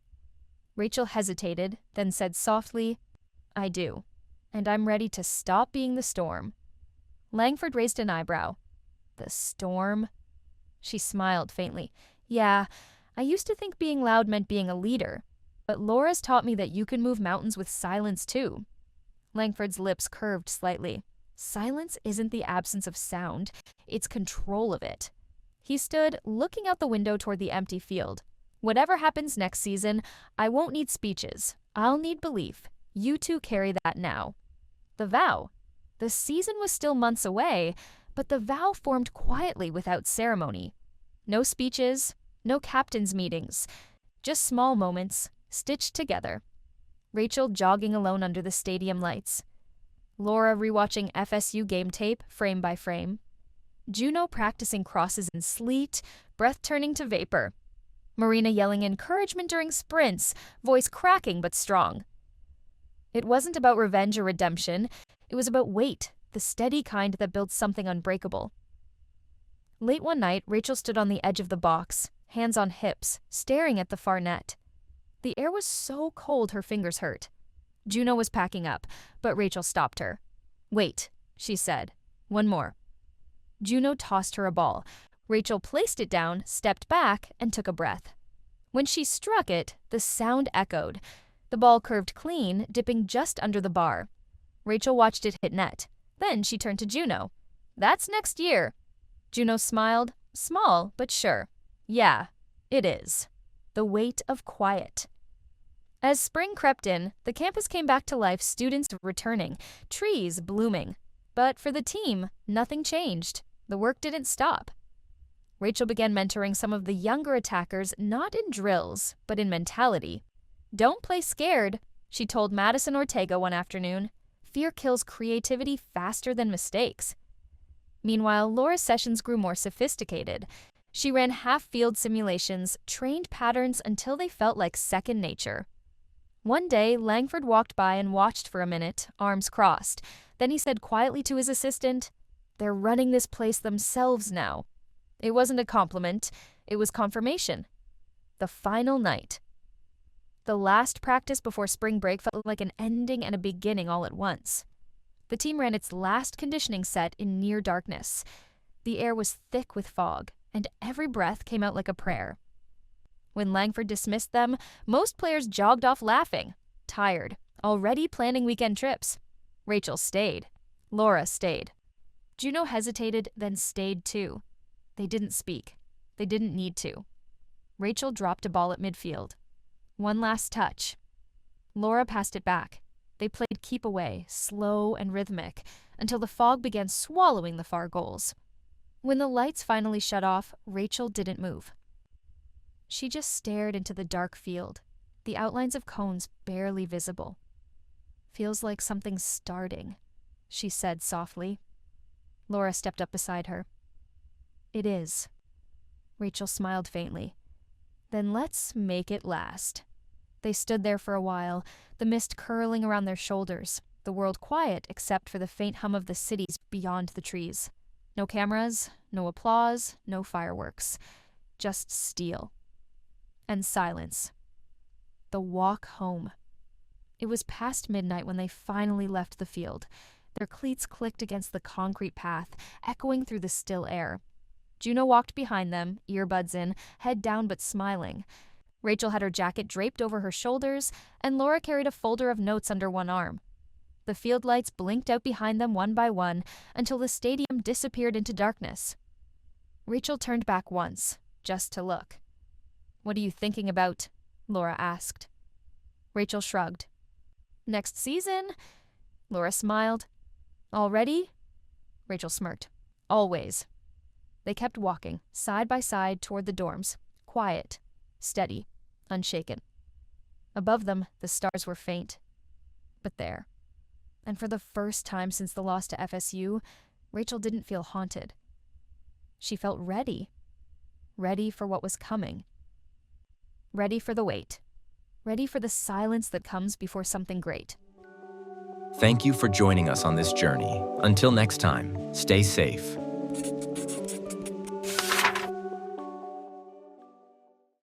Rachel hesitated, then said softly, "I do. And I'm ready to stop being the storm." Langford raised an eyebrow. "The storm?" She smiled faintly. "Yeah, I used to think being loud meant being a leader. But Laura's taught me that you can move mountains with silence too." Langford's lips curved slightly. "Silence isn't the absence of sound. It's control of it." He stood, looking out the window toward the empty field. "Whatever happens next season, I won't need speeches. I'll need belief. You two carry that now." The vow. The season was still months away, but the vow formed quietly without ceremony. No speeches, no captain's meetings, just small moments, stitched together. Rachel jogging alone under the stadium lights. Laura rewatching FSU game tape, frame by frame. Juno practicing crosses in sleet, breath turning to vapor. Marina yelling encouragement during sprints, voice cracking but strong. It wasn't about revenge or redemption. It was about weight, the steady kind that builds something unbreakable. Late one night, Rachel stood on the edge of the box, hands on hips, staring at the far net. The air was so cold her fingers hurt. Juno was packing up, but Rachel stopped her. "Wait," she said. "One more." Juno tossed her a ball. Rachel placed it down, stepped back, and took a breath. When she struck it, the sound echoed. The ball curved clean, dipping just under the bar. Rachel watched it hit net. Then she turned to Juno. "That's next year." Juno smiled, small but sure. "Yeah, it is." The weight of quiet. As spring crept in, the campus came back to life, students returning, trees blooming. But for the team, nothing changed. The work didn't stop. Rachel began mentoring some of the younger attackers, not in drills, but in mentality. "Don't play scared," she told Madison Ortega one afternoon. "Fear kills creativity faster than mistakes." Meanwhile, Laura's sessions grew more sophisticated. She ran half-field simulations, trained patterns until they felt like second nature. One day, Langford walked by and watched for a minute, arms crossed. Then he said quietly to his assistant, "They're running this place themselves now." It wasn't a compliment, it was confirmation. The final night. The last practice before spring break felt like an ending and a beginning all at once. The team ran its last conditioning set in near darkness. The air was thick with fog, and every breath came out like a prayer. When Langford dismissed them, most players jogged off laughing, tired, already planning weekend trips. Rachel stayed. Laura stayed. Juno hesitated, then stayed too. They didn't speak. They didn't need to. Rachel dropped a ball at midfield. One last touch. Laura passed it back. They played keep away, slow and rhythmic, until the fog began swallowing the far goals. When the lights finally shut off, Rachel didn't move. She just stared into the dark field, the outlines of cones barely visible. "Feels like something's starting," she said softly. Laura stepped up beside her. "It is." Rachel smiled faintly. Then let's make it last. They stood there for a while, the mist curling around their shoulders, the world quiet except for the faint hum of the cities beyond the trees. No cameras, no applause, no fireworks. Just steel. And silence. The walk home. It was past midnight when they finally left the field. Their cleats clicked against the concrete path, echoing through the still air. Juno walked behind them, earbuds in, head down but smiling. Rachel had her jacket draped over her shoulders, and Laura carried a folder of notes under one arm. The field lights blinked out behind them one by one until the stadium disappeared into darkness. Rachel turned back once, just to look. "What are you thinking about?" Laura asked. Rachel shrugged. "Next season?" Laura smiled. "Already?" Rachel smirked. "Always." They kept walking, side by side toward the dorms, quiet, steady, unshaken. Above them, the stars were faint, but there. And for the first time since the loss to FSU, Rachel didn't feel haunted. She felt ready. Ready for what was coming. Ready for the wait. Ready for the silence that comes before something great. Thank you for joining us on this journey. Until next time, stay safe.